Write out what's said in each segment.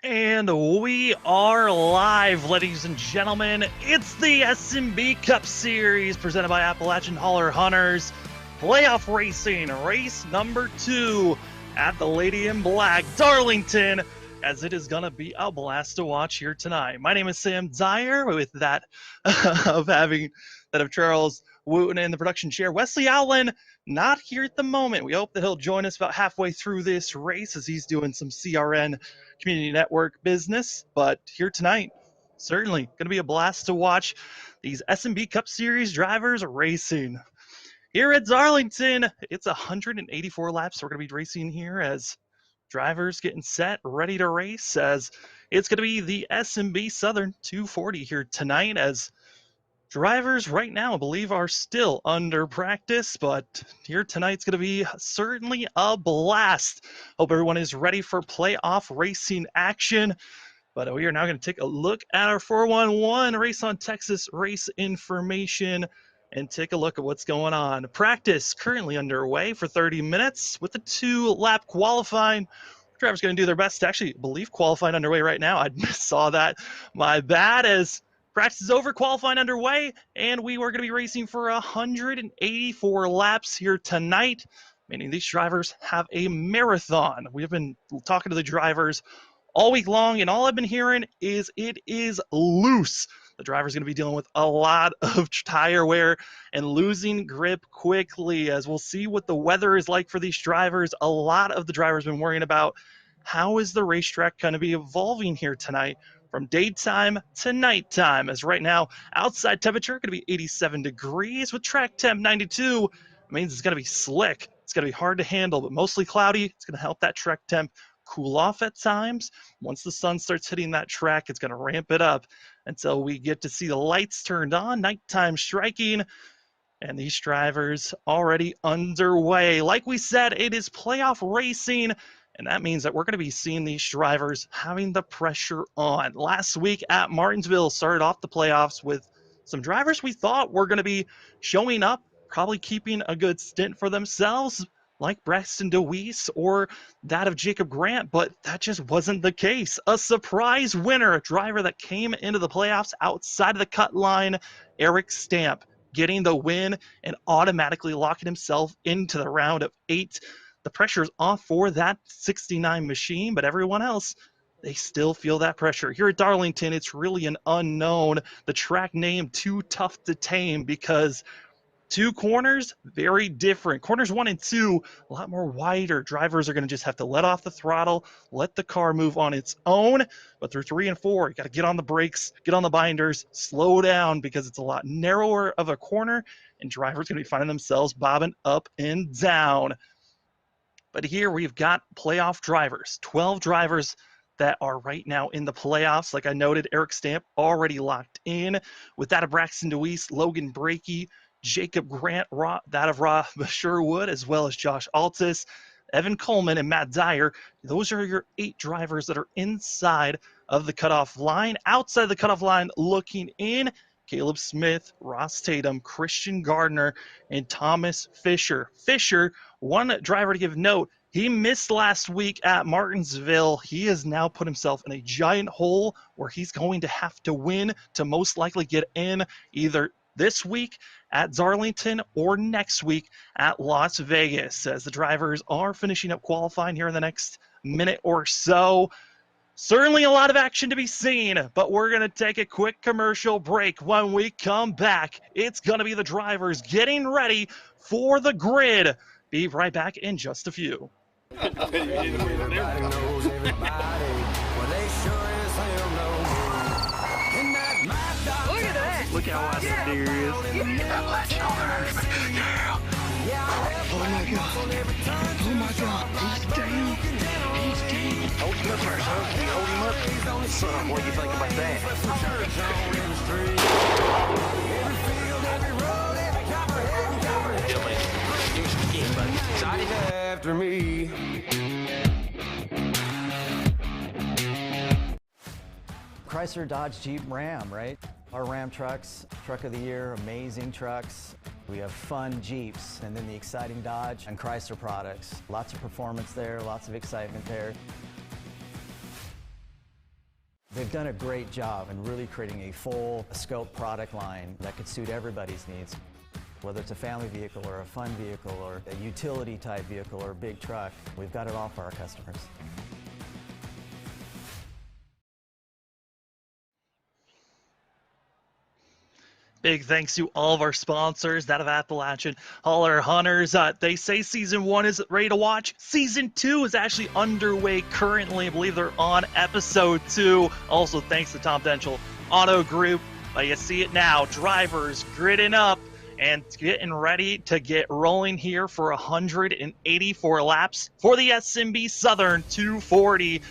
And we are live, ladies and gentlemen. It's the SNB Cup Series presented by Appalachian Hauler Hunters. Playoff racing, race number 2 at the Lady in Black, Darlington, as it is going to be a blast to watch here tonight. My name is Sam Dyer, with that of Charles Wooten in the production chair. Wesley Allen not here at the moment. We hope that he'll join us about halfway through this race as he's doing some CRN Community Network business. But here tonight, certainly going to be a blast to watch these SNB Cup Series drivers racing. Here at Darlington, it's 184 laps we're going to be racing here as drivers getting set, ready to race, as it's going to be the SNB Southern 240 here tonight, as drivers right now, I believe, are still under practice, but here tonight's going to be certainly a blast. Hope everyone is ready for playoff racing action. But we are now going to take a look at our 411 Race on Texas race information and take a look at what's going on. Practice currently underway for 30 minutes with the 2-lap qualifying. Drivers going to do their best to actually believe qualifying underway right now. I saw that. My bad, as practice is over, qualifying underway, and we were going to be racing for 184 laps here tonight, meaning these drivers have a marathon. We have been talking to the drivers all week long, and all I've been hearing is it is loose. The driver's going to be dealing with a lot of tire wear and losing grip quickly, as we'll see what the weather is like for these drivers. A lot of the drivers have been worrying about how is the racetrack going to be evolving here tonight from daytime to nighttime, as right now outside temperature going to be 87 degrees with track temp 92. It means it's going to be slick. It's going to be hard to handle, but mostly cloudy. It's going to help that track temp cool off at times. Once the sun starts hitting that track, it's going to ramp it up until we get to see the lights turned on, nighttime striking, and these drivers already underway. Like we said, it is playoff racing, and that means that we're going to be seeing these drivers having the pressure on. Last week at Martinsville started off the playoffs with some drivers we thought were going to be showing up, probably keeping a good stint for themselves, like Braxton DeWeese or that of Jacob Grant, but that just wasn't the case. A surprise winner, a driver that came into the playoffs outside of the cut line, Eric Stamp, getting the win and automatically locking himself into the round of 8. The pressure's off for that 69 machine, but everyone else, they still feel that pressure. Here at Darlington, it's really an unknown. The track name Too Tough to Tame, because 2 corners, very different. Corners 1 and 2, a lot more wider. Drivers are going to just have to let off the throttle, let the car move on its own. But through 3 and 4, you got to get on the brakes, get on the binders, slow down, because it's a lot narrower of a corner, and drivers are going to be finding themselves bobbing up and down. But here we've got playoff drivers, 12 drivers that are right now in the playoffs. Like I noted, Eric Stamp already locked in. With that of Braxton DeWeese, Logan Brakey, Jacob Grant, that of Rob Sherwood, as well as Josh Altus, Evan Coleman, and Matt Dyer. Those are your 8 drivers that are inside of the cutoff line. Outside the cutoff line, looking in, Caleb Smith, Ross Tatum, Christian Gardner, and Thomas Fisher. Fisher, one driver to give note, he missed last week at Martinsville. He has now put himself in a giant hole where he's going to have to win to most likely get in either this week at Darlington or next week at Las Vegas, as the drivers are finishing up qualifying here in the next minute or so. Certainly a lot of action to be seen, but we're going to take a quick commercial break. When we come back, it's going to be the drivers getting ready for the grid. Be right back in just a few. Look how wide that deer is. Yeah. Oh my god. Oh my god. He's down. He's down. Hold him up first, huh? Can you hold him up? Son, what do you think about that? After me. Chrysler, Dodge, Jeep, Ram, right? Our Ram trucks, truck of the year, amazing trucks. We have fun Jeeps, and then the exciting Dodge and Chrysler products. Lots of performance there, lots of excitement there. They've done a great job in really creating a full scope product line that could suit everybody's needs. Whether it's a family vehicle or a fun vehicle or a utility type vehicle or a big truck, we've got it all for our customers. Big thanks to all of our sponsors, that of Appalachian Hauler Hunters. They say season 1 is ready to watch. Season 2 is actually underway currently. I believe they're on episode 2. Also, thanks to Tom Denchel Auto Group. You see it now. Drivers gritting up and getting ready to get rolling here for 184 laps for the SNB Southern 240.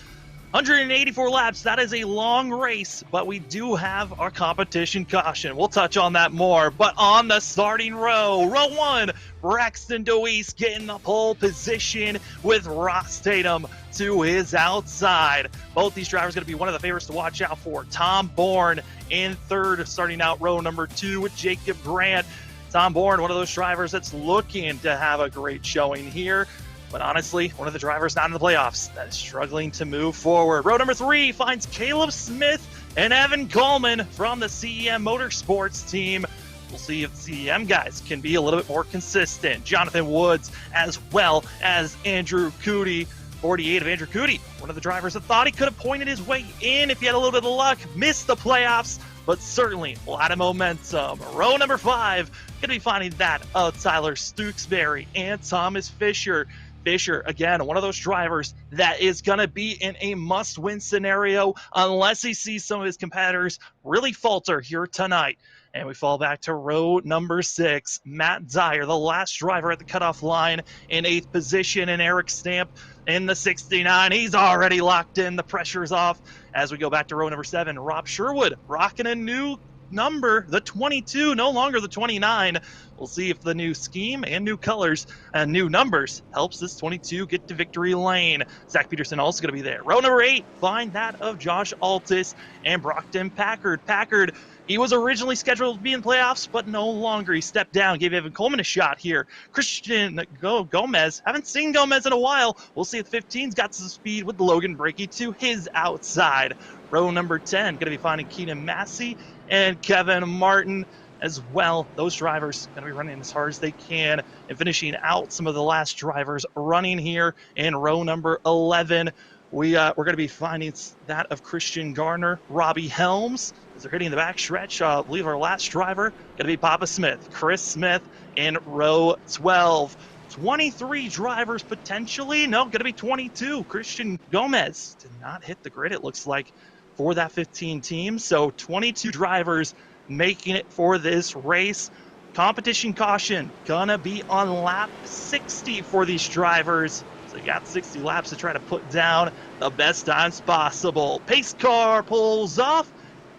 184 laps, that is a long race, but we do have our competition caution. We'll touch on that more, but on the starting row 1, Braxton DeWeese getting the pole position with Ross Tatum to his outside. Both these drivers going to be one of the favorites to watch out for. Tom Bourne in third, starting out row number 2 with Jacob Grant. Tom Bourne, one of those drivers that's looking to have a great showing here. But honestly, one of the drivers not in the playoffs that is struggling to move forward. Row number 3 finds Caleb Smith and Evan Coleman from the CEM Motorsports team. We'll see if the CEM guys can be a little bit more consistent. Jonathan Woods as well as Andrew Cootie. 48 of Andrew Cootie, one of the drivers that thought he could have pointed his way in if he had a little bit of luck. Missed the playoffs, but certainly a lot of momentum. Row number 5, going to be finding that of Tyler Stooksbury and Thomas Fisher. Fisher, again, one of those drivers that is going to be in a must-win scenario unless he sees some of his competitors really falter here tonight. And we fall back to row number 6, Matt Dyer, the last driver at the cutoff line in 8th position, and Eric Stamp in the 69. He's already locked in. The pressure's off. As we go back to row number 7, Rob Sherwood rocking a new number, the 22, no longer the 29. We'll see if the new scheme and new colors and new numbers helps this 22 get to victory lane. Zach Peterson also going to be there. Row number 8, find that of Josh Altus and Brockton Packard. Packard, he was originally scheduled to be in playoffs, but no longer. He stepped down, gave Evan Coleman a shot here. Christian Gomez, haven't seen Gomez in a while. We'll see if 15's got some speed with Logan Breakey to his outside. Row number 10, going to be finding Keenan Massey and Kevin Martin as well. Those drivers going to be running as hard as they can and finishing out some of the last drivers running here in row number 11. We're going to be finding that of Christian Garner, Robbie Helms, as they're hitting the back stretch. I believe our last driver going to be Papa Smith, Chris Smith in row 12. 23 drivers potentially. No, going to be 22. Christian Gomez did not hit the grid, it looks like, for that 15 team. So 22 drivers making it for this race. Competition caution gonna be on lap 60 for these drivers. So you got 60 laps to try to put down the best times possible. Pace car pulls off.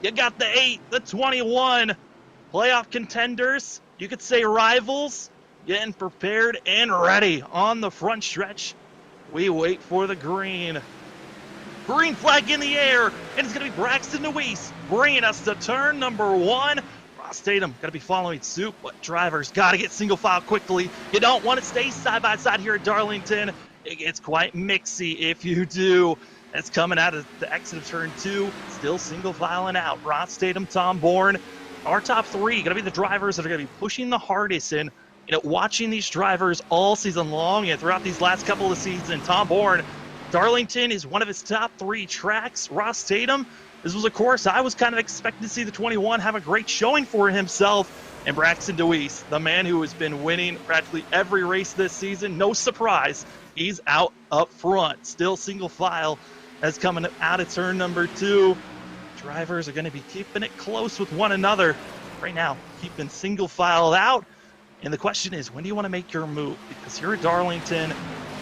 You got the 8, the 21. Playoff contenders, you could say rivals, getting prepared and ready on the front stretch. We wait for the green. Green flag in the air, and it's going to be Braxton DeWeese bringing us to turn number 1. Ross Tatum going to be following suit, but drivers got to get single file quickly. You don't want to stay side by side here at Darlington. It gets quite mixy if you do. That's coming out of the exit of turn 2, still single filing out. Ross Tatum, Tom Bourne, our top 3 going to be the drivers that are going to be pushing the hardest. And watching these drivers all season long and throughout these last couple of seasons, Tom Bourne, Darlington is one of his top 3 tracks. Ross Tatum, this was a course I was kind of expecting to see the 21 have a great showing for himself. And Braxton DeWeese, the man who has been winning practically every race this season, no surprise, he's out up front. Still single file as coming out of turn number 2. Drivers are going to be keeping it close with one another. Right now, keeping single file out. And the question is, when do you want to make your move? Because here at Darlington,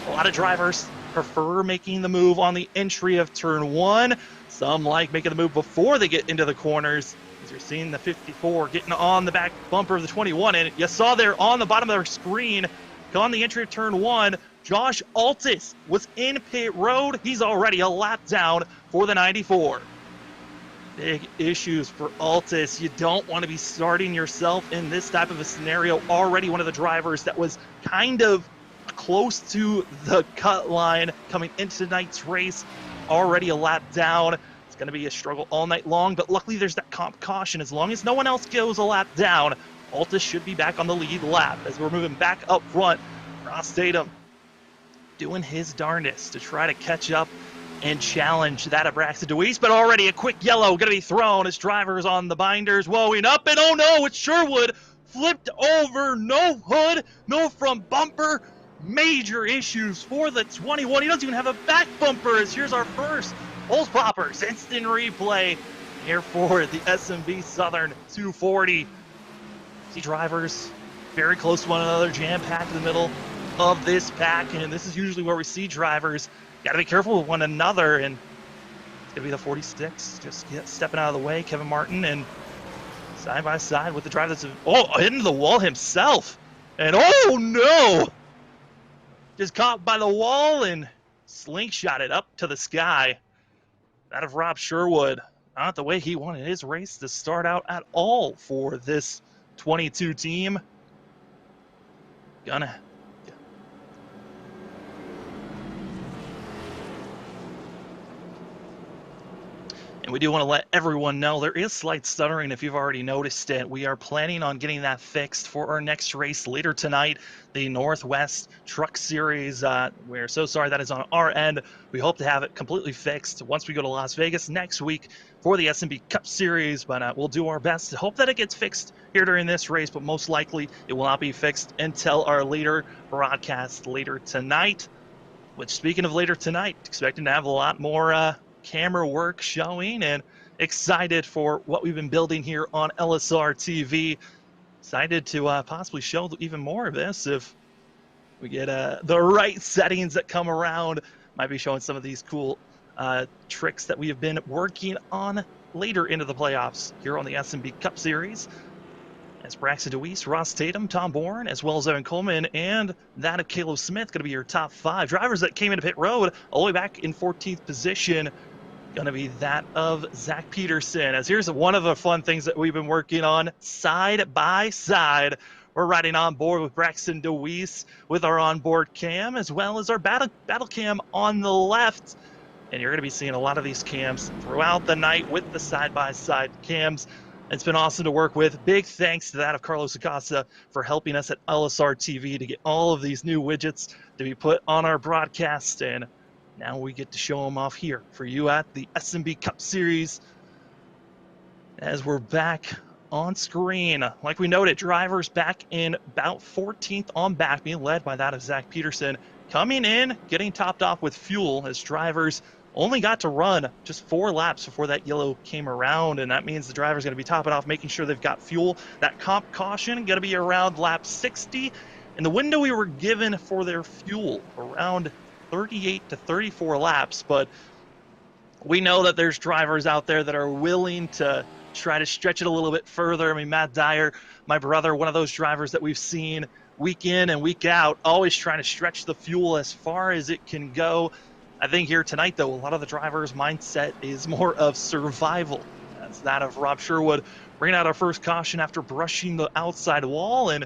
a lot of drivers prefer making the move on the entry of turn 1. Some like making the move before they get into the corners. As you're seeing the 54 getting on the back bumper of the 21. And you saw there on the bottom of their screen, on the entry of turn 1, Josh Altus was in pit road. He's already a lap down for the 94. Big issues for Altus. You don't want to be starting yourself in this type of a scenario. Already one of the drivers that was kind of close to the cut line coming into tonight's race, already a lap down. It's going to be a struggle all night long, but luckily there's that comp caution. As long as no one else goes a lap down, Altus should be back on the lead lap as we're moving back up front. Ross Tatum doing his darndest to try to catch up and challenge that of Braxton DeWeese, but already a quick yellow going to be thrown as drivers on the binders, woeing up, and oh no, it's Sherwood flipped over, no hood, no front bumper, major issues for the 21. He doesn't even have a back bumper, as here's our first Pulse Poppers instant replay here for the SNB Southern 240. See drivers very close to one another, jam-packed in the middle of this pack, and this is usually where we see drivers got to be careful with one another, and it's going to be the 46 just stepping out of the way, Kevin Martin, and side by side with the driver that's into the wall himself, and oh no, just caught by the wall and slingshot it up to the sky. That of Rob Sherwood, not the way he wanted his race to start out at all for this 22 team. And we do want to let everyone know there is slight stuttering if you've already noticed it. We are planning on getting that fixed for our next race later tonight, the Northwest Truck Series. We're so sorry that is on our end. We hope to have it completely fixed once we go to Las Vegas next week for the SNB Cup Series, but we'll do our best to hope that it gets fixed here during this race, but most likely it will not be fixed until our later broadcast later tonight, which, speaking of later tonight, expecting to have a lot more camera work showing, and excited for what we've been building here on LSRTV. Excited to possibly show even more of this if we get the right settings that come around. Might be showing some of these cool tricks that we have been working on later into the playoffs here on the SNB Cup Series. As Braxton DeWeese, Ross Tatum, Tom Bourne, as well as Evan Coleman, and that of Caleb Smith going to be your top 5 drivers that came into pit road all the way back in 14th position. Going to be that of Zach Peterson. As here's one of the fun things that we've been working on side by side. We're riding on board with Braxton DeWeese with our onboard cam, as well as our battle cam on the left. And you're going to be seeing a lot of these cams throughout the night with the side-by-side cams. It's been awesome to work with. Big thanks to that of Carlos Acosta for helping us at LSR TV to get all of these new widgets to be put on our broadcast. And now we get to show them off here for you at the SNB Cup Series as we're back on screen. Like we noted, drivers back in about 14th on back, being led by that of Zach Peterson. Coming in, getting topped off with fuel as drivers only got to run just 4 laps before that yellow came around, and that means the driver's going to be topping off, making sure they've got fuel. That comp caution going to be around lap 60, and the window we were given for their fuel around 38 to 34 laps, but we know that there's drivers out there that are willing to try to stretch it a little bit further. I mean, Matt Dyer, my brother, one of those drivers that we've seen week in and week out, always trying to stretch the fuel as far as it can go. I think here tonight, though, a lot of the drivers' mindset is more of survival. That's that of Rob Sherwood bringing out our first caution after brushing the outside wall and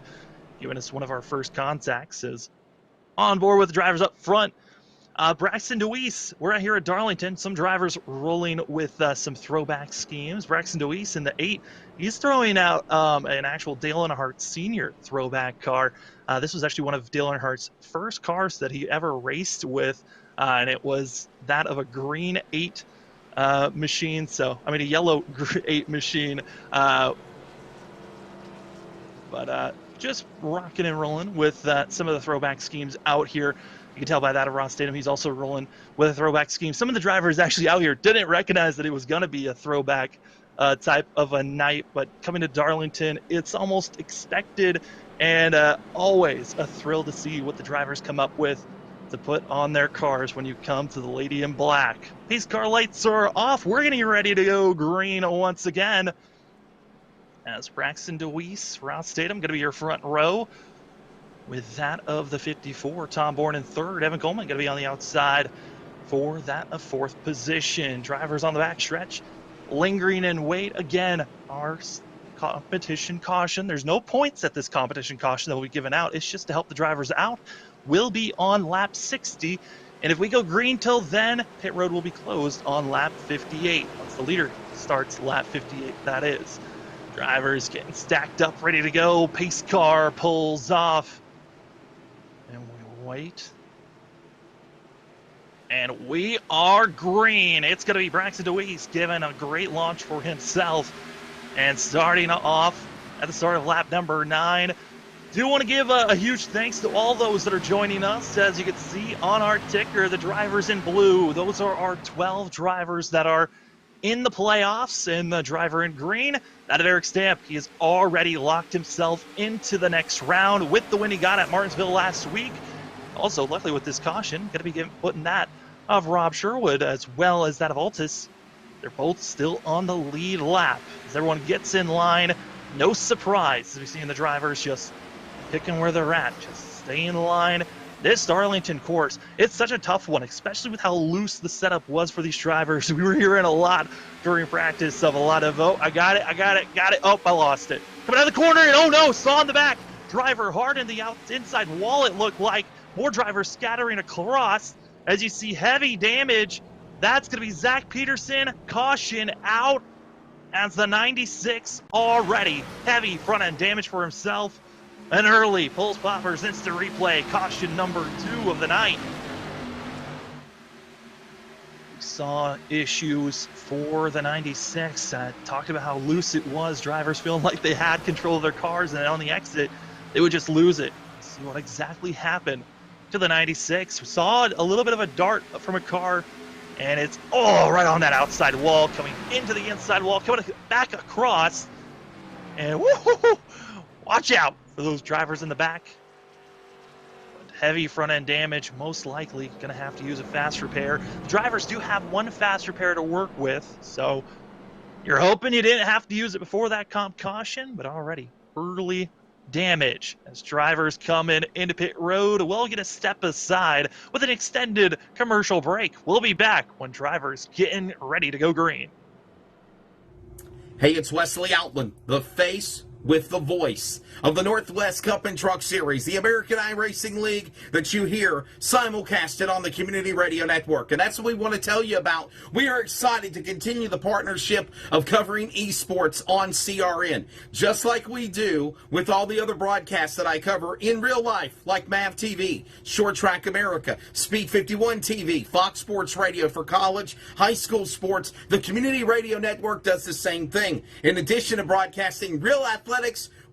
giving us one of our first contacts. Is on board with the drivers up front. Braxton DeWeese, we're out here at Darlington. Some drivers rolling with some throwback schemes. Braxton DeWeese in the 8, he's throwing out an actual Dale Earnhardt Sr. throwback car. This was actually one of Dale Earnhardt's first cars that he ever raced with, and it was that of a green 8 machine. So, I mean, a yellow 8 machine. But just rocking and rolling with some of the throwback schemes out here. You can tell by that of Ross Tatum, he's also rolling with a throwback scheme. Some of the drivers actually out here didn't recognize that it was going to be a throwback type of a night, but coming to Darlington, it's almost expected, and always a thrill to see what the drivers come up with to put on their cars when you come to the Lady in Black. These car lights are off. We're getting ready to go green once again. As Braxton DeWeese, Ross Tatum, going to be your front row. With that of the 54, Tom Bourne in 3rd. Evan Coleman going to be on the outside for that of 4th position. Drivers on the back stretch, lingering in wait. Again, our competition caution. There's no points at this competition caution that will be given out. It's just to help the drivers out. Will be on lap 60. And if we go green till then, pit road will be closed on lap 58. Once the leader starts lap 58, that is. Drivers getting stacked up, ready to go. Pace car pulls off. And we wait. And we are green. It's going to be Braxton DeWeese giving a great launch for himself. And starting off at the start of lap number 9. Do want to give a huge thanks to all those that are joining us. As you can see on our ticker, the drivers in blue, those are our 12 drivers that are in the playoffs. And the driver in green, that of Eric Stamp, he has already locked himself into the next round with the win he got at Martinsville last week. Also, luckily with this caution, going to be putting that of Rob Sherwood as well as that of Altus. They're both still on the lead lap. As everyone gets in line, no surprise as we see the drivers just picking where they're at, just stay in line. This Darlington course, it's such a tough one, especially with how loose the setup was for these drivers. We were hearing a lot during practice of a lot of, oh, I got it, oh, I lost it. Coming out of the corner, and oh no, saw in the back. Driver hard in the inside wall, it looked like. More drivers scattering across. As you see, heavy damage. That's going to be Zach Peterson. Caution out as the 96 already. Heavy front-end damage for himself. An early pulse poppers instant replay. Caution number 2 of the night. We saw issues for the 96. Talked about how loose it was. Drivers feeling like they had control of their cars, and on the exit, they would just lose it. See what exactly happened to the 96. We saw a little bit of a dart from a car, and it's right on that outside wall, coming into the inside wall, coming back across, and woo-hoo-hoo, watch out for those drivers in the back. But heavy front end damage, most likely going to have to use a fast repair. The drivers do have one fast repair to work with, so you're hoping you didn't have to use it before that comp caution, but already early damage as drivers come into pit road. We'll get a step aside with an extended commercial break. We'll be back when drivers getting ready to go green. Hey, it's Wesley Outland, the face with the voice of the Northwest Cup and Truck Series, the American iRacing League that you hear simulcasted on the Community Radio Network. And that's what we want to tell you about. We are excited to continue the partnership of covering esports on CRN, just like we do with all the other broadcasts that I cover in real life, like MAV TV, Short Track America, Speed 51 TV, Fox Sports Radio for college, high school sports. The Community Radio Network does the same thing. In addition to broadcasting real athletics,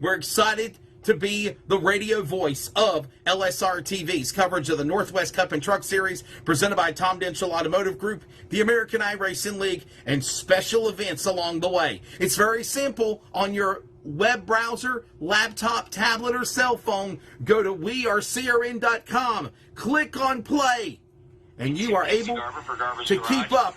we're excited to be the radio voice of LSRTV's coverage of the Northwest Cup and Truck Series, presented by Tom Denchel Automotive Group, the American iRacing League, and special events along the way. It's very simple. On your web browser, laptop, tablet, or cell phone, go to wearecrn.com, click on play, and you are able to keep up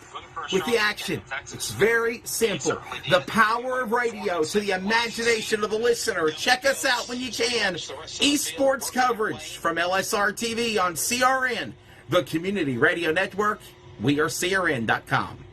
with the action. It's very simple. The power of radio to the imagination of the listener. Check us out when you can. Esports coverage from LSRTV on CRN, the Community Radio Network, wearecrn.com.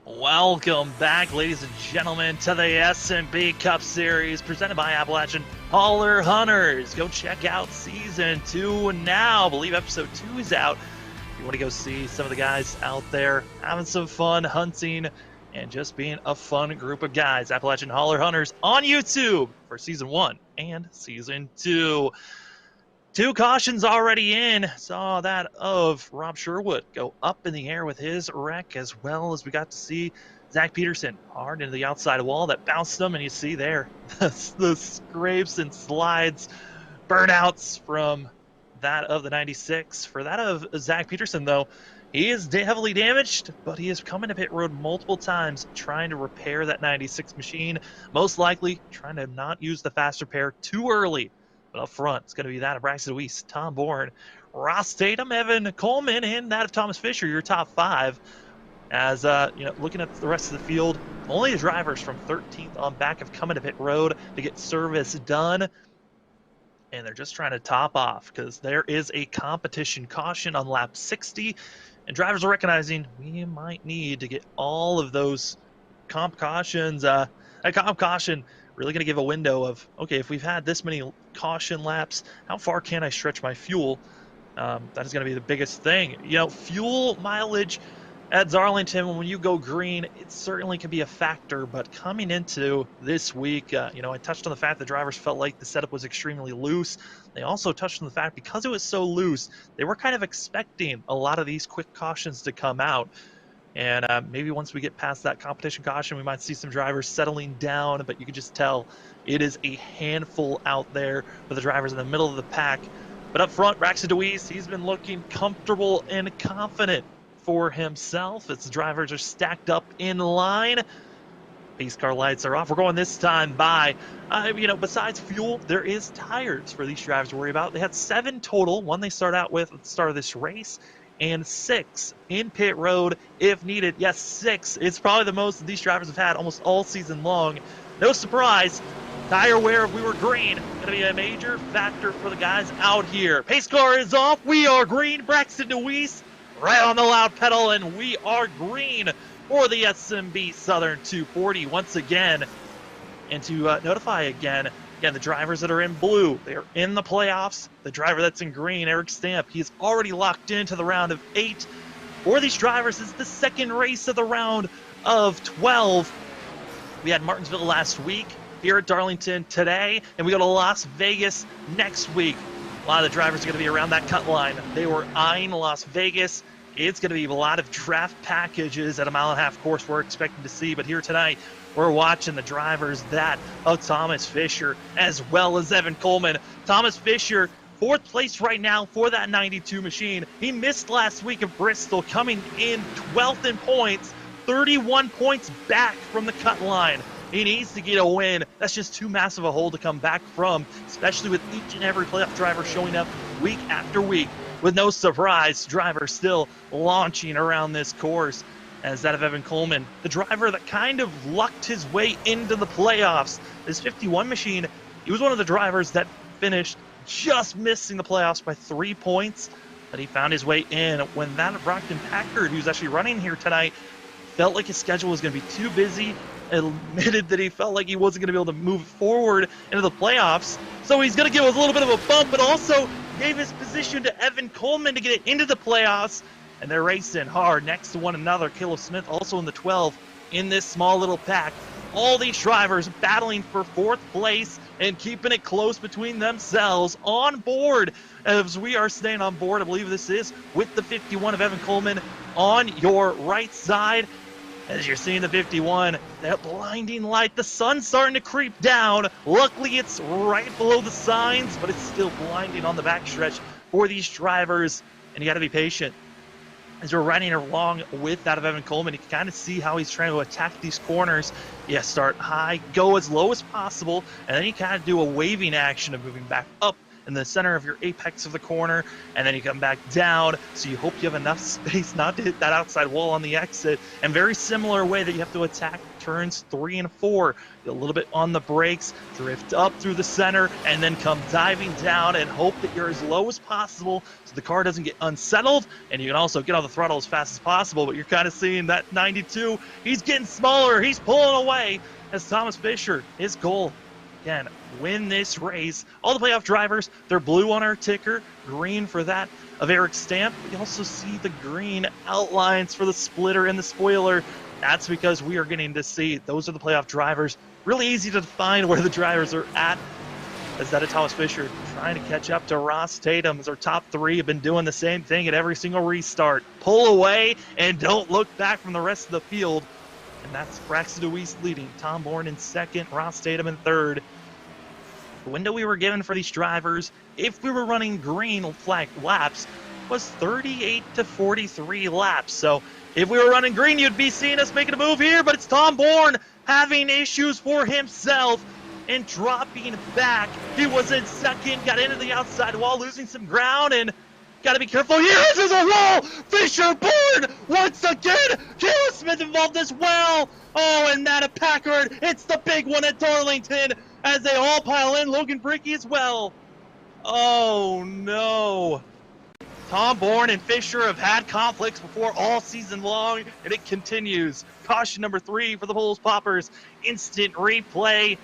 Welcome back, ladies and gentlemen, to the SNB Cup Series presented by Appalachian Hauler Hunters. Go check out Season 2 now. I believe Episode 2 is out. If you want to go see some of the guys out there having some fun hunting and just being a fun group of guys. Appalachian Hauler Hunters on YouTube for Season 1 and Season 2. 2 cautions already in. Saw that of Rob Sherwood go up in the air with his wreck, as well as we got to see Zach Peterson hard into the outside wall that bounced him, and you see there the scrapes and slides, burnouts from that of the 96. For that of Zach Peterson, though, he is heavily damaged, but he has come into pit road multiple times trying to repair that 96 machine, most likely trying to not use the fast repair too early. But up front, it's going to be that of Braxton Weiss, Tom Bourne, Ross Tatum, Evan Coleman, and that of Thomas Fisher, your top 5. As, looking at the rest of the field, only the drivers from 13th on back have come into pit road to get service done. And they're just trying to top off because there is a competition caution on lap 60. And drivers are recognizing we might need to get all of those comp cautions. A comp caution really going to give a window of, okay, if we've had this many caution laps, how far can I stretch my fuel? That is going to be the biggest thing. You know, fuel mileage at Darlington, when you go green, it certainly can be a factor. But coming into this week, you know, I touched on the fact that drivers felt like the setup was extremely loose. They also touched on the fact because it was so loose, they were kind of expecting a lot of these quick cautions to come out. And maybe once we get past that competition caution, we might see some drivers settling down, but you can just tell it is a handful out there for the drivers in the middle of the pack. But up front, Braxton DeWeese, he's been looking comfortable and confident for himself as the drivers are stacked up in line. Pace car lights are off. We're going this time by, you know, besides fuel, there is tires for these drivers to worry about. They had 7 total, one they start out with at the start of this race, and 6 in pit road if needed. Yes, 6. It's probably the most that these drivers have had almost all season long. No surprise, tire wear if we were green, going to be a major factor for the guys out here. Pace car is off. We are green. Braxton DeWeese right on the loud pedal, and we are green for the SNB Southern 240 once again. And to notify again, the drivers that are in blue, they are in the playoffs. The driver that's in green, Eric Stamp, he's already locked into the round of 8. For these drivers, it's the second race of the round of 12. We had Martinsville last week, here at Darlington today, and we go to Las Vegas next week. A lot of the drivers are going to be around that cut line. They were eyeing Las Vegas. It's going to be a lot of draft packages at a 1.5 course we're expecting to see. But here tonight, we're watching the drivers that of Thomas Fisher as well as Evan Coleman. Thomas Fisher, 4th place right now for that 92 machine. He missed last week at Bristol, coming in 12th in points, 31 points back from the cut line. He needs to get a win. That's just too massive a hole to come back from, especially with each and every playoff driver showing up week after week. With no surprise, driver still launching around this course as that of Evan Coleman, the driver that kind of lucked his way into the playoffs. This 51 machine, he was one of the drivers that finished just missing the playoffs by 3 points, but he found his way in when that Brockton Packard, who's actually running here tonight, felt like his schedule was going to be too busy, admitted that he felt like he wasn't going to be able to move forward into the playoffs. So he's going to give us a little bit of a bump, but also gave his position to Evan Coleman to get it into the playoffs. And they're racing hard next to one another. Caleb Smith also in the 12 in this small little pack. All these drivers battling for 4th place and keeping it close between themselves on board. As we are staying on board, I believe this is with the 51 of Evan Coleman on your right side. As you're seeing the 51, that blinding light, the sun's starting to creep down. Luckily, it's right below the signs, but it's still blinding on the backstretch for these drivers, and you got to be patient. As we're riding along with that of Evan Coleman, you can kind of see how he's trying to attack these corners. Yeah, start high, go as low as possible, and then you kind of do a waving action of moving back up in the center of your apex of the corner, and then you come back down, so you hope you have enough space not to hit that outside wall on the exit. And very similar way that you have to attack turns 3 and 4. A little bit on the brakes, drift up through the center, and then come diving down and hope that you're as low as possible so the car doesn't get unsettled, and you can also get on the throttle as fast as possible. But you're kind of seeing that 92, he's getting smaller, he's pulling away as Thomas Fisher, his goal, again, win this race. All the playoff drivers, they're blue on our ticker, green for that of Eric Stamp. We also see the green outlines for the splitter and the spoiler. That's because we are getting to see those are the playoff drivers. Really easy to find where the drivers are at. As that of Thomas Fisher trying to catch up to Ross Tatum, as our top 3 have been doing the same thing at every single restart. Pull away and don't look back from the rest of the field. And that's Braxton DeWeese leading, Tom Bourne in 2nd, Ross Tatum in 3rd. The window we were given for these drivers, if we were running green flag laps, was 38 to 43 laps. So if we were running green, you'd be seeing us making a move here, but it's Tom Bourne having issues for himself and dropping back. He was in 2nd, got into the outside wall, losing some ground, and got to be careful. Here is a wall! Fisher Bourne once again! Caleb Smith involved as well! Oh, and Matt Packard, it's the big one at Darlington as they all pile in. Logan Brickey as well. Oh, no. Tom Bourne and Fisher have had conflicts before all season long, and it continues. Caution number 3 for the Bulls Poppers. Instant replay.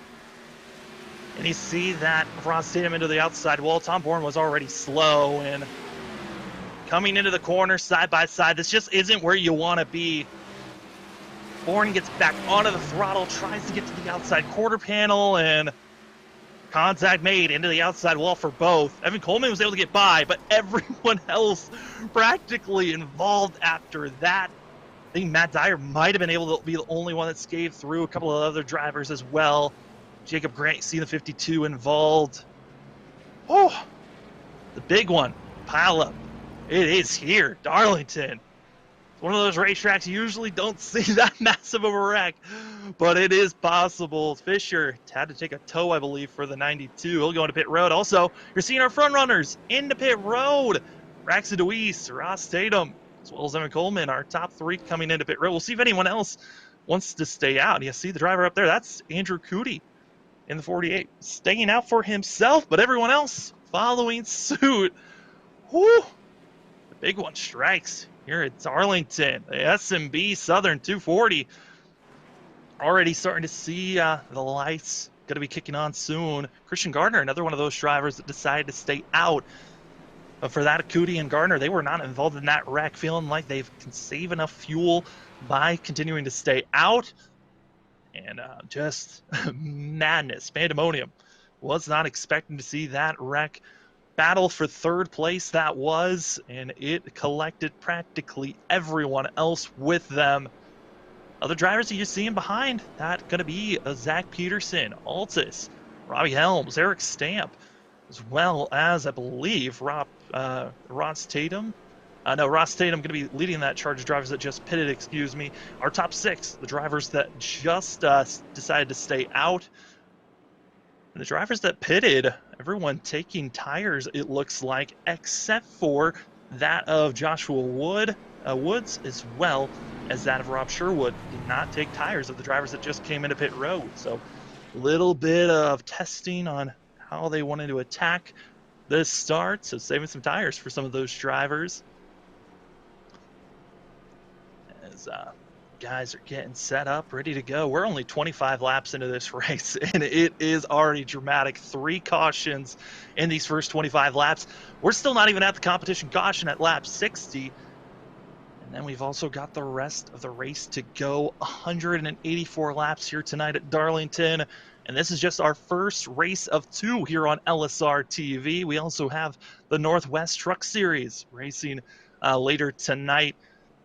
And you see that Ross Tatum into the outside wall. Tom Bourne was already slow and coming into the corner side by side. This just isn't where you want to be. Bourne gets back onto the throttle, tries to get to the outside quarter panel, and contact made into the outside wall for both. Evan Coleman was able to get by, but everyone else practically involved after that. I think Matt Dyer might have been able to be the only one that scathed through. A couple of other drivers as well. Jacob Grant, see the 52 involved. Oh, the big one, pile up. It is here, Darlington. It's one of those racetracks you usually don't see that massive of a wreck, but it is possible. Fisher had to take a tow, I believe, for the 92. He'll go into pit road. Also, you're seeing our front runners into pit road. Braxton DeWeese, Ross Tatum, as well as Evan Coleman, our top three coming into pit road. We'll see if anyone else wants to stay out. You see the driver up there. That's Andrew Cootie in the 48, staying out for himself, but everyone else following suit. Whew. The big one strikes here at Darlington. The SNB Southern 240. Already starting to see the lights going to be kicking on soon. Christian Gardner, another one of those drivers that decided to stay out. But for that, Cootie and Gardner, they were not involved in that wreck, feeling like they can save enough fuel by continuing to stay out. And just madness, pandemonium. Was not expecting to see that wreck. Battle for third place that was, and it collected practically everyone else with them. Other drivers that you're seeing behind, that going to be Zach Peterson, Altus, Robbie Helms, Eric Stamp, as well as, I believe, Ross Tatum. Ross Tatum going to be leading that charge of drivers that just pitted, excuse me. Our top six, the drivers that just decided to stay out. And the drivers that pitted, everyone taking tires, it looks like, except for that of Joshua Woods, as well as that of Rob Sherwood. Did not take tires of the drivers that just came into pit road. So a little bit of testing on how they wanted to attack this start. So saving some tires for some of those drivers. As guys are getting set up, ready to go. We're only 25 laps into this race, and it is already dramatic. 3 cautions in these first 25 laps. We're still not even at the competition caution at lap 60. And then we've also got the rest of the race to go. 184 laps here tonight at Darlington. And this is just our first race of 2 here on LSRTV. We also have the Northwest Truck Series racing later tonight.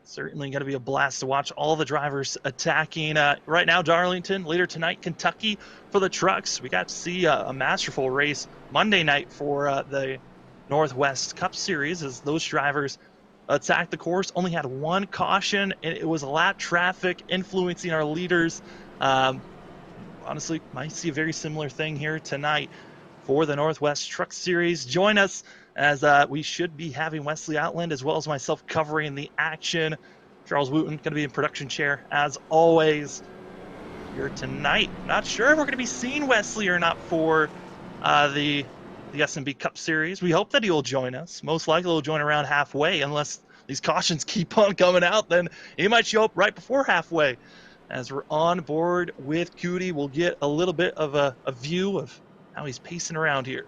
Certainly going to be a blast to watch all the drivers attacking. Right now, Darlington. Later tonight, Kentucky for the trucks. We got to see a masterful race Monday night for the Northwest Cup Series as those drivers attacked the course. Only had 1 caution, and it was a lap traffic influencing our leaders. Honestly, might see a very similar thing here tonight for the Northwest Truck Series. Join us as we should be having Wesley Outland as well as myself covering the action. Charles Wooten going to be in production chair as always here tonight. Not sure if we're going to be seeing Wesley or not for the SNB Cup Series. We hope that he will join us. Most likely he'll join around halfway unless these cautions keep on coming out. Then he might show up right before halfway. As we're on board with Cootie, we'll get a little bit of a view of how he's pacing around here.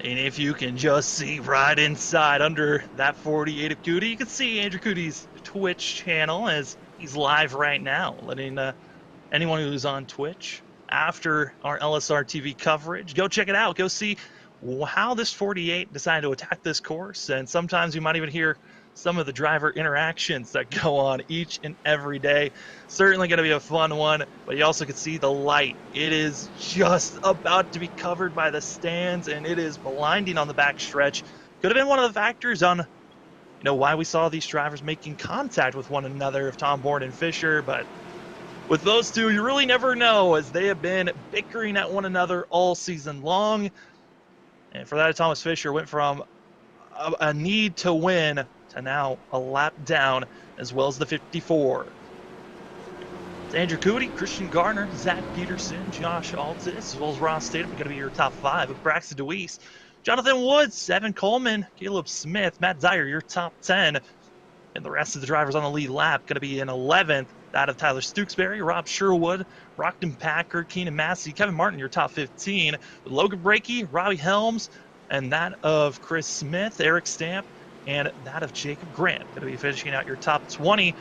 And if you can just see right inside under that 48 of Cootie, you can see Andrew Cootie's Twitch channel as he's live right now, letting anyone who's on Twitch after our LSR TV coverage, go check it out. Go see how this 48 decided to attack this course. And sometimes you might even hear some of the driver interactions that go on each and every day. Certainly going to be a fun one, but you also can see the light. It is just about to be covered by the stands, and it is blinding on the back stretch. Could have been one of the factors on why we saw these drivers making contact with one another of Tom Bourne and Fisher, but with those two, you really never know, as they have been bickering at one another all season long. And for that, Thomas Fisher went from a need to win to now a lap down, as well as the 54. It's Andrew Cootie, Christian Gardner, Zach Peterson, Josh Altis, as well as Ross Tatum going to be your top 5 with Braxton DeWeese, Jonathan Woods, Evan Coleman, Caleb Smith, Matt Dyer, your top 10. And the rest of the drivers on the lead lap going to be in 11th. that of Tyler Stooksbury, Rob Sherwood, Brockton Packard, Keenan Massey, Kevin Martin, your top 15, with Logan Brakey, Robbie Helms, and that of Chris Smith, Eric Stamp, and that of Jacob Grant. Going to be finishing out your top 20,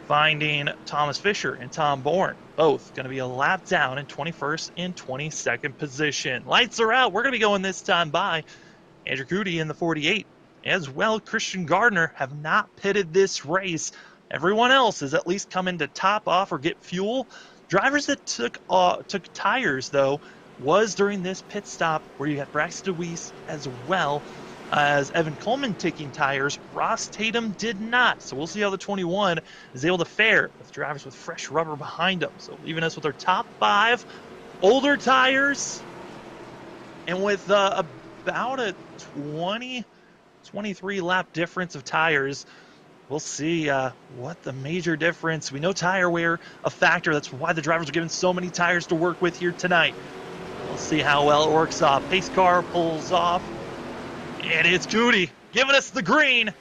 finding Thomas Fisher and Tom Bourne. Both going to be a lap down in 21st and 22nd position. Lights are out. We're going to be going this time by Andrew Cootie in the 48. As well, Christian Gardner have not pitted this race. Everyone else has at least come in to top off or get fuel. Drivers that took tires, though, was during this pit stop where you had Braxton DeWeese as well as Evan Coleman taking tires. Ross Tatum did not. So we'll see how the 21 is able to fare with drivers with fresh rubber behind them. So leaving us with our top 5 older tires and with about a 23 lap difference of tires. We'll see what the major difference. We know tire wear a factor. That's why the drivers are given so many tires to work with here tonight. We'll see how well it works off. Pace car pulls off, and it's Cootie giving us the green.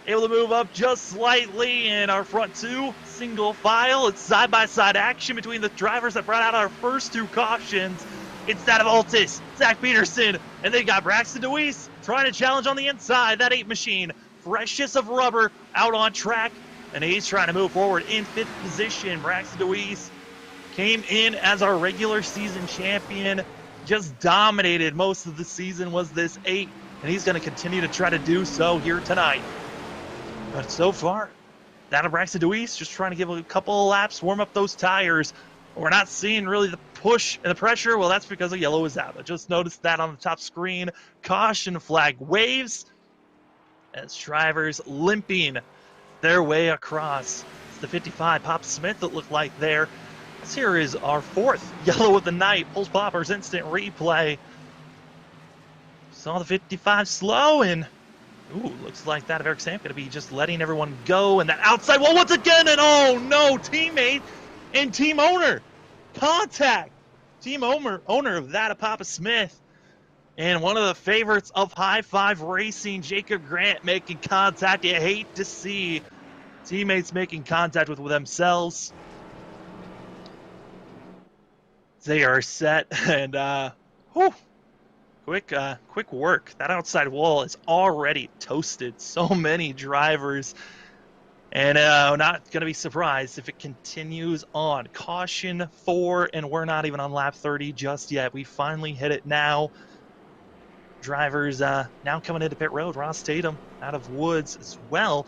Able to move up just slightly in our front 2, single file. It's side-by-side action between the drivers that brought out our first 2 cautions. It's that of Altis, Zach Peterson, and they got Braxton DeWeese trying to challenge on the inside. That 8 machine, freshest of rubber, out on track, and he's trying to move forward in 5th position. Braxton DeWeese came in as our regular season champion, just dominated most of the season, was this 8, and he's going to continue to try to do so here tonight. But so far, that of Braxton DeWeese just trying to give a couple of laps, warm up those tires. We're not seeing really the push and the pressure. Well, that's because the yellow is out. I just noticed that on the top screen. Caution flag waves as drivers limping their way across. It's the 55 Pop Smith that looked like there. This here is our 4th yellow of the night. Pulse Poppers instant replay. Saw the 55 slow, and ooh, looks like that of Eric Stamp going to be just letting everyone go. And that outside wall once again, and oh no, teammate and team owner contact. Team owner of that of Papa Smith. And one of the favorites of High Five Racing, Jacob Grant, making contact. You hate to see teammates making contact with themselves. They are set, and quick work. That outside wall is already toasted so many drivers, and not going to be surprised if it continues on. Caution 4, and we're not even on lap 30 just yet. We finally hit it now. Drivers now coming into pit road. Ross Tatum out of Woods, as well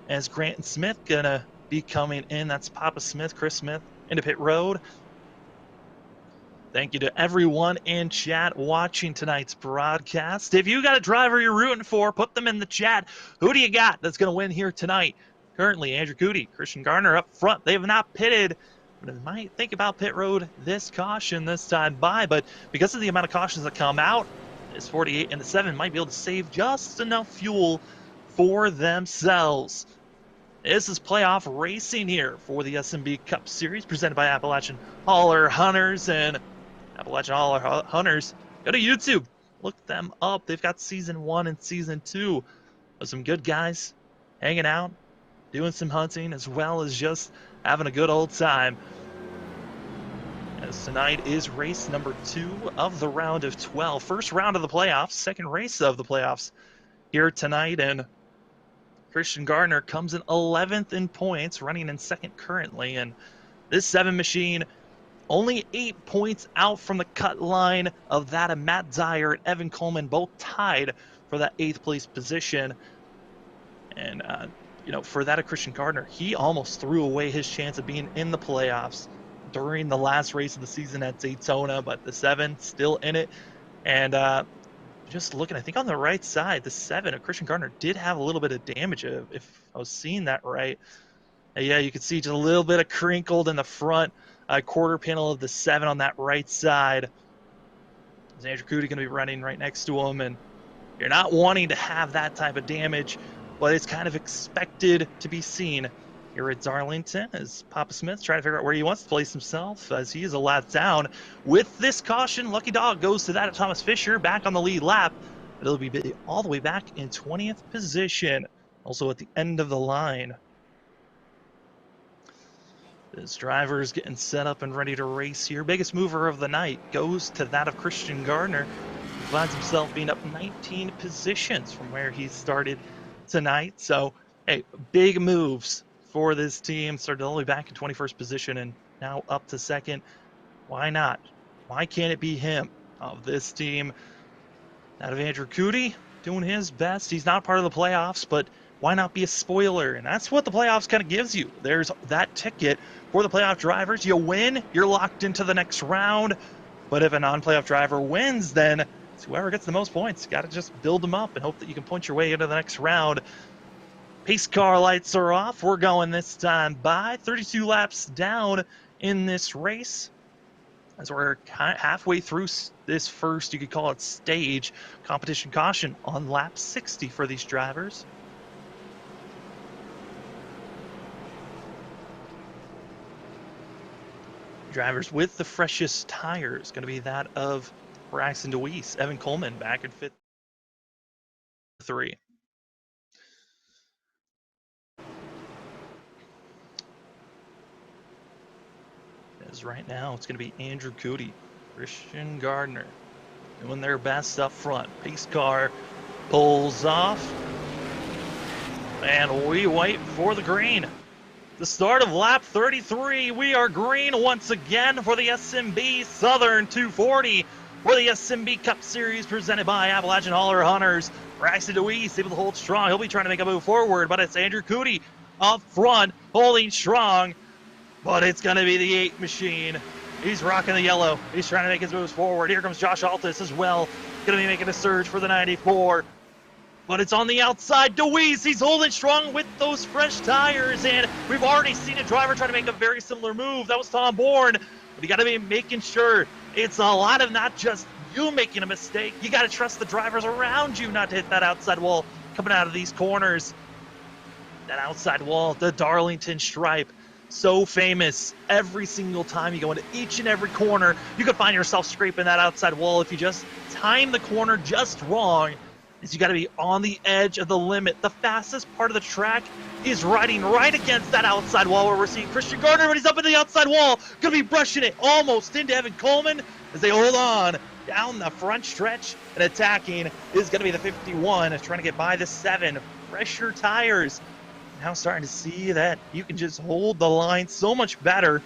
as Grant and Smith gonna be coming in. That's Papa Smith, Chris Smith into pit road. Thank you to everyone in chat watching tonight's broadcast. If you got a driver you're rooting for, put them in the chat. Who do you got that's going to win here tonight? Currently, Andrew Cootie, Christian Gardner up front. They have not pitted, but they might think about pit road this caution this time by. But because of the amount of cautions that come out, this 48 and the 7 might be able to save just enough fuel for themselves. This is playoff racing here for the SNB Cup Series presented by Appalachian Hauler Hunters. And Appalachian Hauler Hunters, go to YouTube, look them up. They've got season 1 and season 2 of some good guys hanging out, doing some hunting, as well as just having a good old time. As tonight is race number 2 of the round of 12. First round of the playoffs, second race of the playoffs here tonight. And Christian Gardner comes in 11th in points, running in 2nd currently. And this 7 machine only 8 points out from the cut line of that of Matt Dyer and Evan Coleman, both tied for that 8th place position. And, for that of Christian Gardner, he almost threw away his chance of being in the playoffs during the last race of the season at Daytona, but the 7 still in it. And just looking, I think on the right side, the 7 of Christian Gardner did have a little bit of damage, if I was seeing that right. Yeah, you can see just a little bit of crinkled in the front quarter panel of the 7 on that right side. Is Andrew Cootie going to be running right next to him, and you're not wanting to have that type of damage, but it's kind of expected to be seen here at Darlington as Papa Smith trying to figure out where he wants to place himself as he is a lap down. With this caution, Lucky Dog goes to that of Thomas Fisher back on the lead lap. It'll be all the way back in 20th position, also at the end of the line. This driver's getting set up and ready to race here. Biggest mover of the night goes to that of Christian Gardner. He finds himself being up 19 positions from where he started tonight. So, hey, big moves for this team. Started all the way back in 21st position and now up to second. Why not? Why can't it be him of this team? Out of Andrew Cootie, doing his best. He's not part of the playoffs, but why not be a spoiler? And that's what the playoffs kind of gives you. There's that ticket for the playoff drivers. You win, you're locked into the next round. But if a non-playoff driver wins, then it's whoever gets the most points. You got to just build them up and hope that you can punch your way into the next round. Pace car lights are off. We're going this time by 32 laps down in this race. As we're halfway through this first, you could call it stage, competition caution on lap 60 for these drivers. Drivers with the freshest tires going to be that of Braxton DeWeese, Evan Coleman back in fifth, 3. As right now, it's going to be Andrew Cootie, Christian Gardner doing their best up front. Pace car pulls off, and we wait for the green. The start of lap 33, we are green once again for the SNB Southern 240 for the SNB Cup Series presented by Appalachian Hauler Hunters. Braxton DeWeese able to hold strong. He'll be trying to make a move forward, but it's Andrew Cootie up front holding strong. But it's going to be the 8 machine. He's rocking the yellow. He's trying to make his moves forward. Here comes Josh Altus as well. Going to be making a surge for the 94. But it's on the outside. DeWeese, he's holding strong with those fresh tires. And we've already seen a driver try to make a very similar move. That was Tom Bourne. But you got to be making sure it's a lot of not just you making a mistake. You got to trust the drivers around you not to hit that outside wall coming out of these corners. That outside wall, the Darlington stripe. So famous. Every single time you go into each and every corner, you could find yourself scraping that outside wall if you just time the corner just wrong. Is you got to be on the edge of the limit. The fastest part of the track is riding right against that outside wall where we're seeing Christian Gardner, but he's up in the outside wall. Going to be brushing it almost into Evan Coleman as they hold on down the front stretch, and attacking is going to be the 51, trying to get by the 7. Fresher tires. Now starting to see that you can just hold the line so much better.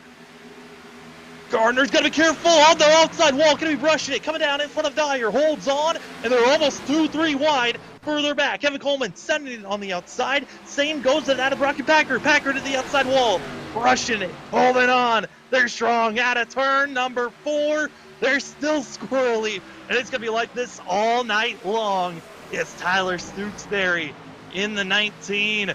Gardner's got to be careful on the outside wall. Going to be brushing it. Coming down in front of Dyer. Holds on, and they're almost 2-3 wide. Further back, Kevin Coleman sending it on the outside. Same goes to that of Rocky Packer. Packer to the outside wall. Brushing it. Holding on. They're strong. Out of turn number 4. They're still squirrely. And it's going to be like this all night long. It's Tyler Stooksbury in the 19.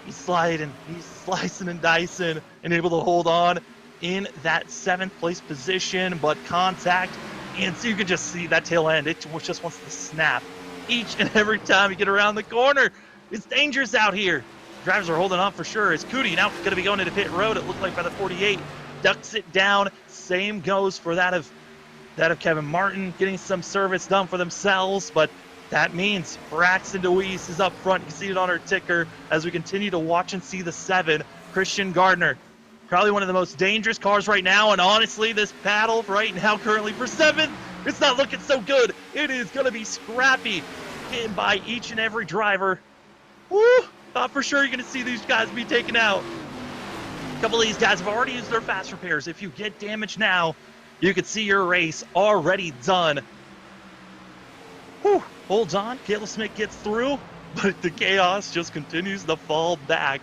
He's sliding, he's slicing and dicing, and able to hold on in that 7th place position, but contact, and so you can just see that tail end. It just wants to snap each and every time you get around the corner. It's dangerous out here. Drivers are holding on for sure. As Cootie now going to be going into pit road, it looked like by the 48, ducks it down. Same goes for that of Kevin Martin, getting some service done for themselves, but that means Braxton DeWeese is up front. You can see it on our ticker as we continue to watch and see the 7. Christian Gardner, probably one of the most dangerous cars right now. And honestly, this battle right now currently for 7th, it's not looking so good. It is going to be scrappy, getting by each and every driver. Woo! Thought for sure you're going to see these guys be taken out. A couple of these guys have already used their fast repairs. If you get damaged now, you could see your race already done. Whew. Holds on, Caleb Smith gets through, but the chaos just continues to fall back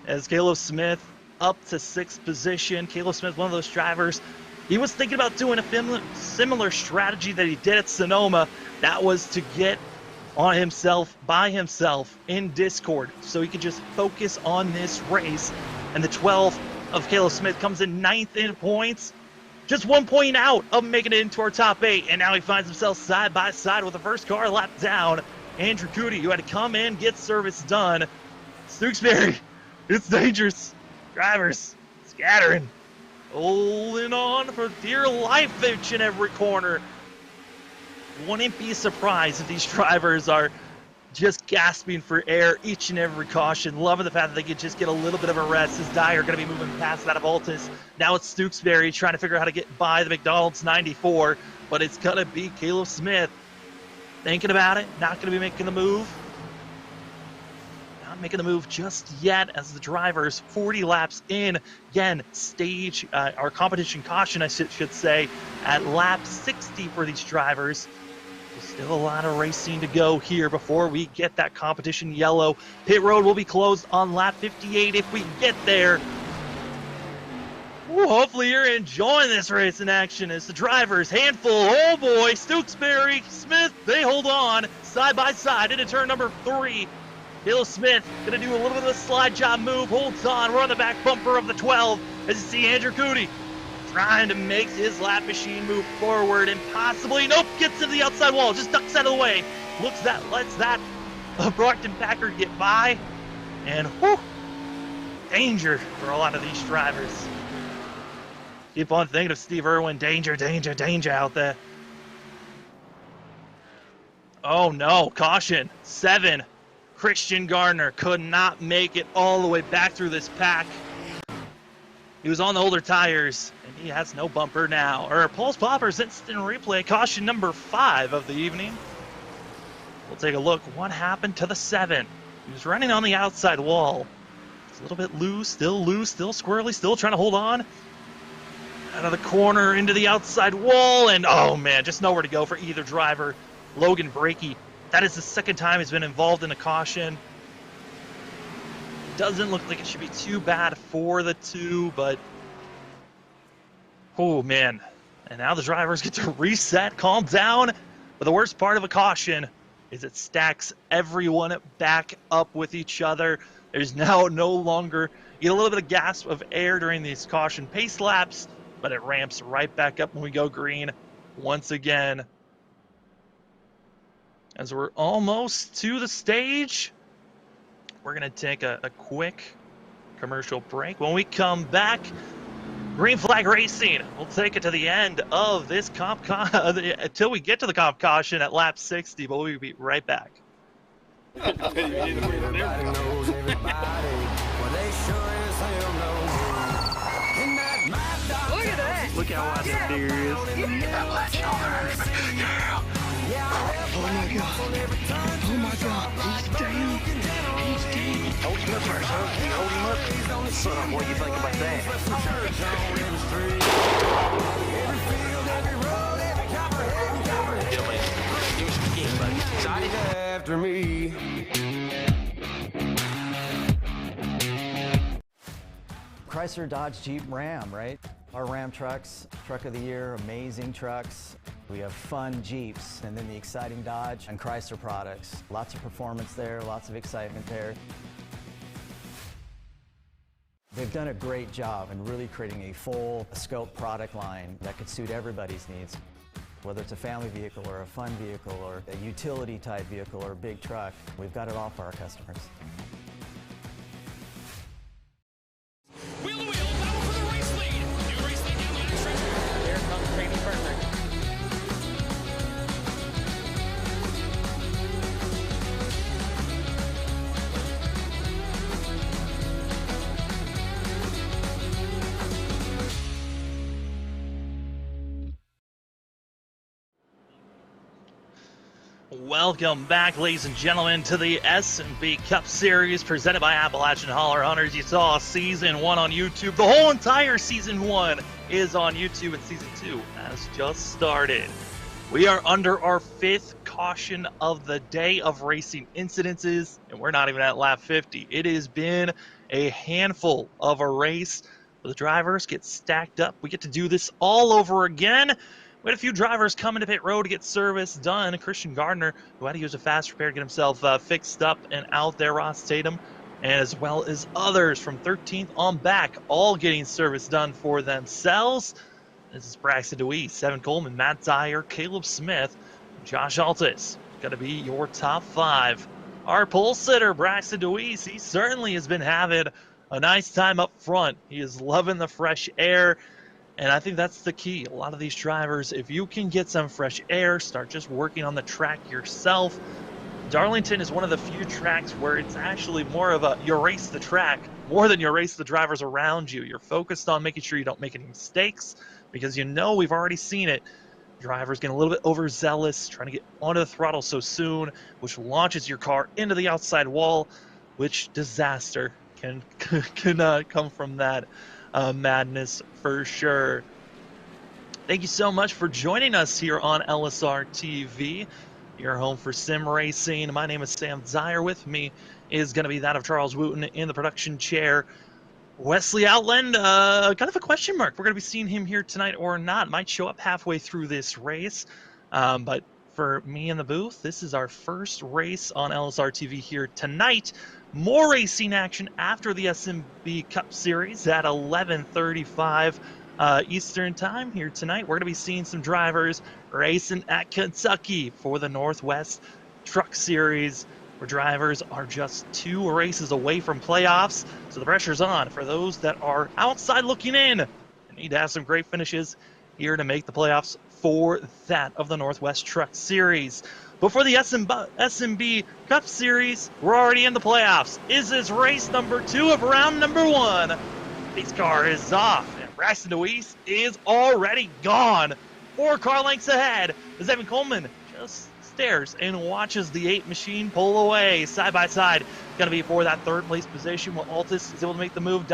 as Caleb Smith up to 6th position. Caleb Smith, one of those drivers, he was thinking about doing a similar strategy that he did at Sonoma. That was to get on himself, by himself, in Discord, so he could just focus on this race. And the 12 of Caleb Smith comes in 9th in points. Just 1 point out of making it into our top 8, and now he finds himself side by side with the first car lap down. Andrew Cootie, who had to come in, get service done. Stooksbury, it's dangerous. Drivers scattering, holding on for dear life each and every corner. Wouldn't be surprised if these drivers are just gasping for air each and every caution. Loving the fact that they could just get a little bit of a rest. As Dyer going to be moving past that of Altus. Now it's Stooksbury trying to figure out how to get by the McDonald's 94, but it's going to be Caleb Smith thinking about it, not going to be making the move. Not making the move just yet as the drivers 40 laps in. Again, stage, our competition caution, I should say, at lap 60 for these drivers. Still a lot of racing to go here before we get that competition yellow. Pit road will be closed on lap 58 if we get there. Ooh, hopefully you're enjoying this race in action as the drivers, handful, oh boy, Stooksbury, Smith, they hold on side by side into turn number 3. Caleb Smith gonna do a little bit of a slide job move, holds on, we're on the back bumper of the 12 as you see Andrew Cootie trying to make his lap machine move forward and possibly, nope, gets into the outside wall, just ducks out of the way. Lets that Brockton Packard get by, and whew, danger for a lot of these drivers. Keep on thinking of Steve Irwin, danger, danger, danger out there. Oh no, caution, 7. Christian Gardner could not make it all the way back through this pack. He was on the older tires, and he has no bumper now. Or Pulse Poppers instant replay, caution number 5 of the evening. We'll take a look. What happened to the 7? He was running on the outside wall. It's a little bit loose, still squirrely, still trying to hold on. Out of the corner into the outside wall, and oh man, just nowhere to go for either driver. Logan Brakey, that is the second time he's been involved in a caution. Doesn't look like it should be too bad for the 2, but oh man. And now the drivers get to reset, calm down. But the worst part of a caution is it stacks everyone back up with each other. There's now no longer, you get a little bit of gasp of air during these caution pace laps, but it ramps right back up when we go green once again. As we're almost to the stage, we're going to take a quick commercial break. When we come back, Green Flag Racing, we'll take it to the end of this until we get to the comp caution at lap 60, but we'll be right back. Look at that! Look how wide that deer is. Oh my god. Oh my god. He's down. He's down. Hold him up first, huh? Can you hold him up? Son, what do you think about that? After me. Chrysler, Dodge, Jeep, Ram, right? Our Ram trucks, truck of the year, amazing trucks. We have fun Jeeps, and then the exciting Dodge and Chrysler products. Lots of performance there, lots of excitement there. They've done a great job in really creating a full scope product line that could suit everybody's needs. Whether it's a family vehicle or a fun vehicle or a utility type vehicle or a big truck, we've got it all for our customers. Wheel to wheel, battle for the race lead. New race lead down the ice stretch. Here comes Brady Frederick. Welcome back, ladies and gentlemen, to the SNB Cup Series presented by Appalachian Holler Hunters. You saw Season 1 on YouTube. The whole entire Season 1 is on YouTube, and Season 2 has just started. We are under our 5th caution of the day of racing incidences, and we're not even at lap 50. It has been a handful of a race. The drivers get stacked up. We get to do this all over again. We had a few drivers come into pit road to get service done. Christian Gardner, who had to use a fast repair to get himself fixed up and out there. Ross Tatum, and as well as others from 13th on back, all getting service done for themselves. This is Braxton DeWeese, Seven Coleman, Matt Dyer, Caleb Smith, Josh Altus. Going to be your top 5. Our pole sitter, Braxton DeWeese, he certainly has been having a nice time up front. He is loving the fresh air. And I think that's the key. A lot of these drivers, if you can get some fresh air, start just working on the track yourself, Darlington is one of the few tracks where it's actually more of a you race the track more than you race the drivers around you. You're focused on making sure you don't make any mistakes because you know we've already seen it. Drivers getting a little bit overzealous, trying to get onto the throttle so soon, which launches your car into the outside wall, which disaster can come from that madness for sure. Thank you so much for joining us here on LSRTV, your home for sim racing. My name is Sam Zyer. With me is going to be that of Charles Wooten in the production chair. Wesley Outland, kind of a question mark. We're going to be seeing him here tonight or not. Might show up halfway through this race. But for me in the booth, this is our first race on LSRTV here tonight. More racing action after the SNB Cup Series at 11:35 Eastern Time here tonight. We're going to be seeing some drivers racing at Kentucky for the Northwest Truck Series, where drivers are just 2 races away from playoffs, so the pressure's on for those that are outside looking in and need to have some great finishes here to make the playoffs for that of the Northwest Truck Series. But for the SNB Cup Series, we're already in the playoffs. Is this race number 2 of round number 1? Pace car is off, and Braxton DeWeese is already gone. 4 car lengths ahead as Evan Coleman just stares and watches the 8 machine pull away side by side. Going to be for that 3rd place position while Altus is able to make the move.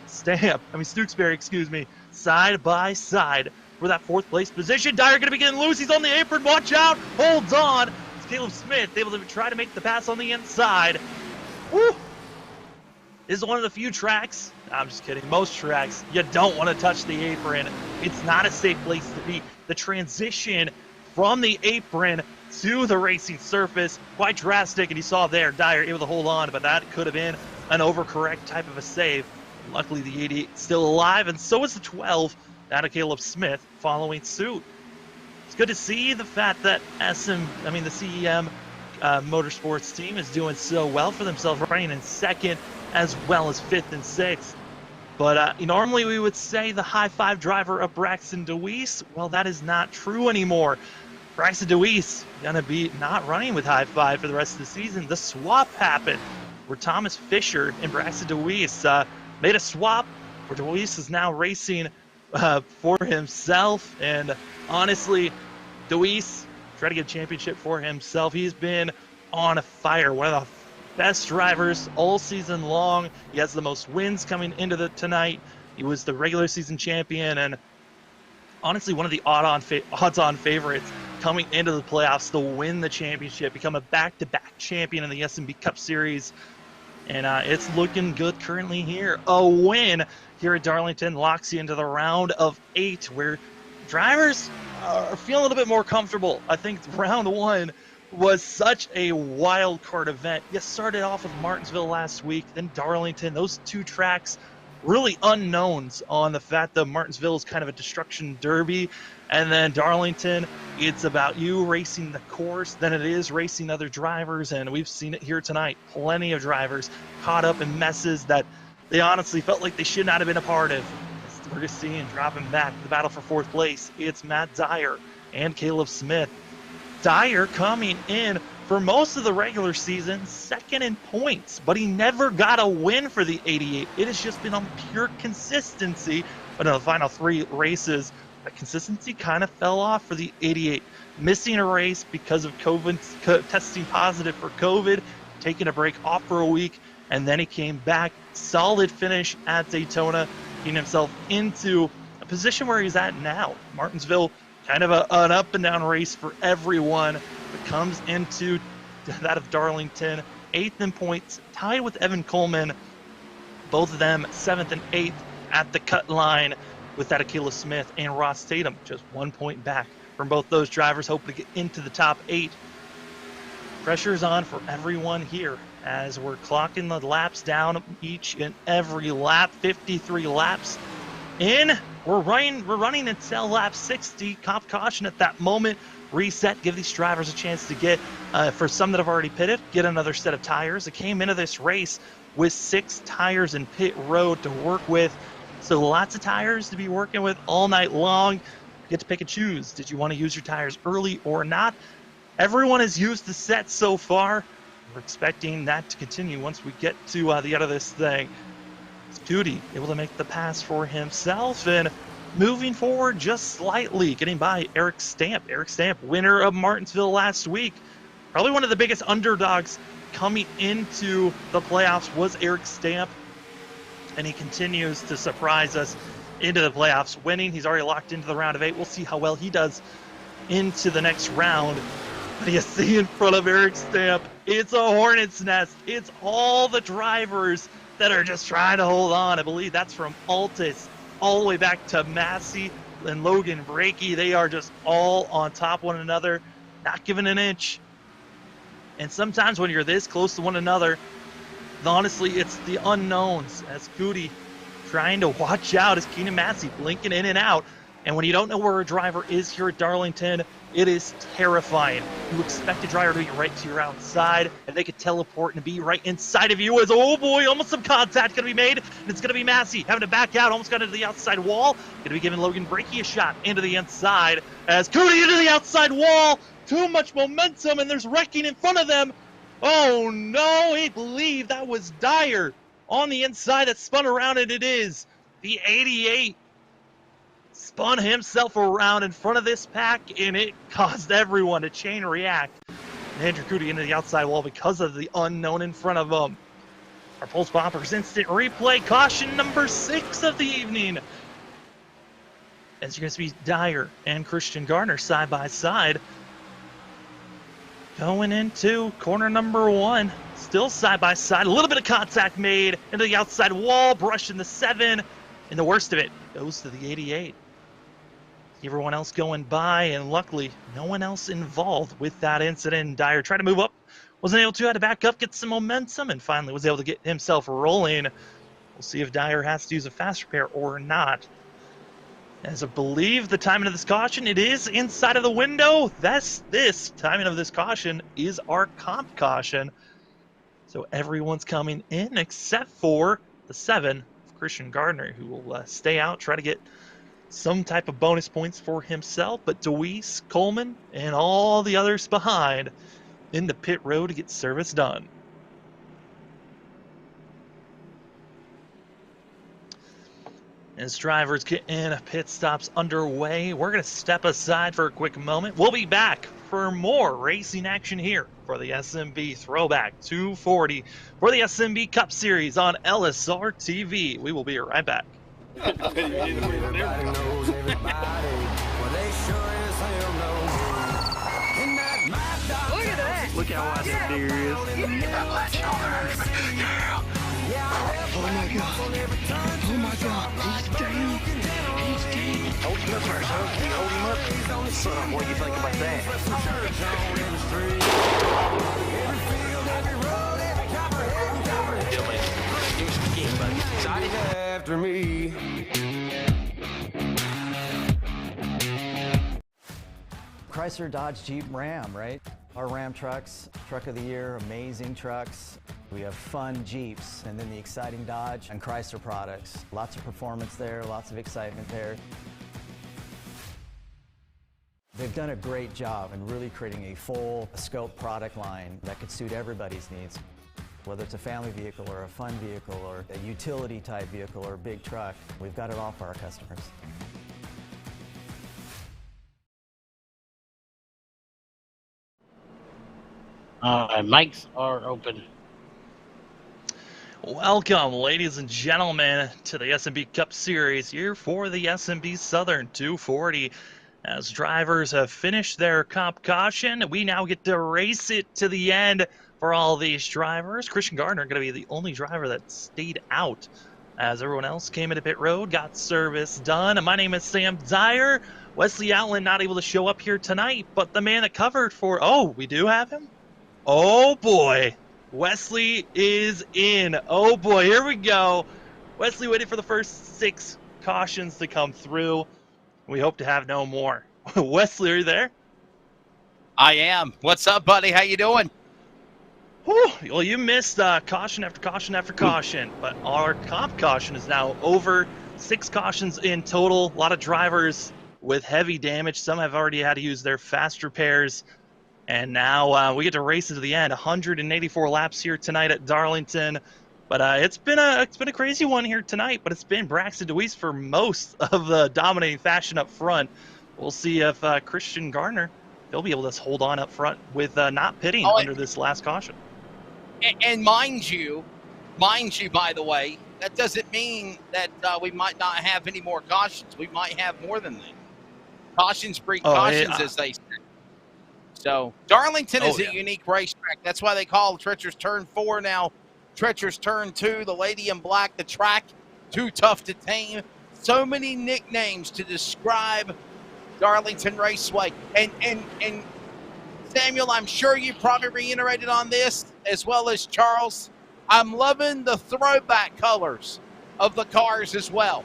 Stooksbury, side by side for that 4th place position. Dyer going to be getting loose. He's on the apron. Watch out. Holds on. It's Caleb Smith able to try to make the pass on the inside. Woo! This is one of the few tracks, I'm just kidding, most tracks, you don't want to touch the apron. It's not a safe place to be. The transition from the apron to the racing surface, quite drastic, and you saw there, Dyer able to hold on, but that could have been an overcorrect type of a save. Luckily, the 88 still alive, and so is the 12, that of Caleb Smith, following suit. It's good to see the fact that the CEM Motorsports team is doing so well for themselves, running in 2nd as well as 5th and 6th. But normally we would say the high-five driver of Braxton DeWeese. Well, that is not true anymore. Braxton DeWeese going to be not running with high-five for the rest of the season. The swap happened where Thomas Fisher and Braxton DeWeese made a swap where DeWeese is now racing for himself. And honestly, DeWeese tried to get a championship for himself. He's been on fire. One of the best drivers all season long. He has the most wins coming into tonight. He was the regular season champion and honestly one of the odds-on favorites coming into the playoffs to win the championship, become a back-to-back champion in the SNB Cup Series. And it's looking good currently here. A win here at Darlington locks you into the round of 8 where drivers are feeling a little bit more comfortable. I think round 1 was such a wild card event. You started off with Martinsville last week, then Darlington. Those 2 tracks, really unknowns on the fact that Martinsville is kind of a destruction derby. And then Darlington, it's about you racing the course than it is racing other drivers. And we've seen it here tonight. Plenty of drivers caught up in messes that they honestly felt like they should not have been a part of. We're just seeing dropping back to the battle for 4th place. It's Matt Dyer and Caleb Smith. Dyer coming in for most of the regular season, 2nd in points, but he never got a win for the 88. It has just been on pure consistency. But in the final 3 races, the consistency kind of fell off for the 88. Missing a race because of COVID, testing positive for COVID, taking a break off for a week, and then he came back. Solid finish at Daytona, getting himself into a position where he's at now. Martinsville, kind of an up and down race for everyone, but comes into that of Darlington, 8th in points, tied with Evan Coleman. Both of them 7th and 8th at the cut line with that of Caleb Smith and Ross Tatum, just 1 point back from both those drivers, hoping to get into the top 8. Pressure's on for everyone here as we're clocking the laps down each and every lap, 53 laps in. We're running until lap 60. Cop caution at that moment. Reset, give these drivers a chance to get, for some that have already pitted, get another set of tires. It came into this race with 6 tires in pit road to work with. So lots of tires to be working with all night long. You get to pick and choose. Did you want to use your tires early or not? Everyone has used the set so far. We're expecting that to continue once we get to the end of this thing. Scooty able to make the pass for himself and moving forward just slightly, getting by Eric Stamp. Eric Stamp, winner of Martinsville last week. Probably one of the biggest underdogs coming into the playoffs was Eric Stamp. And he continues to surprise us into the playoffs, winning. He's already locked into the round of 8. We'll see how well he does into the next round. But you see in front of Eric Stamp, it's a hornet's nest. It's all the drivers that are just trying to hold on. I believe that's from Altus all the way back to Massey and Logan Brakey. They are just all on top of one another, not giving an inch. And sometimes when you're this close to one another, honestly, it's the unknowns. As Cootie trying to watch out as Keenan Massey blinking in and out. And when you don't know where a driver is here at Darlington, it is terrifying. You expect a driver to be right to your outside, and they could teleport and be right inside of you as, oh boy, almost some contact going to be made. And it's going to be Massey having to back out, almost got into the outside wall. Going to be giving Logan Brakey a shot into the inside as Cootie into the outside wall. Too much momentum, and there's wrecking in front of them. Oh no, I believe that was Dyer on the inside that spun around, and it is the 88. Spun himself around in front of this pack, and it caused everyone to chain react. And Andrew Cootie into the outside wall because of the unknown in front of him. Our Pulse Bombers instant replay, caution number 6 of the evening. As you're going to see Dyer and Christian Gardner side by side. Going into corner number 1, still side by side. A little bit of contact made into the outside wall, brushing the 7, and the worst of it goes to the 88. Everyone else going by, and luckily, no one else involved with that incident. Dyer tried to move up, wasn't able to, had to back up, get some momentum, and finally was able to get himself rolling. We'll see if Dyer has to use a fast repair or not. As I believe the timing of this caution, it is inside of the window. This timing of this caution is our comp caution. So everyone's coming in except for the 7, Christian Gardner, who will stay out, try to get some type of bonus points for himself. But Deweese, Coleman, and all the others behind in the pit road to get service done. As drivers get in, pit stops underway. We're going to step aside for a quick moment. We'll be back for more racing action here for the SNB Throwback 240 for the SNB Cup Series on LSRTV. We will be right back. Look at that. Look how wide that deer is. Oh my god. Oh my god. He's down. He's down. Hold him up first, huh? You hold him up. Son, what do you think about that? After me. Chrysler, Dodge, Jeep, Ram, right? Our Ram trucks, truck of the year, amazing trucks. We have fun Jeeps, and then the exciting Dodge and Chrysler products. Lots of performance there, lots of excitement there. They've done a great job in really creating a full scope product line that could suit everybody's needs. Whether it's a family vehicle or a fun vehicle or a utility type vehicle or a big truck, we've got it all for our customers. Mics are open. Welcome, ladies and gentlemen, to the SNB Cup Series here for the SNB Southern 240. As drivers have finished their comp caution, we now get to race it to the end for all these drivers. Christian Gardner going to be the only driver that stayed out as everyone else came into pit road, got service done. My name is Sam Dyer. Wesley Outland not able to show up here tonight, but the man that covered for, oh, we do have him? Oh boy, Wesley is in. Oh boy, here we go. Wesley waited for the first 6 cautions to come through. We hope to have no more. Wesley, are you there? I am. What's up, buddy? How you doing? Whew. Well, you missed caution after caution after caution, but our comp caution is now over. 6 cautions in total. A lot of drivers with heavy damage. Some have already had to use their fast repairs. And now we get to race it to the end. 184 laps here tonight at Darlington. But it's been a crazy one here tonight. But it's been Braxton DeWeese for most of the dominating fashion up front. We'll see if Christian Gardner, he'll be able to hold on up front with not pitting under this last caution. And mind you, by the way, that doesn't mean that we might not have any more cautions. We might have more than that. Cautions breed cautions, as they say. So Darlington is a unique racetrack. That's why they call Treacher's Turn 4 now Treacher's Turn 2. The lady in black, the track, too tough to tame. So many nicknames to describe Darlington Raceway. And Samuel, I'm sure you probably reiterated on this, as well as Charles. I'm loving the throwback colors of the cars as well.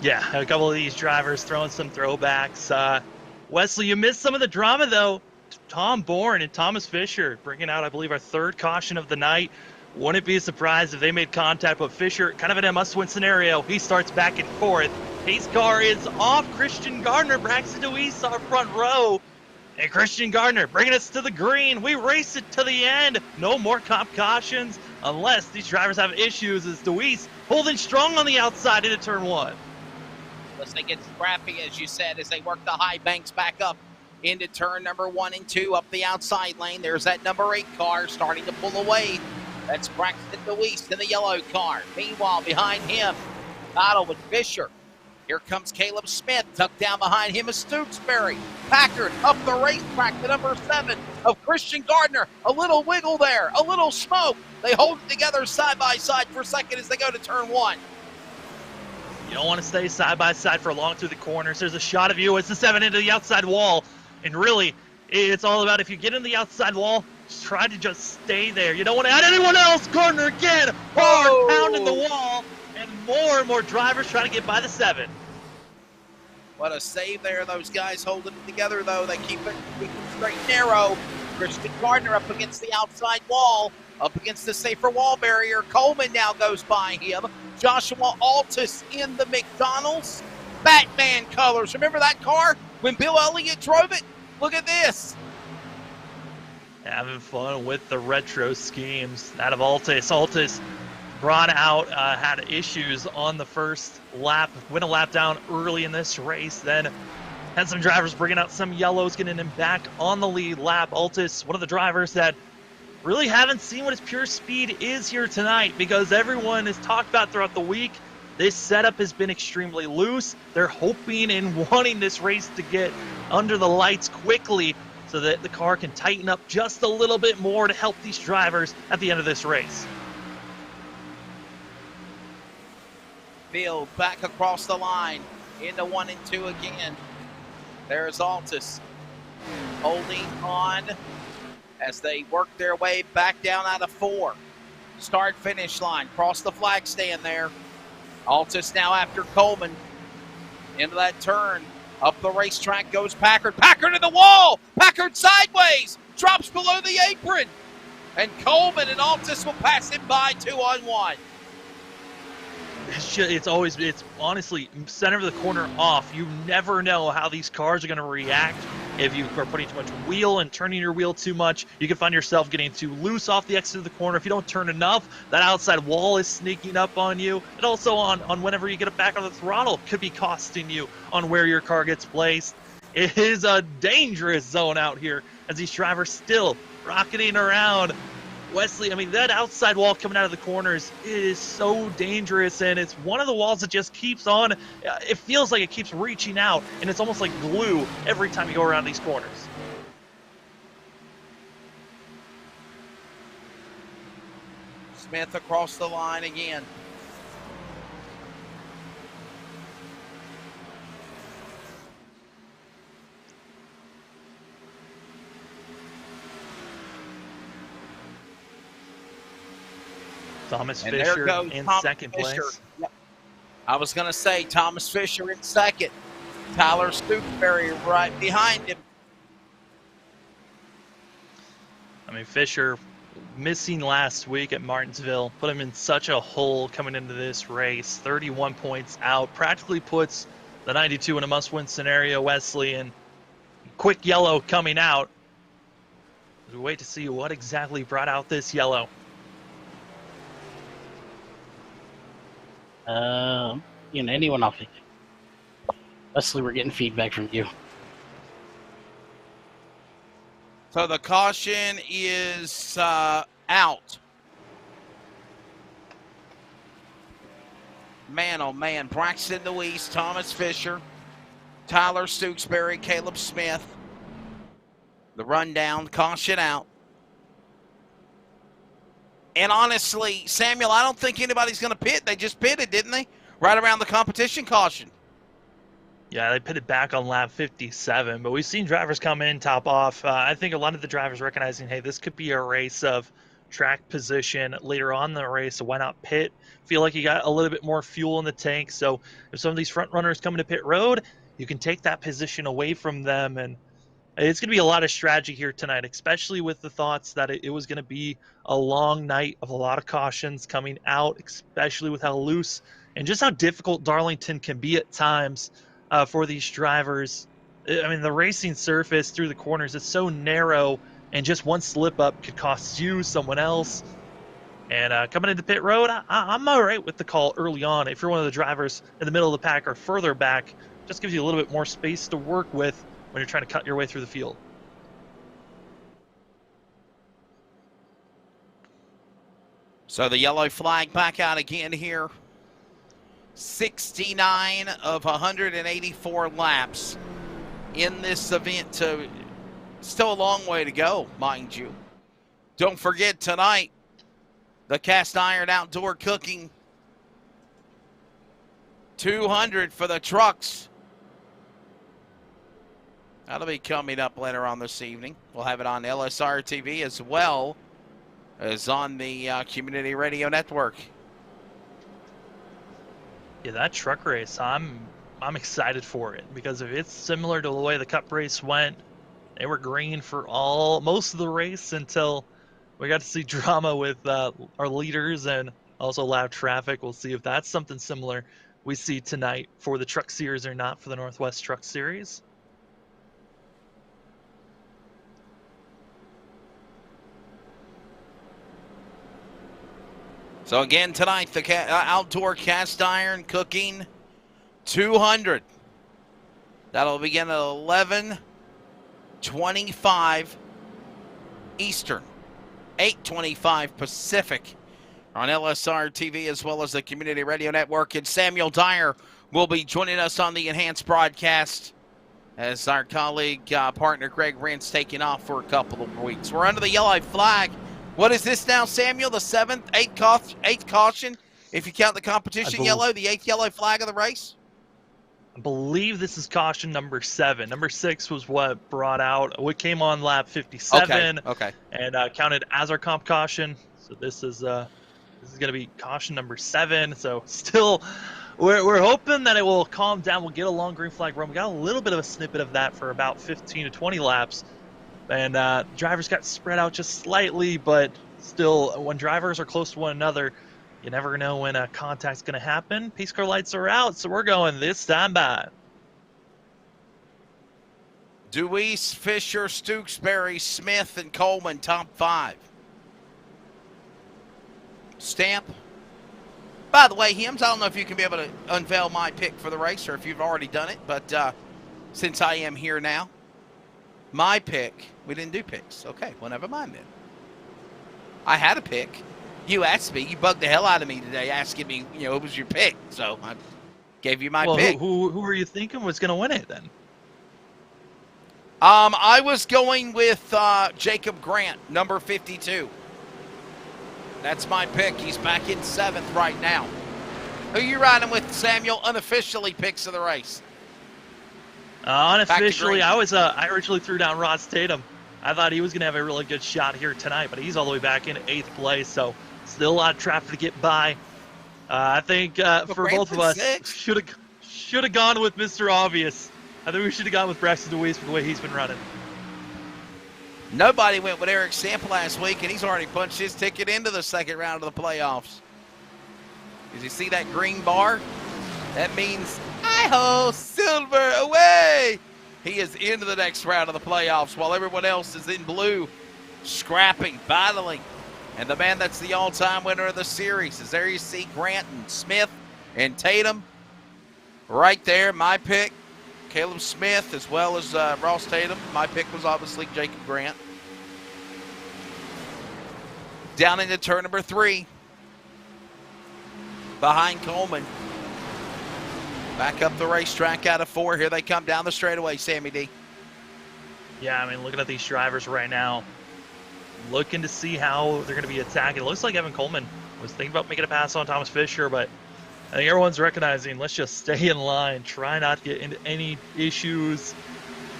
Yeah, a couple of these drivers throwing some throwbacks. Wesley, you missed some of the drama, though. Tom Bourne and Thomas Fisher bringing out, I believe, our third caution of the night. Wouldn't be a surprise if they made contact with Fisher. Kind of in a must-win scenario. He starts back and forth. Pace car is off. Christian Gardner, Braxton DeWeese, our front row. And Christian Gardner bringing us to the green. We race it to the end. No more comp cautions unless these drivers have issues, as DeWeese holding strong on the outside into turn 1. Unless they get scrappy, as you said, as they work the high banks back up into turn number 1 and 2 up the outside lane. There's that number 8 car starting to pull away. That's Braxton DeWeese in the yellow car. Meanwhile, behind him, battle with Fisher. Here comes Caleb Smith. Tucked down behind him is Stooksbury. Packard up the racetrack to number 7 of Christian Gardner. A little wiggle there, a little smoke. They hold it together side by side for a second as they go to turn 1. You don't want to stay side by side for long through the corners. There's a shot of you as the 7 into the outside wall. And really, it's all about if you get in the outside wall, just try to just stay there. You don't want to add anyone else. Gardner again, hard pounding the wall. And more drivers trying to get by the 7. What a save there. Those guys holding it together, though. They keep it straight and narrow. Christian Gardner up against the outside wall, up against the safer wall barrier. Coleman now goes by him. Joshua Altus in the McDonald's. Batman colors. Remember that car when Bill Elliott drove it? Look at this. Having fun with the retro schemes. Out of Altus. Altus brought out, had issues on the first lap, went a lap down early in this race, then had some drivers bringing out some yellows, getting him back on the lead lap. Altus, one of the drivers that really haven't seen what his pure speed is here tonight, because everyone has talked about throughout the week, this setup has been extremely loose. They're hoping and wanting this race to get under the lights quickly so that the car can tighten up just a little bit more to help these drivers at the end of this race. Field back across the line into 1 and 2 again. There's Altus holding on as they work their way back down out of 4. Start finish line, cross the flag stand there. Altus now after Coleman into that turn. Up the racetrack goes Packard. Packard in the wall. Packard sideways. Drops below the apron. And Coleman and Altus will pass him by 2-on-1. It's honestly center of the corner off. You never know how these cars are going to react. If you are putting too much wheel and turning your wheel too much, you can find yourself getting too loose off the exit of the corner. If you don't turn enough, that outside wall is sneaking up on you. And also on whenever you get it back on the throttle, could be costing you on where your car gets placed. It is a dangerous zone out here as these drivers still rocketing around. Wesley, I mean, that outside wall coming out of the corners is so dangerous, and it's one of the walls that just keeps on. It feels like it keeps reaching out, and it's almost like glue every time you go around these corners. Smith across the line again. Thomas Fisher in second place. Yep. I was going to say Thomas Fisher in second. Tyler Stooksbury right behind him. I mean, Fisher missing last week at Martinsville put him in such a hole coming into this race. 31 points out, practically puts the 92 in a must-win scenario, Wesley, and quick yellow coming out. We wait to see what exactly brought out this yellow. Anyone off it. Leslie, we're getting feedback from you. So the caution is out. Man, oh man. Braxton Louise, Thomas Fisher, Tyler Stooksbury, Caleb Smith. The rundown, caution out. And honestly, Samuel, I don't think anybody's going to pit. They just pitted, didn't they? Right around the competition caution. Yeah, they pitted back on lap 57, but we've seen drivers come in, top off. I think a lot of the drivers recognizing, hey, this could be a race of track position later on in the race, so why not pit? Feel like you got a little bit more fuel in the tank, so if some of these front runners come into pit road, you can take that position away from them, and it's going to be a lot of strategy here tonight, especially with the thoughts that it was going to be a long night of a lot of cautions coming out, especially with how loose and just how difficult Darlington can be at times for these drivers. I mean, the racing surface through the corners is so narrow, and just one slip up could cost you, someone else. And coming into pit road, I'm all right with the call early on. If you're one of the drivers in the middle of the pack or further back, just gives you a little bit more space to work with when you're trying to cut your way through the field. So the yellow flag back out again here. 69 of 184 laps in this event. To still a long way to go, mind you. Don't forget tonight, the cast iron outdoor cooking 200 for the trucks. That'll be coming up later on this evening. We'll have it on LSRTV as well as on the Community Radio Network. Yeah, that truck race, I'm excited for it, because if it's similar to the way the Cup race went, they were green for most of the race until we got to see drama with our leaders and also loud traffic. We'll see if that's something similar we see tonight for the Truck Series or not for the Northwest Truck Series. So again tonight, the outdoor cast iron cooking 200. That'll begin at 11:25 Eastern, 8:25 Pacific on LSR TV as well as the Community Radio Network. And Samuel Dyer will be joining us on the enhanced broadcast as our colleague, partner Greg Rent's taking off for a couple of weeks. We're under the yellow flag. What is this now, Samuel? The eighth caution, if you count the competition yellow, the 8th yellow flag of the race? I believe this is caution number 7. Number 6 was what brought out, what came on lap 57. Okay. And counted as our comp caution. So this is going to be caution number 7. So still, we're hoping that it will calm down. We'll get a long green flag run. We got a little bit of a snippet of that for about 15 to 20 laps. And drivers got spread out just slightly, but still, when drivers are close to one another, you never know when a contact's going to happen. Pace car lights are out, so we're going this time by. Deweese, Fisher, Stooksbury, Smith, and Coleman, top 5. Stamp. By the way, Hims, I don't know if you can be able to unveil my pick for the race or if you've already done it, but since I am here now, my pick, we didn't do picks. Okay, well, never mind then. I had a pick. You asked me. You bugged the hell out of me today asking me, what was your pick? So I gave you my pick. Who were you thinking was going to win it then? I was going with Jacob Grant, number 52. That's my pick. He's back in 7th right now. Who you riding with, Samuel? Unofficially picks of the race. Unofficially, I originally threw down Ross Tatum. I thought he was going to have a really good shot here tonight, but he's all the way back in 8th place, so still a lot of traffic to get by. I think for both of us, should have gone with Mr. Obvious. I think we should have gone with Braxton Deweese for the way he's been running. Nobody went with Eric Samp last week, and he's already punched his ticket into the 2nd round of the playoffs. Did you see that green bar? That means, hi-ho, silver away. He is into the next round of the playoffs while everyone else is in blue, scrapping, battling. And the man that's the all-time winner of the series is there. You see Grant and Smith and Tatum right there. My pick, Caleb Smith, as well as Ross Tatum. My pick was obviously Jacob Grant. Down into turn number 3. Behind Coleman. Back up the racetrack out of 4. Here they come down the straightaway, Sammy D. Yeah, I mean, looking at these drivers right now, looking to see how they're going to be attacking. It looks like Evan Coleman was thinking about making a pass on Thomas Fisher, but I think everyone's recognizing, let's just stay in line, try not to get into any issues,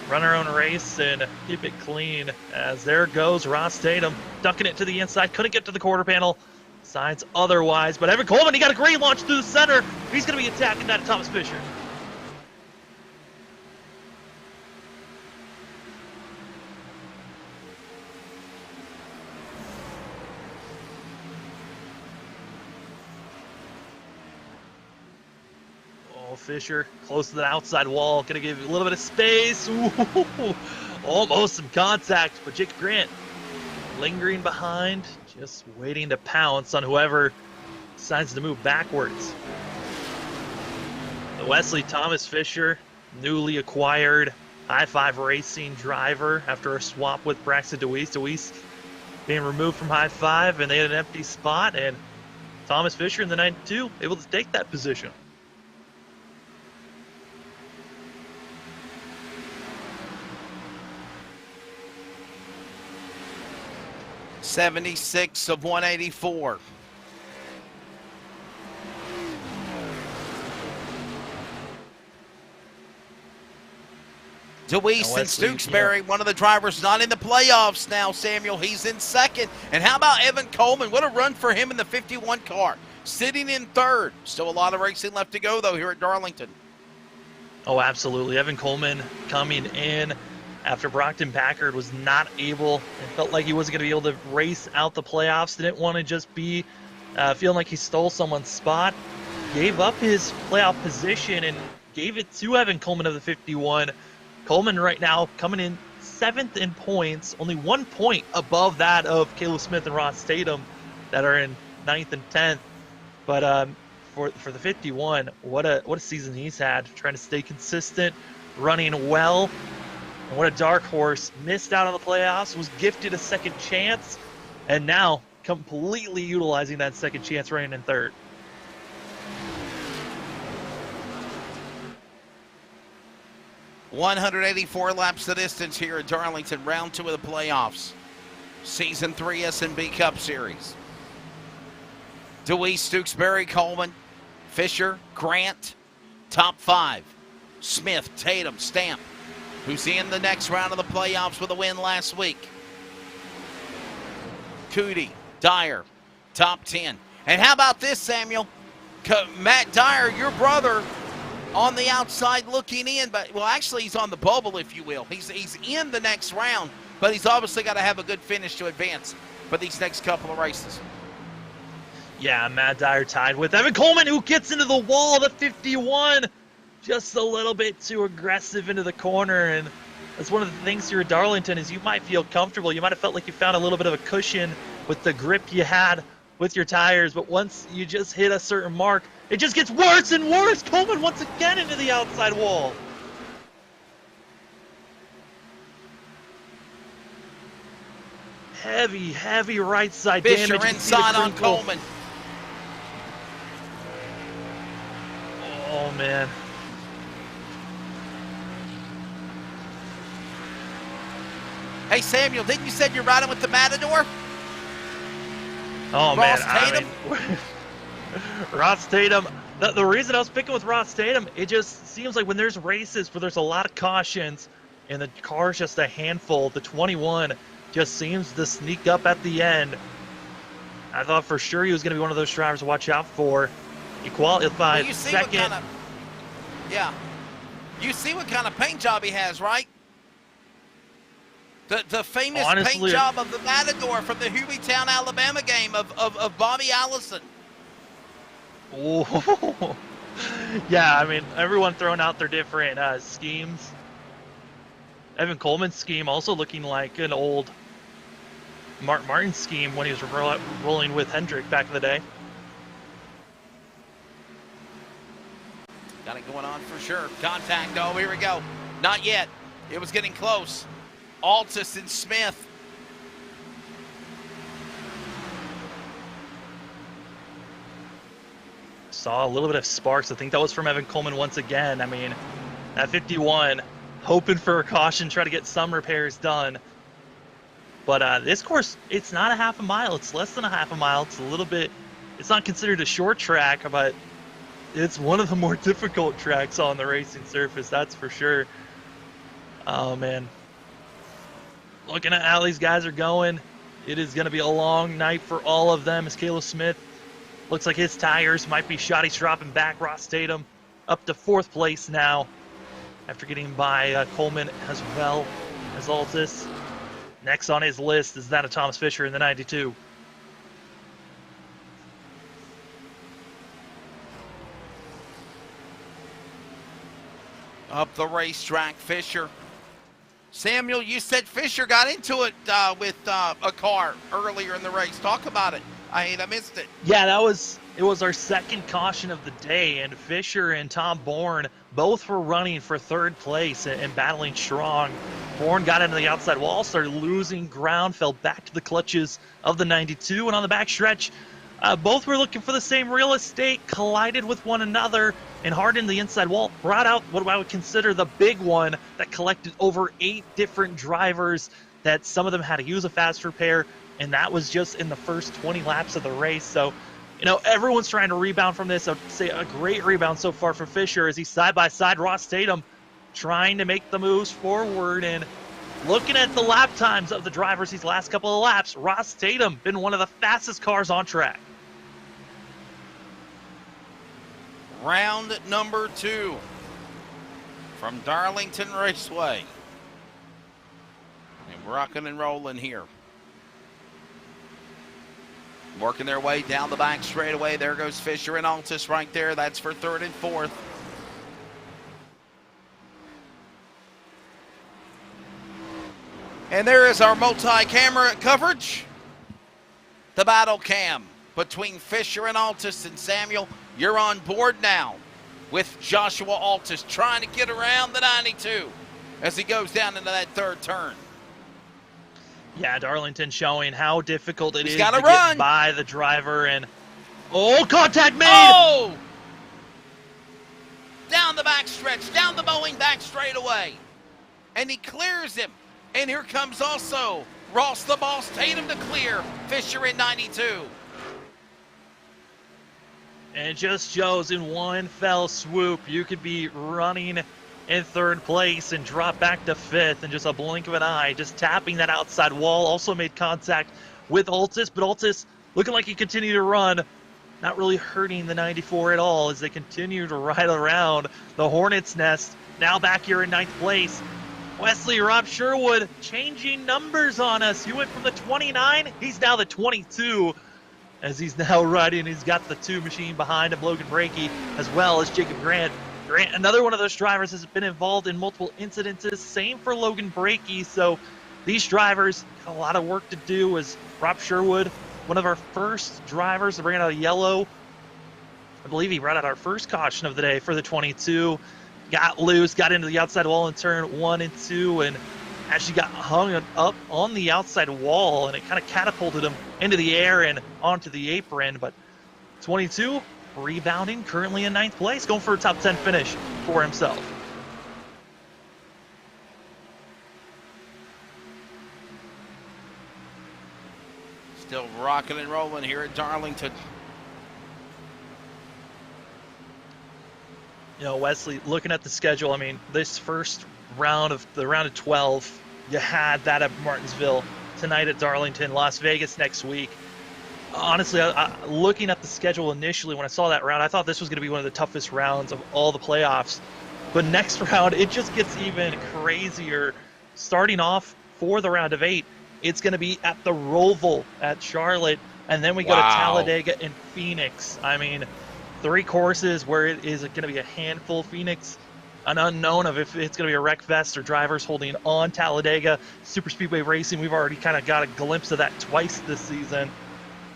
run our own race, and keep it clean. As there goes Ross Tatum, ducking it to the inside, couldn't get to the quarter panel. Signs otherwise, but Evan Coleman, he got a great launch through the center. He's going to be attacking that Thomas Fisher. Oh, Fisher close to the outside wall, going to give a little bit of space. Ooh, almost some contact, but Jake Grant lingering behind, just waiting to pounce on whoever decides to move backwards. The Wesley Thomas Fisher, newly acquired High-Five Racing driver after a swap with Braxton DeWeese. DeWeese being removed from High-Five, and they had an empty spot, and Thomas Fisher in the 92 able to take that position. '76 of 184. DeWeese and Stewksbury, one of the drivers not in the playoffs now, Samuel. He's in second. And how about Evan Coleman? What a run for him in the 51 car. Sitting in third. Still a lot of racing left to go, though, here at Darlington. Oh, absolutely. Evan Coleman coming in after Brockton Packard was not able, it felt like he wasn't going to be able to race out the playoffs. Didn't want to just be feeling like he stole someone's spot. Gave up his playoff position and gave it to Evan Coleman of the 51. Coleman right now coming in 7th in points, only 1 point above that of Caleb Smith and Ross Tatum that are in 9th and 10th. But for the 51, what a season he's had, trying to stay consistent, running well. And what a dark horse, missed out on the playoffs, was gifted a second chance, and now completely utilizing that second chance, running in third. $184 laps the distance here at Darlington, round 2 of the playoffs. Season 3 SNB Cup Series. DeWeese, Stewksbury, Coleman, Fisher, Grant, top 5. Smith, Tatum, Stamp, who's in the next round of the playoffs with a win last week. Cootie, Dyer, top 10. And how about this, Samuel? Matt Dyer, your brother, on the outside looking in, but, well, actually he's on the bubble, if you will. He's in the next round, but he's obviously got to have a good finish to advance for these next couple of races. Yeah, Matt Dyer tied with Evan Coleman, who gets into the wall, the 51. Just a little bit too aggressive into the corner, and that's one of the things here at Darlington is you might feel comfortable. You might have felt like you found a little bit of a cushion with the grip you had with your tires, but once you just hit a certain mark, it just gets worse and worse. Coleman once again into the outside wall. Heavy right side damage. Fisher inside on Coleman. Oh, man. Hey, Samuel, didn't you said you're riding with the Matador? Oh, Ross man. Tatum? I mean, Ross Tatum. The reason I was picking with Ross Tatum, it just seems like when there's races where there's a lot of cautions and the car's just a handful, the 21 just seems to sneak up at the end. I thought for sure he was going to be one of those drivers to watch out for. He qualified you see second. What kind of, yeah. You see what kind of paint job he has, right? The famous paint job of the Matador from the Hueytown, Alabama game of Bobby Allison. Oh, yeah, I mean, everyone throwing out their different schemes. Evan Coleman's scheme also looking like an old Mark Martin scheme when he was rolling with Hendrick back in the day. Got it going on for sure. Contact. Oh, here we go. Not yet. It was getting close. Altus and Smith. Saw a little bit of sparks. I think that was from Evan Coleman once again. I mean, at 51, hoping for a caution, try to get some repairs done. But this course, it's not a half a mile. It's less than a half a mile. It's a little bit, it's not considered a short track, but it's one of the more difficult tracks on the racing surface, that's for sure. Oh, man. Looking at how these guys are going, it is going to be a long night for all of them as Caleb Smith looks like his tires might be shot. He's dropping back. Ross Tatum up to 4th place now after getting by Coleman as well as Altus. Next on his list is that of Thomas Fisher in the 92. Up the racetrack, Fisher. Samuel, you said Fisher got into it with a car earlier in the race. Talk about it. I missed it. Yeah, it was our second caution of the day, and Fisher and Tom Bourne both were running for 3rd place and battling strong. Bourne got into the outside wall, started losing ground, fell back to the clutches of the 92, and on the backstretch, both were looking for the same real estate, collided with one another, and hardened the inside wall, brought out what I would consider the big one that collected over 8 different drivers that some of them had to use a fast repair, and that was just in the first 20 laps of the race. So, you know, everyone's trying to rebound from this. I would say a great rebound so far for Fisher as he's side-by-side Ross Tatum trying to make the moves forward. And looking at the lap times of the drivers these last couple of laps, Ross Tatum been one of the fastest cars on track. Round number 2 from Darlington Raceway. And rocking and rolling here. Working their way down the back straightaway. There goes Fisher and Altus right there. That's for 3rd and 4th. And there is our multi-camera coverage. The battle cam between Fisher and Altus. And Samuel, you're on board now with Joshua Altus trying to get around the 92 as he goes down into that 3rd turn. Yeah, Darlington showing how difficult it is to run. get by the driver. And oh, contact made! Oh! Down the back stretch, down the Boeing back straightaway. And he clears him. And here comes also Ross the Boss Tatum to clear Fisher in 92. And it just shows in one fell swoop, you could be running in 3rd place and drop back to 5th in just a blink of an eye. Just tapping that outside wall. Also made contact with Altus, but Altus looking like he continued to run. Not really hurting the 94 at all as they continue to ride around the Hornet's Nest. Now back here in 9th place. Wesley Rob Sherwood changing numbers on us. He went from the 29, he's now the 22. As he's now riding, he's got the 2 machine behind him, Logan Brakey, as well as Jacob Grant. Grant, another one of those drivers, has been involved in multiple incidences. Same for Logan Brakey. So these drivers got a lot of work to do. As Rob Sherwood, one of our first drivers to bring out a yellow. I believe he brought out our first caution of the day for the 22. Got loose, got into the outside wall in turn 1 and 2, and actually got hung up on the outside wall, and it kind of catapulted him into the air and onto the apron. But 22 rebounding, currently in 9th place, going for a top 10 finish for himself. Still rocking and rolling here at Darlington. You know, Wesley, looking at the schedule, I mean, this first round of 12, you had that at Martinsville, tonight at Darlington, Las Vegas next week. Honestly, looking at the schedule initially when I saw that round, I thought this was going to be one of the toughest rounds of all the playoffs. But next round, it just gets even crazier. Starting off for the round of 8, it's going to be at the Roval at Charlotte, and then we go to Talladega and Phoenix. I mean, 3 courses where it is going to be a handful. Phoenix an unknown of if it's going to be a wreck fest or drivers holding on. Talladega Super Speedway Racing, we've already kind of got a glimpse of that twice this season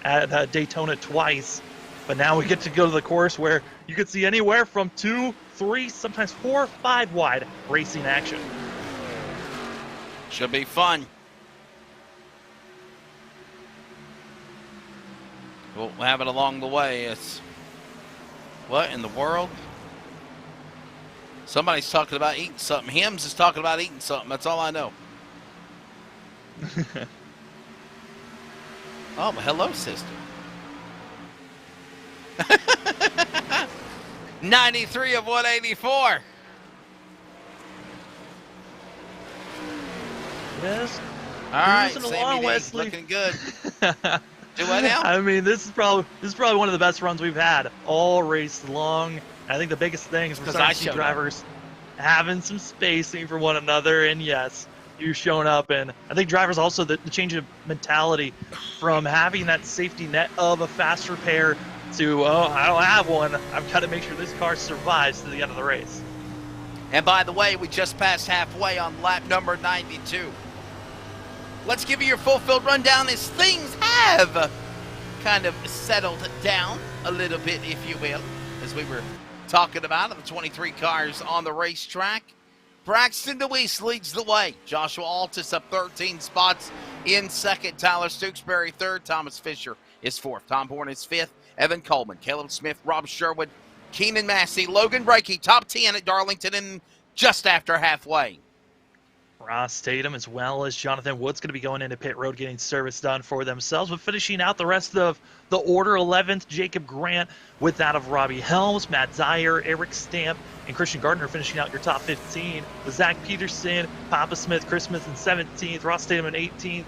at Daytona twice. But now we get to go to the course where you could see anywhere from 2, 3, sometimes 4, 5 wide racing action. Should be fun. We'll have it along the way. It's what in the world? Somebody's talking about eating something. Hims is talking about eating something. That's all I know. Oh, well, hello, sister. 93 of 184. Yes. All right, Cruising Sammy along, D, Wesley. looking good. Do what now? I mean, this is probably one of the best runs we've had all race long. I think the biggest thing is we're starting to see drivers having some spacing for one another, and yes, you're showing up. And I think drivers also the change of mentality from having that safety net of a fast repair to, oh, I don't have one. I've got to make sure this car survives to the end of the race. And by the way, we just passed halfway on lap number 92. Let's give you your full-field rundown as things have kind of settled down a little bit, if you will, as we were talking about the 23 cars on the racetrack. Braxton DeWeese leads the way. Joshua Altus up 13 spots in second. Tyler Stooksbury third. Thomas Fisher is fourth. Tom Bourne is fifth. Evan Coleman, Caleb Smith, Rob Sherwood, Keenan Massey, Logan Brakey, top 10 at Darlington and just after halfway. Ross Tatum, as well as Jonathan Wood's going to be going into pit road, getting service done for themselves. But finishing out the rest of the order, 11th, Jacob Grant, with that of Robbie Helms, Matt Zier, Eric Stamp, and Christian Gardner finishing out your top 15. With Zach Peterson, Papa Smith, Chris Smith in 17th, Ross Tatum in 18th,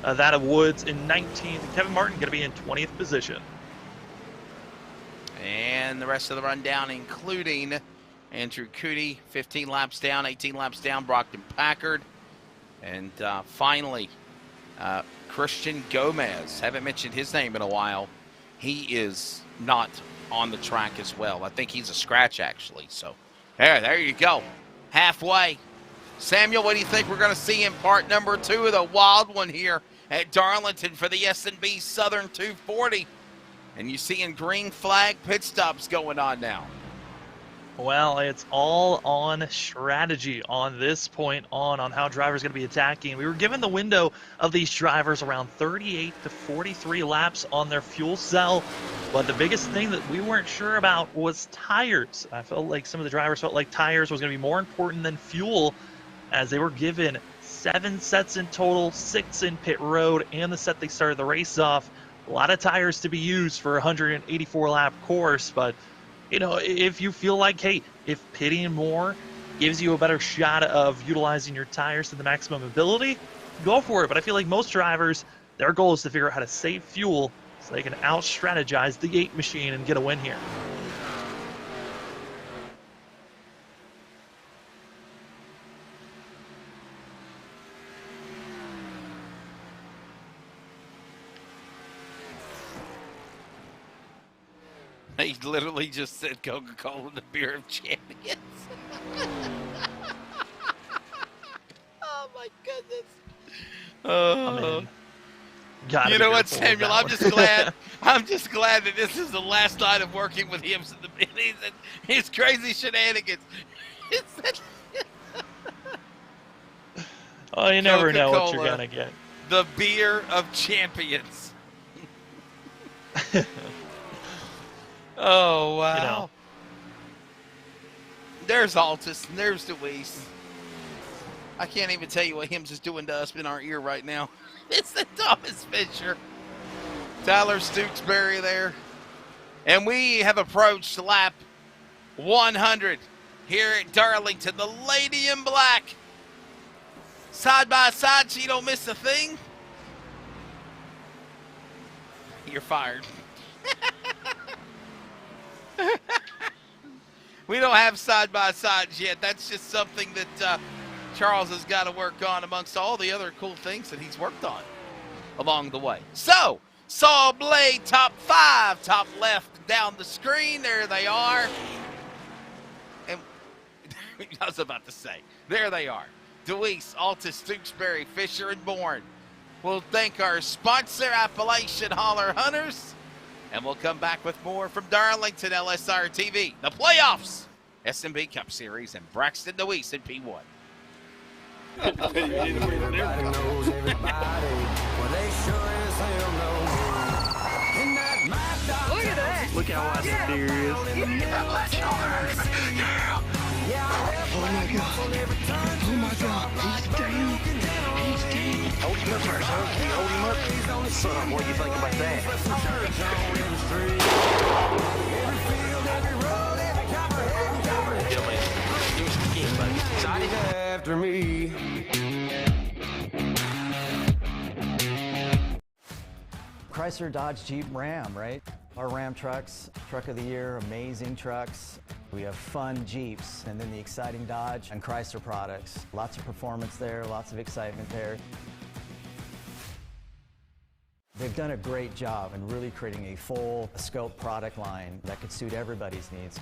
that of Woods in 19th, and Kevin Martin going to be in 20th position. And the rest of the rundown, including Andrew Cootie, 15 laps down, 18 laps down, Brockton Packard. And finally, Christian Gomez. Haven't mentioned his name in a while. He is not on the track as well. I think he's a scratch, actually. So there you go. Halfway. Samuel, what do you think we're going to see in part number 2 of the wild one here at Darlington for the SNB Southern 240? And you seeing green flag pit stops going on now. Well, it's all on strategy on this point on how drivers are going to be attacking. We were given the window of these drivers around 38 to 43 laps on their fuel cell, but the biggest thing that we weren't sure about was tires. I felt like some of the drivers felt like tires was going to be more important than fuel, as they were given 7 sets in total, 6 in pit road, and the set they started the race off. A lot of tires to be used for a 184-lap course, but you know, if you feel like, hey, if pitting more gives you a better shot of utilizing your tires to the maximum ability, go for it. But I feel like most drivers, their goal is to figure out how to save fuel so they can out-strategize the 8 machine and get a win here. He literally just said Coca-Cola, the beer of champions. Oh, my goodness. Oh. You know what, Samuel? I'm just glad. I'm just glad that this is the last night of working with him in the beginning and his crazy shenanigans. Oh, you never know what you're gonna get. The beer of champions. Oh, wow. You know. There's Altus, and there's DeWeese. I can't even tell you what Hims is doing to us in our ear right now. It's the Thomas Fisher. Tyler Stooksbury there. And we have approached lap 100 here at Darlington. The lady in black. Side by side, so you don't miss a thing. You're fired. We don't have side-by-sides yet. That's just something that Charles has got to work on amongst all the other cool things that he's worked on along the way. So, Saw Blade top 5, top left down the screen. There they are. And I was about to say. There they are. Deweese, Altus, Tewksbury, Fisher, and Bourne. We'll thank our sponsor, Appalachian Holler Hunters. And we'll come back with more from Darlington, LSRTV. The playoffs. SNB Cup Series and Braxton Deweese in P1. Everybody knows everybody. Well, they sure as hell know me. Look at that. Look how wide that deer is. Oh my God. Oh my God. He's down. He's down. Hold him up first, huh? You hold him up. Son, what do you think about that? After me. Chrysler, Dodge, Jeep, Ram, right? Our Ram trucks, truck of the year, amazing trucks. We have fun Jeeps, and then the exciting Dodge and Chrysler products. Lots of performance there, lots of excitement there. They've done a great job in really creating a full scope product line that could suit everybody's needs.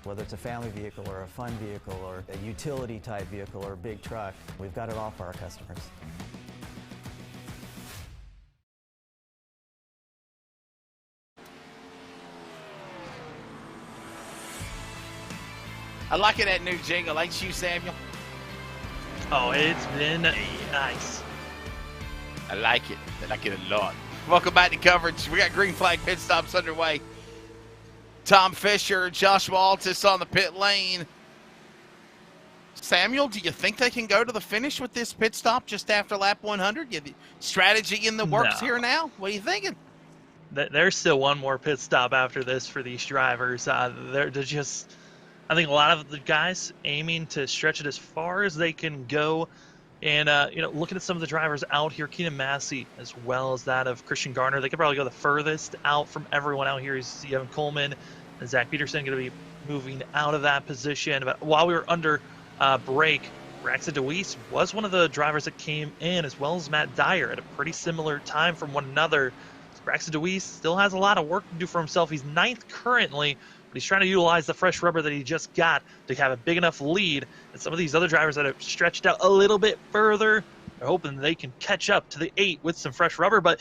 Whether it's a family vehicle or a fun vehicle or a utility type vehicle or a big truck, we've got it all for our customers. I like that new jingle, ain't you, Samuel? Oh, it's been nice. I like it. I like it a lot. Welcome back to coverage. We got green flag pit stops underway. Tom Fisher, Joshua Altus on the pit lane. Samuel, do you think they can go to the finish with this pit stop just after lap 100? You have the strategy in the works here now? What are you thinking? There's still one more pit stop after this for these drivers. They're just, I think a lot of the guys aiming to stretch it as far as they can go. And, looking at some of the drivers out here, Keenan Massey, as well as that of Christian Garner, they could probably go the furthest out from everyone out here. You see Evan Coleman and Zach Peterson going to be moving out of that position. But while we were under break, Braxton Deweese was one of the drivers that came in, as well as Matt Dyer, at a pretty similar time from one another. Braxton Deweese still has a lot of work to do for himself. He's 9th currently, but he's trying to utilize the fresh rubber that he just got to have a big enough lead. And some of these other drivers that have stretched out a little bit further, they're hoping they can catch up to the 8 with some fresh rubber. But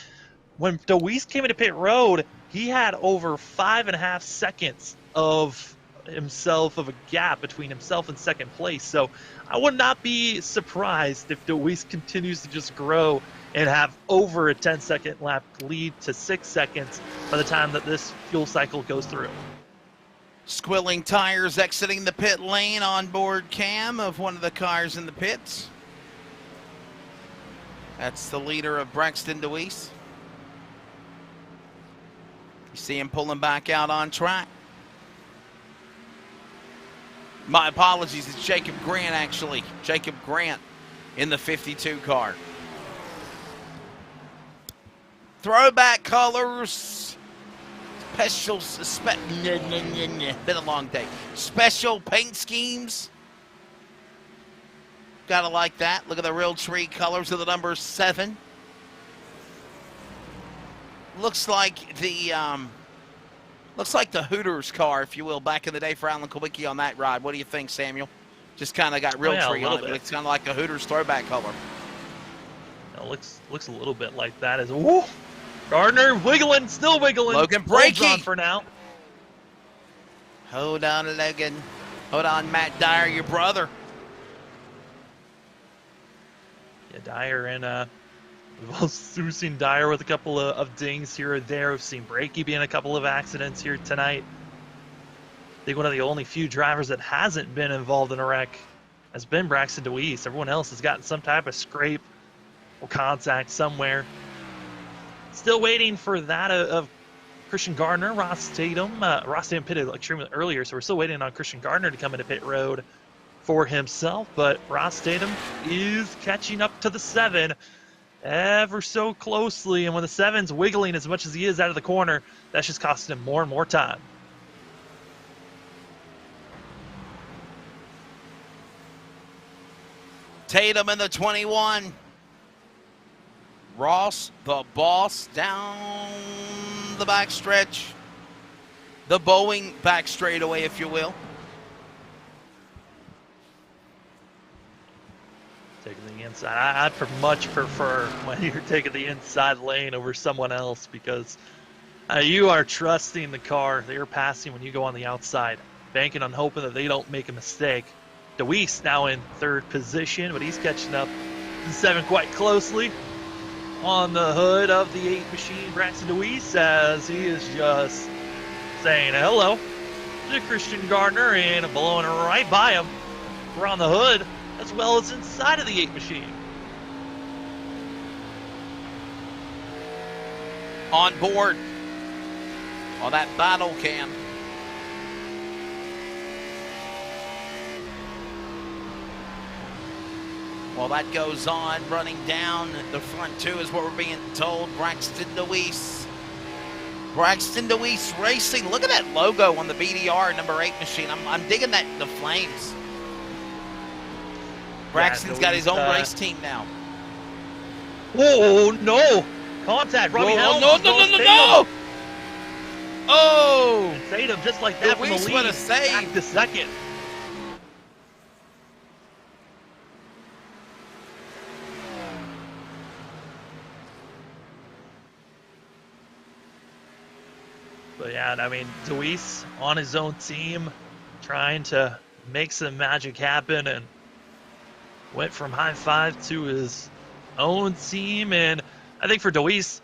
when Deweese came into pit road, he had over 5.5 seconds of himself, of a gap between himself and second place. So I would not be surprised if Deweese continues to just grow and have over a 10-second lap lead to 6 seconds by the time that this fuel cycle goes through. Squilling tires exiting the pit lane, on board cam of one of the cars in the pits. That's the leader of Braxton Deweese. You see him pulling back out on track. My apologies, it's Jacob Grant, actually. Jacob Grant in the 52 car. Throwback colors. Been a long day. Special paint schemes. Gotta like that. Look at the real tree colors of the number 7. Looks like the Hooters car, if you will, back in the day for Alan Kowicki on that ride. What do you think, Samuel? Just kind of got real tree on it, but it's kind of like a Hooters throwback color. It looks a little bit like that as woo. Gardner wiggling, still wiggling. Logan Brakey on for now. Hold on, Logan. Hold on, Matt Dyer, your brother. Yeah, Dyer and we've seen Dyer with a couple of dings here or there. We've seen Brakey be in a couple of accidents here tonight. I think one of the only few drivers that hasn't been involved in a wreck has been Braxton Deweese. Everyone else has gotten some type of scrape or contact somewhere. Still waiting for that of Christian Gardner, Ross Tatum. Ross Tatum pitted extremely earlier, so we're still waiting on Christian Gardner to come into pit road for himself. But Ross Tatum is catching up to the 7 ever so closely. And when the 7's wiggling as much as he is out of the corner, that's just costing him more and more time. Tatum in the 21. Ross, the boss, down the backstretch. The Boeing back straightaway, if you will. Taking the inside. I'd much prefer when you're taking the inside lane over someone else because you are trusting the car they're passing when you go on the outside, banking on hoping that they don't make a mistake. DeWeese now in third position, but he's catching up to 7 quite closely. On the hood of the 8 machine, Braxton DeWeese, as he is just saying hello to Christian Gardner and blowing right by him. We're on the hood as well as inside of the 8 machine. On board on that battle cam. While that goes on, running down the front two is what we're being told. Braxton DeWeese. Braxton DeWeese Racing. Look at that logo on the BDR number 8 machine. I'm digging that, the flames. Braxton's got his own race team now. Whoa, no! Contact, Robbie Helms. No! Oh! And Tatum just like that from the lead. What a save. Back to second. But yeah, I mean, Deweese on his own team, trying to make some magic happen, and went from high five to his own team. And I think for Deweese,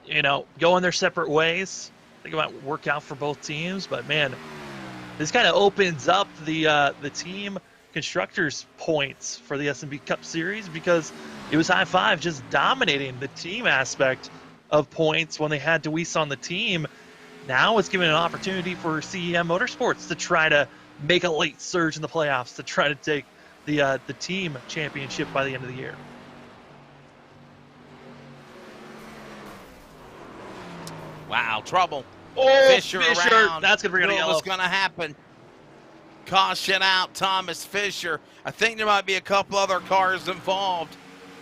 you know, going their separate ways, I think it might work out for both teams. But man, this kind of opens up the team constructors points for the SNB Cup Series, because it was high five just dominating the team aspect of points when they had Deweese on the team. Now it's giving an opportunity for CEM Motorsports to try to make a late surge in the playoffs, to try to take the team championship by the end of the year. Wow, trouble. Oh, Fisher around. That's going to bring out a yellow. What's going to happen? Caution out, Thomas Fisher. I think there might be a couple other cars involved.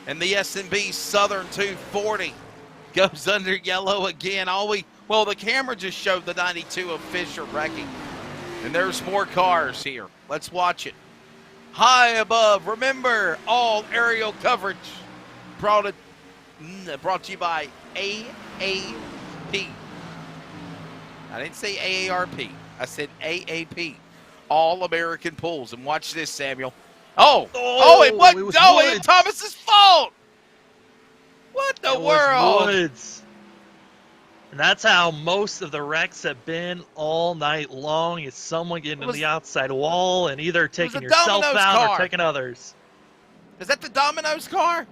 And the SNB Southern 240 goes under yellow again. Well, the camera just showed the 92 of Fisher wrecking. And there's more cars here. Let's watch it. High above. Remember, all aerial coverage brought to you by AAP. I didn't say AARP. I said AAP. All American Pools. And watch this, Samuel. It was Thomas's fault. What the world? Woods. And that's how most of the wrecks have been all night long. Is someone getting to the outside wall and either taking yourself out or taking others. Is that the Domino's car?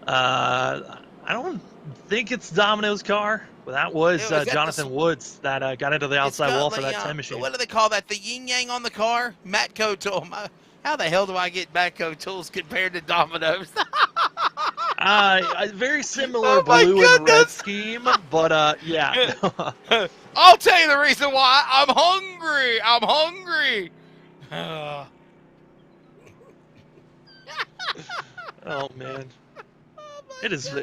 I don't think it's Domino's car, but that was Jonathan Woods that got into the outside wall for that 10 machine. What do they call that? The yin yang on the car? Matco tool. How the hell do I get Matco tools compared to Domino's? Very similar blue and red scheme, but yeah. I'll tell you the reason why. I'm hungry. Oh man, it is.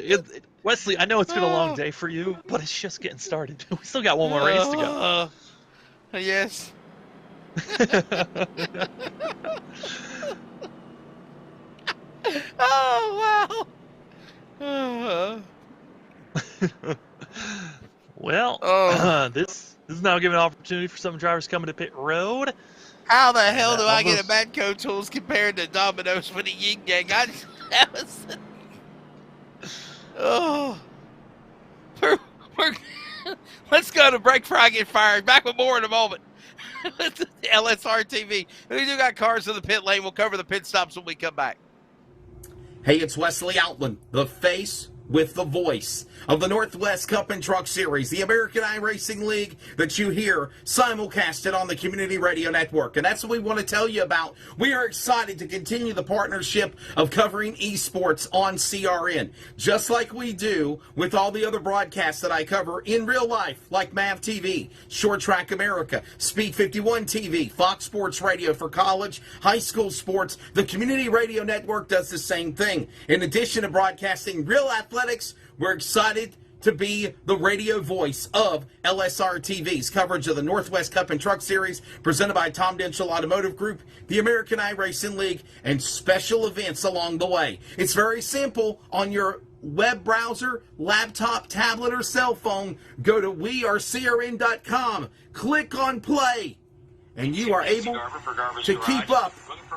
Wesley, I know it's been a long day for you, but it's just getting started. We still got one more race to go. Yes. Oh wow. Well, this is now giving an opportunity for some drivers coming to pit road. How the hell do I get a Matco tools compared to Domino's for the yin yang? Let's go to break before I get fired. Back with more in a moment. LSRTV. We do got cars in the pit lane. We'll cover the pit stops when we come back. Hey, it's Wesley Outland, the face with the voice of the Northwest Cup and Truck Series, the American iRacing League that you hear simulcasted on the Community Radio Network. And that's what we want to tell you about. We are excited to continue the partnership of covering esports on CRN, just like we do with all the other broadcasts that I cover in real life, like MAV TV, Short Track America, Speed 51 TV, Fox Sports Radio for college, high school sports. The Community Radio Network does the same thing. In addition to broadcasting real athletics, we're excited to be the radio voice of LSRTV's coverage of the Northwest Cup and Truck Series presented by Tom Denchel Automotive Group, the American iRacing League, and special events along the way. It's very simple. On your web browser, laptop, tablet, or cell phone, go to wearecrn.com, click on play, and you are able to keep up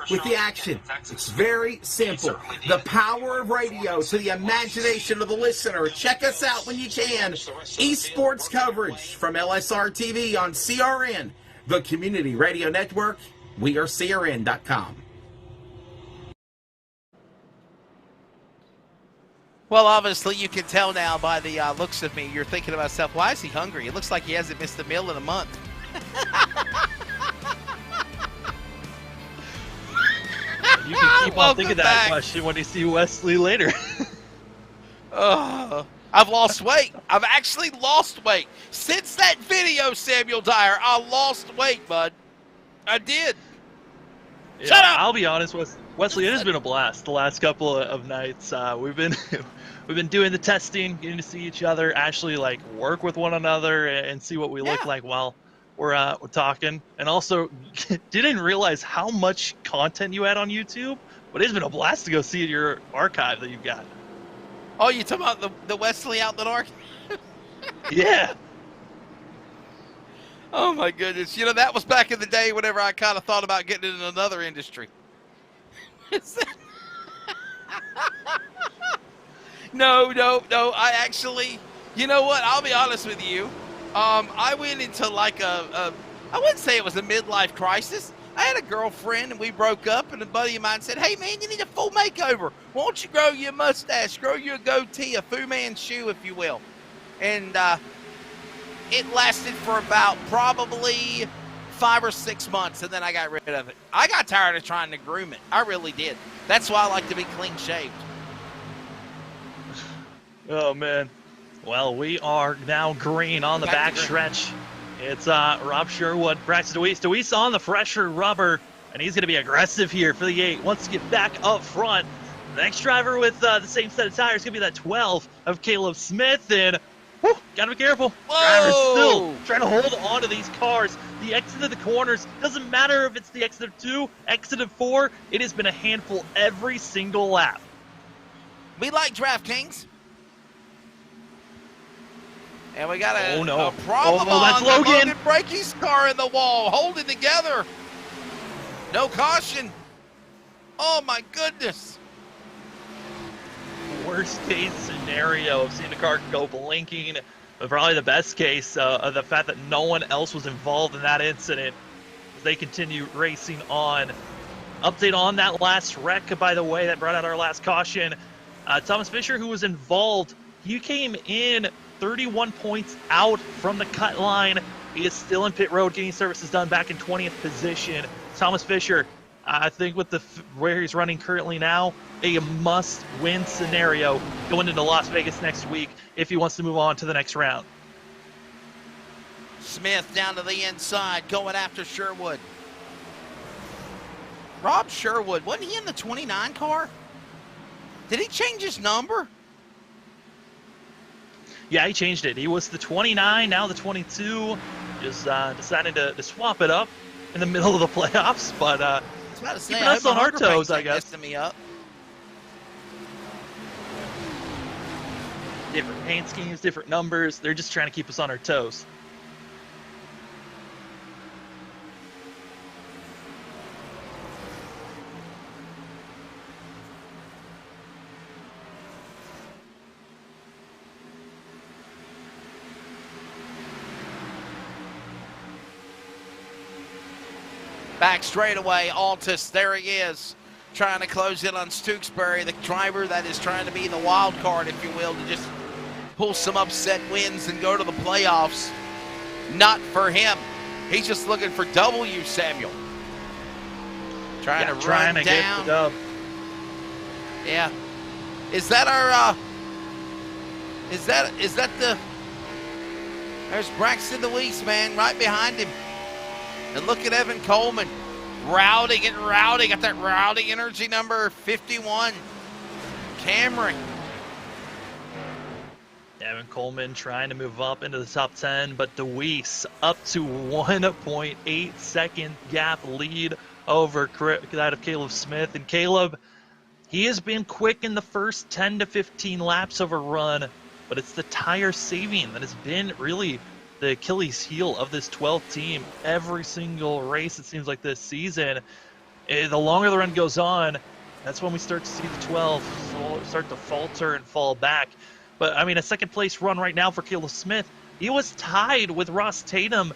with the action. It's very simple. The power of radio to the imagination of the listener. Check us out when you can. Esports coverage from LSRTV on CRN, the Community Radio Network, wearecrn.com. Well, obviously, you can tell now by the looks of me, you're thinking to myself, why is he hungry? It looks like he hasn't missed a meal in a month. You can keep on thinking that question when you see Wesley later. I've lost weight. I've actually lost weight. Since that video, Samuel Dyer, I lost weight, bud. I did. Yeah, Shut up! I'll be honest, Wesley, it has been a blast the last couple of nights. We've been doing the testing, getting to see each other, actually like work with one another and see what we look like while we're talking. And also, didn't realize how much content you had on YouTube, but it's been a blast to go see your archive that you've got. Oh, you talking about the Wesley Outlet archive? Yeah. Oh my goodness! You know, that was back in the day whenever I kind of thought about getting into another industry. No. I actually, you know what? I'll be honest with you. I went into like I wouldn't say it was a midlife crisis. I had a girlfriend and we broke up, and a buddy of mine said, "Hey man, you need a full makeover. Why don't you grow your mustache, grow your goatee, a Fu Manchu, if you will?" And it lasted for about probably 5 or 6 months, and then I got rid of it. I got tired of trying to groom it. I really did. That's why I like to be clean shaved. Oh man. Well, we are now green on the back stretch. It's Rob Sherwood, Braxton Deweese on the fresher rubber, and he's going to be aggressive here for the 8. Wants to get back up front. The next driver with the same set of tires is going to be that 12 of Caleb Smith, and got to be careful. Driver's still trying to hold on to these cars. The exit of the corners, doesn't matter if it's the exit of 2, exit of 4, it has been a handful every single lap. We like DraftKings. And we got a problem that's on Logan. the Logan Brakey's car in the wall, holding together. No caution. Oh, my goodness. Worst case scenario of seeing the car go blinking, but probably the best case of the fact that no one else was involved in that incident as they continue racing on. Update on that last wreck, by the way, that brought out our last caution. Thomas Fisher, who was involved, he came in 31 points out from the cut line. He is still in pit road getting services done, back in 20th position. Thomas Fisher, I think with where he's running currently now, a must-win scenario going into Las Vegas next week if he wants to move on to the next round. Smith down to the inside, going after Sherwood. Rob Sherwood, wasn't he in the 29 car? Did he change his number? Yeah, he changed it. He was the 29, now the 22. Just decided to swap it up in the middle of the playoffs, but keeping us on our toes, I guess. Me up. Different paint schemes, different numbers. They're just trying to keep us on our toes. Back straightaway, Altus, there he is, trying to close in on Stooksbury, the driver that is trying to be the wild card, if you will, to just pull some upset wins and go to the playoffs. Not for him. He's just looking for W, Samuel. Trying to run down. Get the dub. Yeah. Is that our, is that the, there's Braxton Deweese, man, right behind him. And look at Evan Coleman, rowdy, getting rowdy. Got that rowdy energy, number 51, Cameron. Yeah, Evan Coleman trying to move up into the top 10, but DeWeese up to 1.8 second gap lead over that of Caleb Smith. And Caleb, he has been quick in the first 10 to 15 laps of a run, but it's the tire saving that has been really the Achilles heel of this 12th team. Every single race, it seems like this season, the longer the run goes on, that's when we start to see the 12 start to falter and fall back. But, I mean, a second place run right now for Caleb Smith. He was tied with Ross Tatum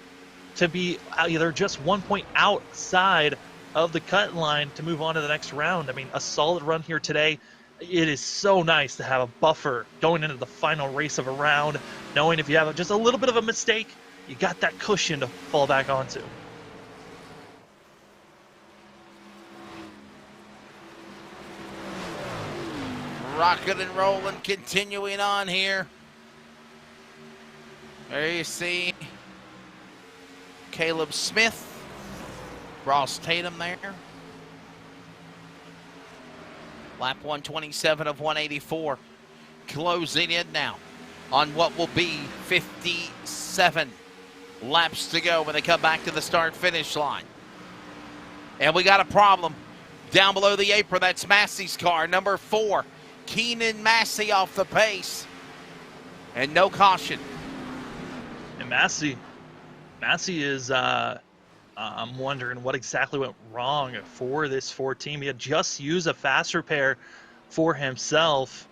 to be either just 1 point outside of the cut line to move on to the next round. I mean, a solid run here today. It is so nice to have a buffer going into the final race of a round, knowing if you have just a little bit of a mistake, you got that cushion to fall back onto. Rocking and rolling, continuing on here. There you see Caleb Smith, Ross Tatum there. Lap 127 of 184. Closing in now on what will be 57 laps to go when they come back to the start-finish line. And we got a problem down below the apron. That's Massey's car, number 4. Keenan Massey off the pace. And no caution. And Massey is, I'm wondering what exactly went wrong for this Ford team. He had just used a fast repair for himself.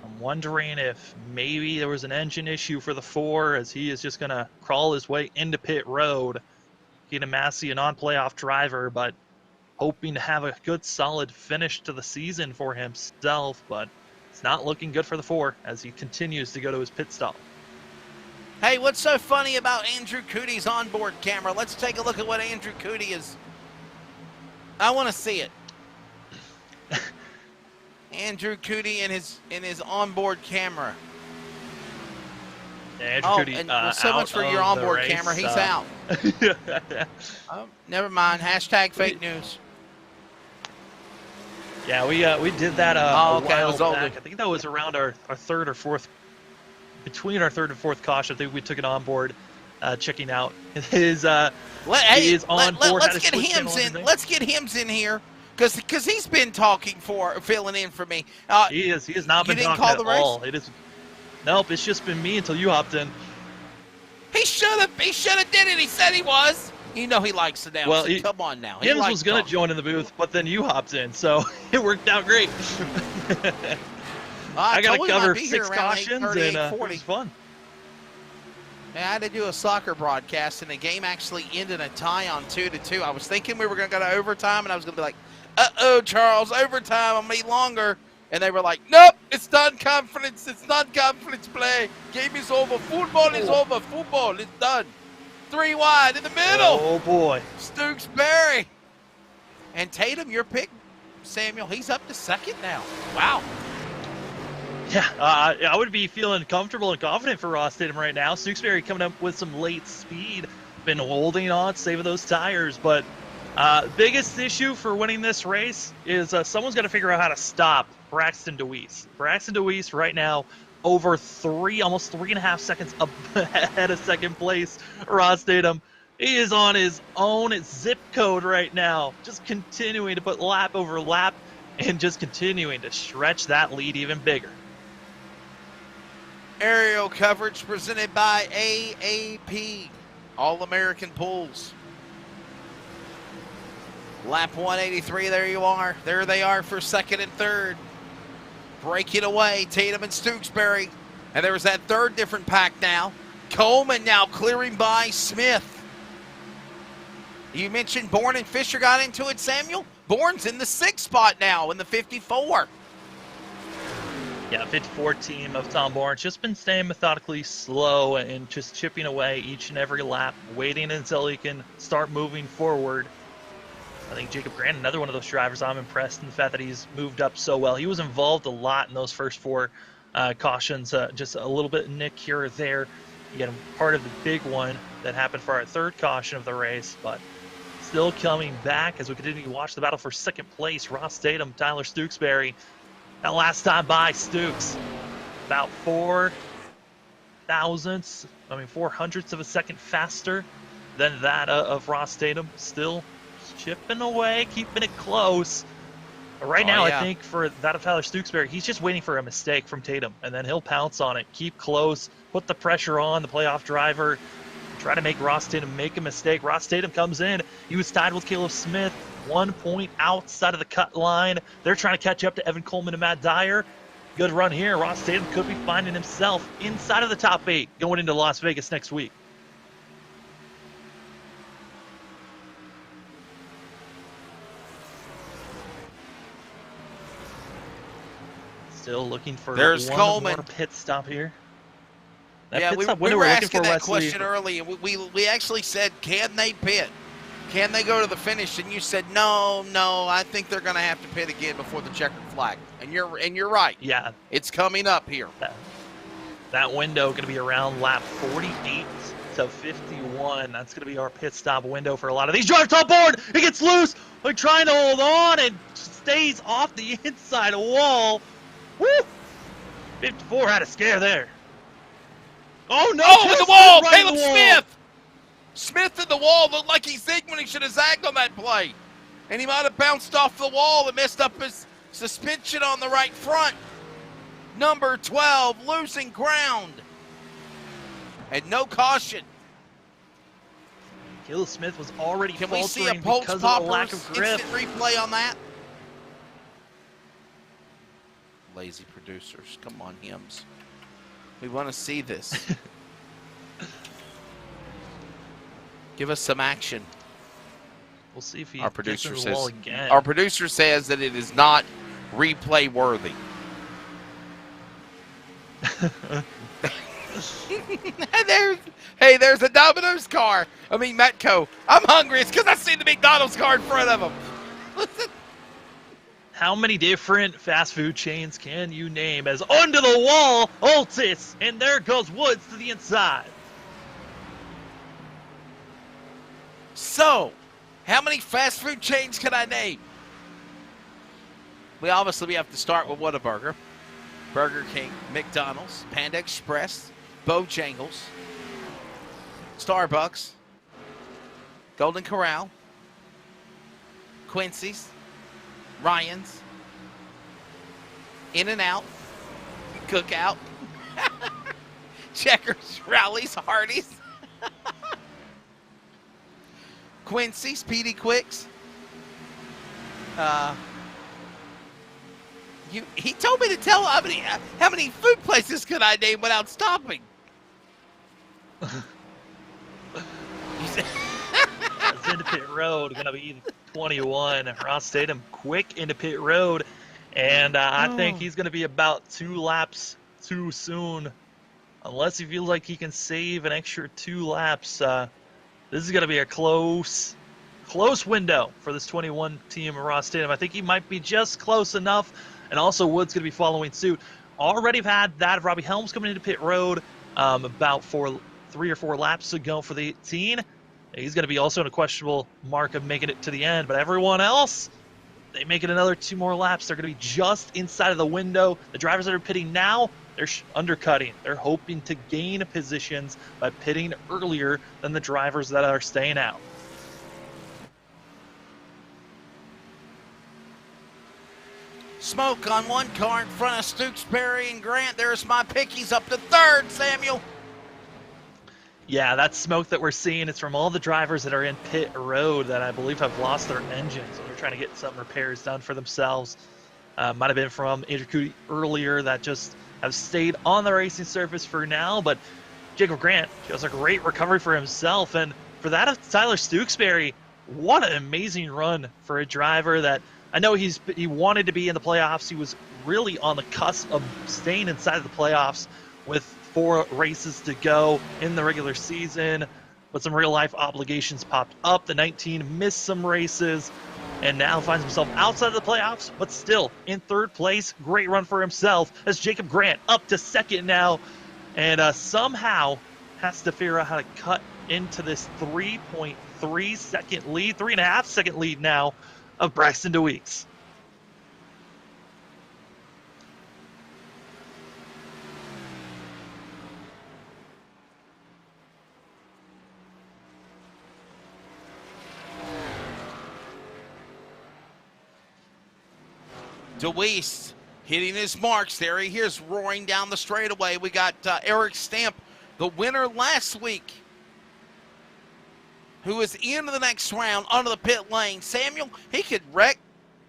I'm wondering if maybe there was an engine issue for the 4, as he is just going to crawl his way into pit road. Keenan Massey, a non-playoff driver, but hoping to have a good solid finish to the season for himself, but it's not looking good for the 4 as he continues to go to his pit stop. Hey, what's so funny about Andrew Cootie's onboard camera? Let's take a look at what Andrew Cootie is. I want to see it. Andrew Cootie in his onboard camera. Yeah, Andrew Cootie, and so much for your onboard camera. He's out. Oh, never mind. Hashtag fake news. Yeah, we did that a while back. I think that was around our third or fourth, between our third and fourth caution. I think we took it on board, checking out his on board. Let's get Hims in. Let's get Hims in here because he's been filling in for me. He has not been talking at all. It is. Nope, it's just been me until you hopped in. He should have did it. He said he was. You know he likes to down. Well, come on now. Hims was going to join in the booth, but then you hopped in, so it worked out great. I got to cover 6 cautions, and it was fun. I had to do a soccer broadcast, and the game actually ended a tie on 2-2. I was thinking we were going to go to overtime, and I was going to be like, uh-oh, Charles, overtime, I'll need longer. And they were like, nope, it's non-conference. It's non-conference play. Game is over. Football is over. Football is done. 3 wide in the middle. Oh, boy. Stooksbury. And Tatum, your pick, Samuel, he's up to second now. Wow. Yeah, I would be feeling comfortable and confident for Ross Tatum right now. Stooksbury coming up with some late speed. Been holding on, saving those tires. But biggest issue for winning this race is someone's got to figure out how to stop Braxton DeWeese. Braxton DeWeese right now over almost 3.5 seconds ahead of second place. Ross Tatum, he is on his own zip code right now, just continuing to put lap over lap and just continuing to stretch that lead even bigger. Aerial coverage presented by AAP, All-American Pools. Lap 183, there you are. There they are for second and third. Breaking away, Tatum and Stooksbury. And there was that third different pack now. Coleman now clearing by Smith. You mentioned Bourne and Fisher got into it, Samuel. Bourne's in the 6th spot now in the 54. Yeah, 54 team of Tom Bourne. Just been staying methodically slow and just chipping away each and every lap, waiting until he can start moving forward. I think Jacob Grant, another one of those drivers, I'm impressed in the fact that he's moved up so well. He was involved a lot in those first 4 cautions, just a little bit nick here or there. Again, part of the big one that happened for our 3rd caution of the race, but still coming back as we continue to watch the battle for second place. Ross Tatum, Tyler Stooksbury. That last time by, Stooks about 4/400ths of a second faster than that of Ross Tatum. Still chipping away, keeping it close. But right now, yeah. I think for that of Tyler Stooksbury, he's just waiting for a mistake from Tatum, and then he'll pounce on it, keep close, put the pressure on the playoff driver, try to make Ross Tatum make a mistake. Ross Tatum comes in. He was tied with Caleb Smith, 1 point outside of the cut line. They're trying to catch up to Evan Coleman and Matt Dyer. Good run here. Ross Tatum could be finding himself inside of the top 8 going into Las Vegas next week. Still looking for There's one Coleman. more pit stop here. That Yeah, pit we stop were window we're looking asking for, that Wesley. question early, and we actually said, can they pit? Can they go to the finish? And you said, no, I think they're going to have to pit again before the checkered flag. And you're right. Yeah. It's coming up here. That window going to be around lap 48 to 51. That's going to be our pit stop window for a lot of these. Drive top board. It gets loose. They're trying to hold on and stays off the inside wall. Woo! 54 had a scare there. Oh, no. Oh, in the wall. Right Caleb Smith. Smith in the wall looked like he zigged when he should have zagged on that play. And he might have bounced off the wall and messed up his suspension on the right front. Number 12 losing ground. And no caution. Caleb Smith was already Can we see a faltering Pulse because of the lack Poppers of grip. instant replay on that? Lazy producers. Come on, hymns. We want to see this. Give us some action. We'll see if he Our gets producer in the wall says. again. Our producer says that it is not replay worthy. There's a Domino's car. I mean, Metco. I'm hungry. It's because I see the McDonald's car in front of him. Listen. How many different fast food chains can you name as under the wall, Altis, and there goes Woods to the inside? So, how many fast food chains can I name? We have to start with Whataburger, Burger King, McDonald's, Panda Express, Bojangles, Starbucks, Golden Corral, Quincy's, Ryan's, In-N-Out, Cookout, Checkers, Rallies, Hardee's, Quincy's, PD Quicks. He told me to tell how many food places could I name without stopping. That's into pit road, going to be 21. Ross Tatum quick into pit road, and I think he's going to be about 2 laps too soon. Unless he feels like he can save an extra 2 laps. This is going to be a close window for this 21 team of Ross Tatum. I think he might be just close enough, and also Wood's going to be following suit. Already have had that of Robbie Helms coming into pit road about 3 or 4 laps to go for the 18. He's going to be also in a questionable mark of making it to the end, but everyone else, they make it another 2 more laps. They're going to be just inside of the window. The drivers that are pitting now, they're undercutting. They're hoping to gain positions by pitting earlier than the drivers that are staying out. Smoke on one car in front of Stooksbury and Grant. There's my pickies up to 3rd, Samuel. Yeah, that smoke that we're seeing is from all the drivers that are in pit road that I believe have lost their engines. So they're trying to get some repairs done for themselves. Might have been from Andrew Cootie earlier that just have stayed on the racing surface for now. But Jacob Grant shows a great recovery for himself. And for that of Tyler Stooksbury, what an amazing run for a driver that I know he wanted to be in the playoffs. He was really on the cusp of staying inside of the playoffs with 4 races to go in the regular season, but some real life obligations popped up. The 19 missed some races and now finds himself outside of the playoffs, but still in 3rd place. Great run for himself as Jacob Grant up to 2nd now, and somehow has to figure out how to cut into this 3.3 second lead, 3.5 second lead now of Braxton DeWeeks. DeWeese hitting his marks there. Here's roaring down the straightaway. We got Eric Stamp, the winner last week, who is into the next round under the pit lane. Samuel, he could wreck,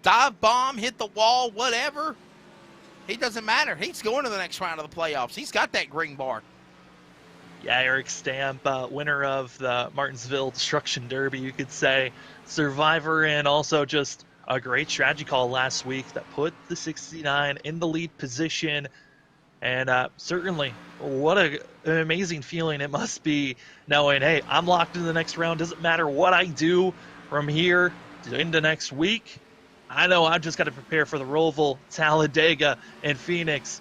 dive bomb, hit the wall, whatever. He doesn't matter. He's going to the next round of the playoffs. He's got that green bar. Yeah, Eric Stamp, winner of the Martinsville Destruction Derby, you could say. Survivor, and also just a great strategy call last week that put the 69 in the lead position. And certainly, what an amazing feeling it must be knowing, hey, I'm locked into the next round. Doesn't matter what I do from here into next week. I know I've just got to prepare for the Roval, Talladega, and Phoenix.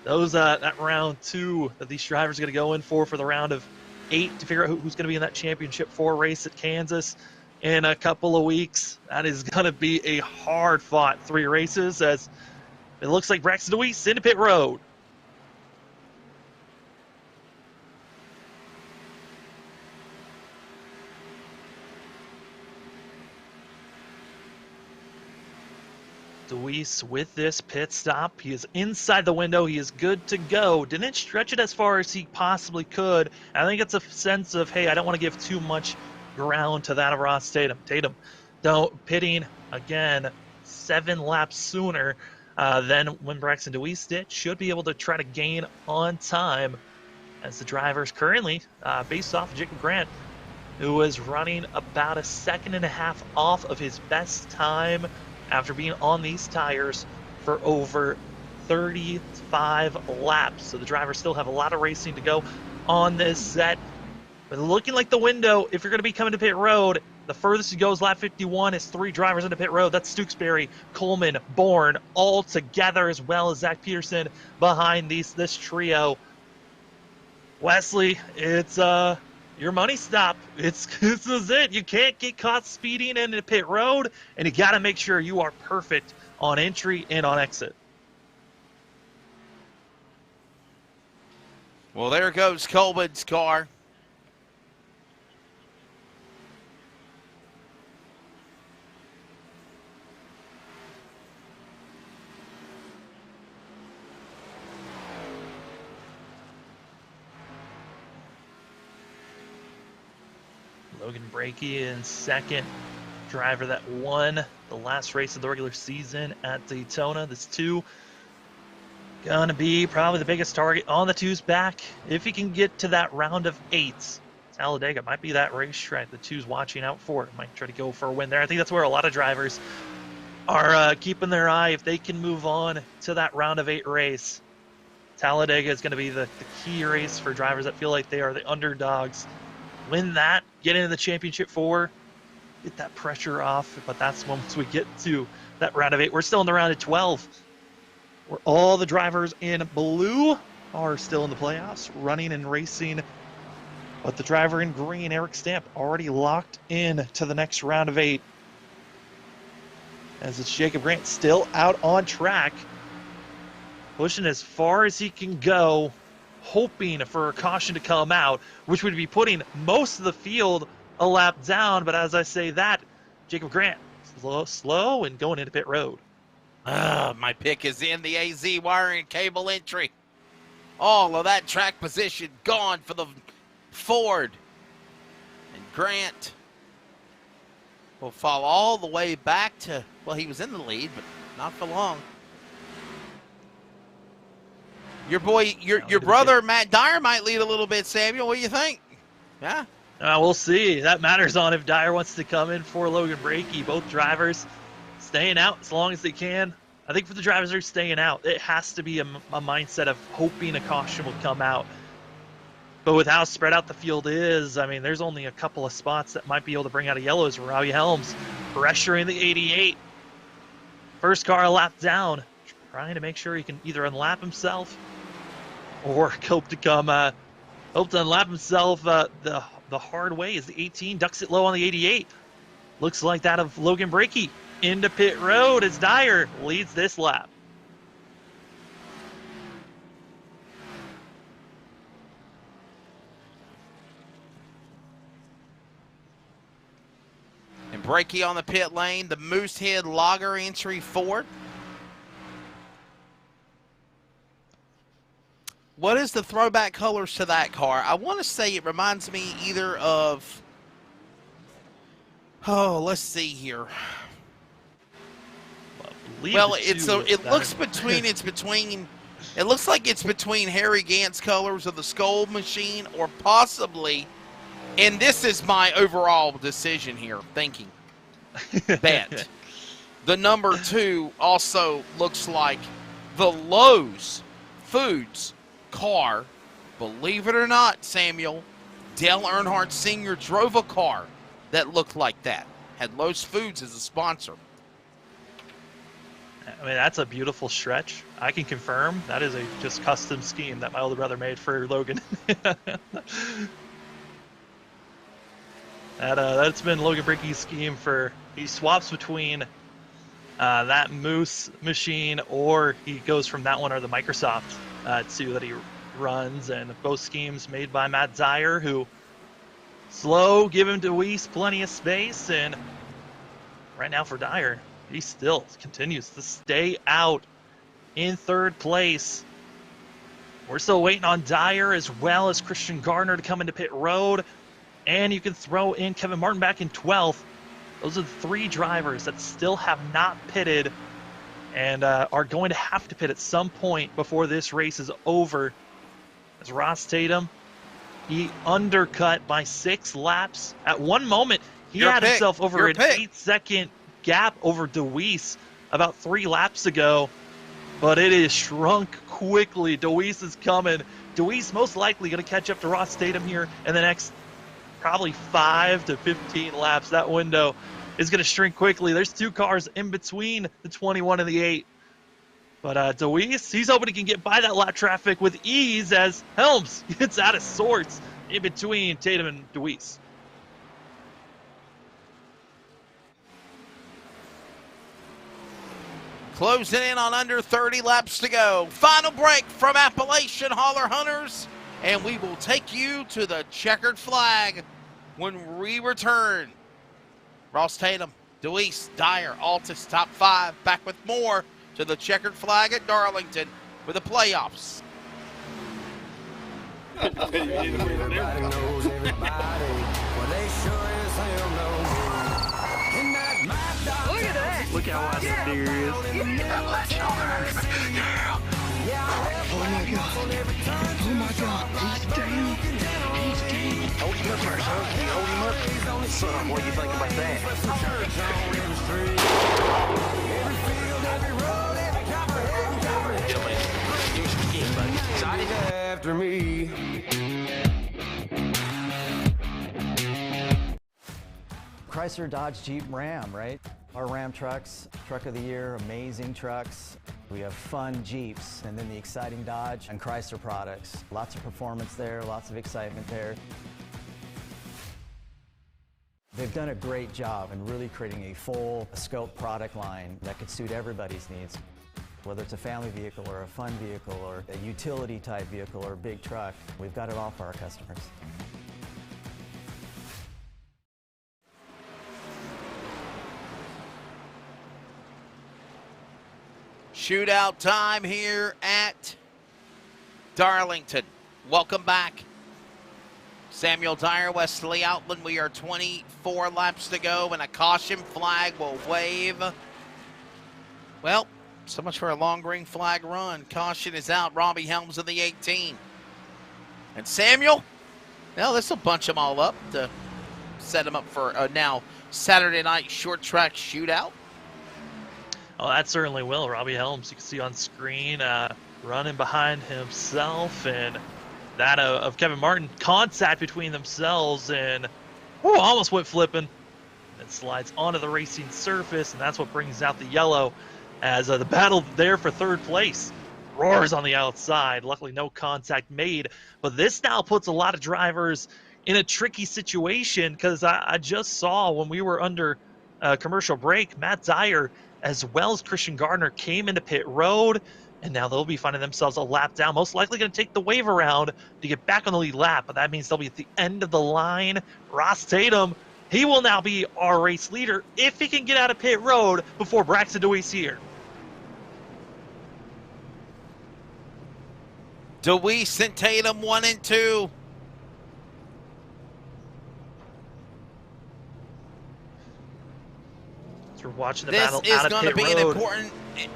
Those that round 2 that these drivers are going to go in for the round of 8 to figure out who's going to be in that championship 4 race at Kansas in a couple of weeks. That is going to be a hard-fought 3 races, as it looks like Braxton DeWeese into pit road. DeWeese with this pit stop. He is inside the window. He is good to go. Didn't stretch it as far as he possibly could. I think it's a sense of, hey, I don't want to give too much ground to that of Ross Tatum. Pitting again 7 laps sooner than when Braxton DeWeese did. Should be able to try to gain on time, as the drivers currently, based off of Jacob Grant, who was running about 1.5 seconds off of his best time after being on these tires for over 35 laps. So the drivers still have a lot of racing to go on this set. But looking like the window, if you're going to be coming to pit road, the furthest it goes, lap 51, is 3 drivers into pit road. That's Stewksbury, Coleman, Bourne, all together, as well as Zach Peterson behind this trio. Wesley, it's your money stop. This is it. You can't get caught speeding into pit road, and you got to make sure you are perfect on entry and on exit. Well, there goes Coleman's car. Logan Brakey in second, driver that won the last race of the regular season at Daytona. This 2 gonna be probably the biggest target on the 2's back if he can get to that round of 8. Talladega might be that racetrack the 2's watching out for. Might try to go for a win there. I think that's where a lot of drivers are keeping their eye. If they can move on to that round of 8 race, Talladega is going to be the key race for drivers that feel like they are the underdogs. Win that, get into the championship 4, get that pressure off. But that's once we get to that round of 8. We're still in the round of 12, where all the drivers in blue are still in the playoffs, running and racing. But the driver in green, Eric Stamp, already locked in to the next round of 8. As it's Jacob Grant still out on track, pushing as far as he can go, hoping for a caution to come out, which would be putting most of the field a lap down. But as I say that, Jacob Grant slow and going into pit road. My pick is in the AZ wiring cable entry. All of that track position gone for the Ford. And Grant will fall all the way back to, well, he was in the lead, but not for long. Your boy, your brother, Matt Dyer, might lead a little bit, Samuel. What do you think? Yeah? We'll see. That matters on if Dyer wants to come in for Logan Brakey. Both drivers staying out as long as they can. I think for the drivers that are staying out, it has to be a mindset of hoping a caution will come out. But with how spread out the field is, I mean, there's only a couple of spots that might be able to bring out a yellow. As Robbie Helms pressuring the 88. First car a lap down, trying to make sure he can either unlap himself or hope to unlap himself the hard way, as the 18 ducks it low on the 88. Looks like that of Logan Brakey into pit road as Dyer leads this lap. And Brakey on the pit lane, the Moosehead Lager entry Ford. What is the throwback colors to that car? I want to say it reminds me either of, oh, let's see here. Well, it looks between it looks like it's between Harry Gant's colors of the Skull Machine or possibly, and this is my overall decision here, thinking that the number 2 also looks like the Lowe's Foods car. Believe it or not, Samuel, Dale Earnhardt Sr. drove a car that looked like that. Had Lowe's Foods as a sponsor. I mean, that's a beautiful stretch. I can confirm that is a just custom scheme that my older brother made for Logan. That's been Logan Brinkey's scheme for, he swaps between that Moose machine, or he goes from that one or the Microsoft 2 that he runs, and both schemes made by Matt Dyer, who slow, give him Deweese plenty of space, and right now for Dyer, he still continues to stay out in 3rd place. We're still waiting on Dyer as well as Christian Gardner to come into pit road, and you can throw in Kevin Martin back in 12th. Those are the 3 drivers that still have not pitted and are going to have to pit at some point before this race is over. As Ross Tatum, he undercut by 6 laps. At one moment, he had himself over an 8-second gap over Deweese about 3 laps ago, but it is shrunk quickly. Deweese is coming. Deweese most likely going to catch up to Ross Tatum here in the next probably 5 to 15 laps. That window is going to shrink quickly. There's 2 cars in between the 21 and the 8. But Deweese, he's hoping he can get by that lap traffic with ease as Helms gets out of sorts in between Tatum and Deweese. Closing in on under 30 laps to go. Final break from Appalachian Hauler Hunters, and we will take you to the checkered flag when we return. Ross Tatum, Deweese, Dyer, Altus, top 5. Back with more to the checkered flag at Darlington for the playoffs. Everybody knows everybody. Well, they sure as hell know me. In that mad dog. Look at that. Look how wide that deer is. Oh my God. Oh my God. He's down. He's down. Hold him up first, huh? Can you hold him up? Son, what do you think about that? After me. Chrysler, Dodge, Jeep, Ram, right? Our Ram trucks, truck of the year, amazing trucks. We have fun Jeeps, and then the exciting Dodge and Chrysler products. Lots of performance there, lots of excitement there. They've done a great job in really creating a full scope product line that could suit everybody's needs. Whether it's a family vehicle or a fun vehicle or a utility type vehicle or a big truck, we've got it all for our customers. Shootout time here at Darlington. Welcome back. Samuel Dyer, Wesley Outland. We are 24 laps to go, and a caution flag will wave. Well, so much for a long green flag run. Caution is out. Robbie Helms in the 18. And Samuel, well, this will bunch them all up to set them up for now Saturday night short track shootout. Oh, that certainly will. Robbie Helms, you can see on screen, running behind himself, and that of Kevin Martin. Contact between themselves, and almost went flipping. It slides onto the racing surface, and that's what brings out the yellow as the battle there for 3rd place roars on the outside. Luckily, no contact made, but this now puts a lot of drivers in a tricky situation, because I just saw when we were under commercial break, Matt Dyer as well as Christian Gardner came into pit road, and now they'll be finding themselves a lap down, most likely going to take the wave around to get back on the lead lap, but that means they'll be at the end of the line. Ross Tatum, he will now be our race leader if he can get out of pit road before Braxton Deweese here. Deweese and Tatum 1 and 2. So we're watching the This battle is out of going to pit be an road. important.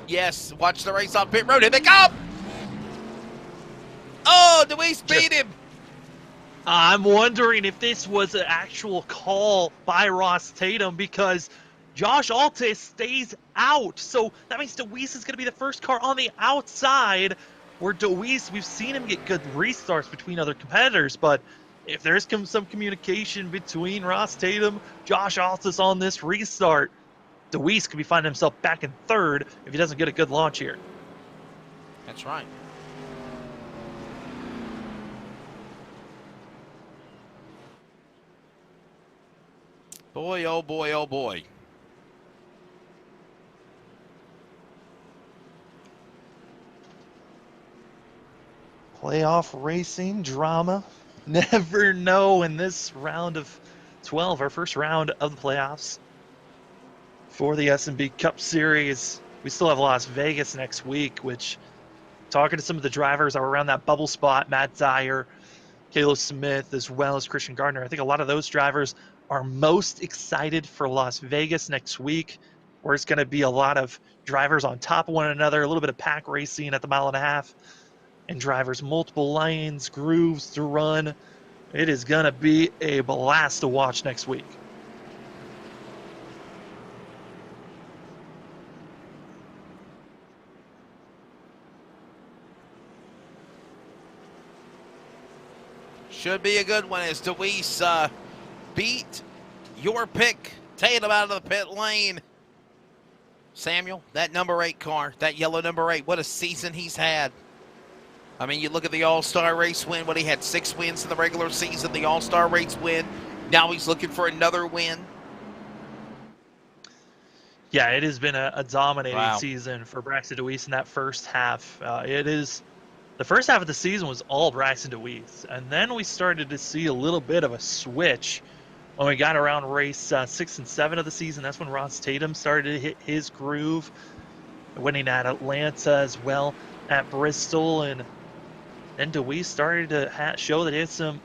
Yes, watch the race off pit road. Here they come. Oh, Deweese beat him. I'm wondering if this was an actual call by Ross Tatum because Josh Altis stays out. So that means Deweese is going to be the first car on the outside, where Deweese, we've seen him get good restarts between other competitors, but if there's some communication between Ross Tatum, Josh Altis on this restart, Deweese could be finding himself back in third if he doesn't get a good launch here. That's right. Boy, oh boy, oh boy. Playoff racing drama. Never know in this round of 12, our first round of the playoffs for the SNB Cup Series. We still have Las Vegas next week, which, talking to some of the drivers that were around that bubble spot, Matt Dyer, Caleb Smith, as well as Christian Gardner, I think a lot of those drivers are most excited for Las Vegas next week, where it's going to be a lot of drivers on top of one another, a little bit of pack racing at the mile and a half, and drivers multiple lanes, grooves to run. It is going to be a blast to watch next week. Should be a good one as Deweese beat your pick. Tatum out of the pit lane. Samuel, that number 8 car, that yellow number 8, what a season he's had. I mean, you look at the All-Star race win, what he had 6 wins in the regular season, the All-Star race win. Now he's looking for another win. Yeah, it has been a dominating season for Braxton Deweese in that first half. The first half of the season was all Braxton Deweese, and then we started to see a little bit of a switch when we got around race 6 and 7 of the season. That's when Ross Tatum started to hit his groove, winning at Atlanta as well at Bristol, and then Deweese started to show that he had some,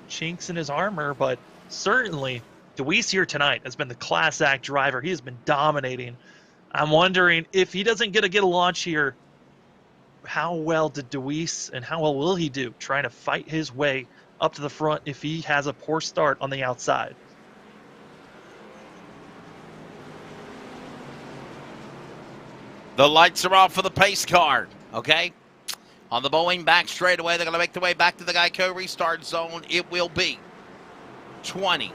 chinks in his armor, but certainly Deweese here tonight has been the class act driver. He has been dominating. I'm wondering if he doesn't get a launch here, how well did Deweese and how well will he do trying to fight his way up to the front if he has a poor start on the outside? The lights are off for the pace car, okay? On the Boeing back straightaway, they're going to make their way back to the Geico restart zone. It will be 20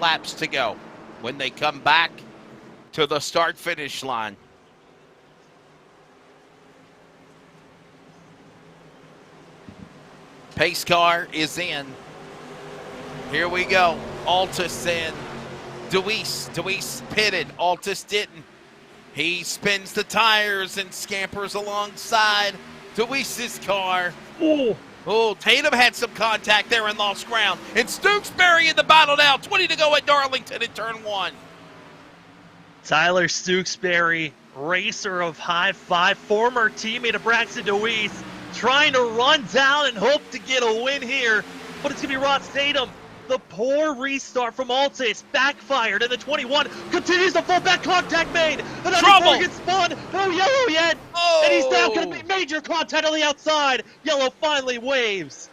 laps to go when they come back to the start-finish line. Pace car is in. Here we go. Altis in. Deweese pitted. Altis didn't. He spins the tires and scampers alongside Deweese's car. Oh, Tatum had some contact there and lost ground. And Stooksbury in the battle now. 20 to go at Darlington in turn 1. Tyler Stooksbury, racer of High Five, former teammate of Braxton Deweese, trying to run down and hope to get a win here. But it's going to be Ross Tatum. The poor restart from Altis backfired, and the 21 continues the full back contact made. Another car gets spun. No yellow yet. Oh. And he's now going to be major contact on the outside. Yellow finally waves.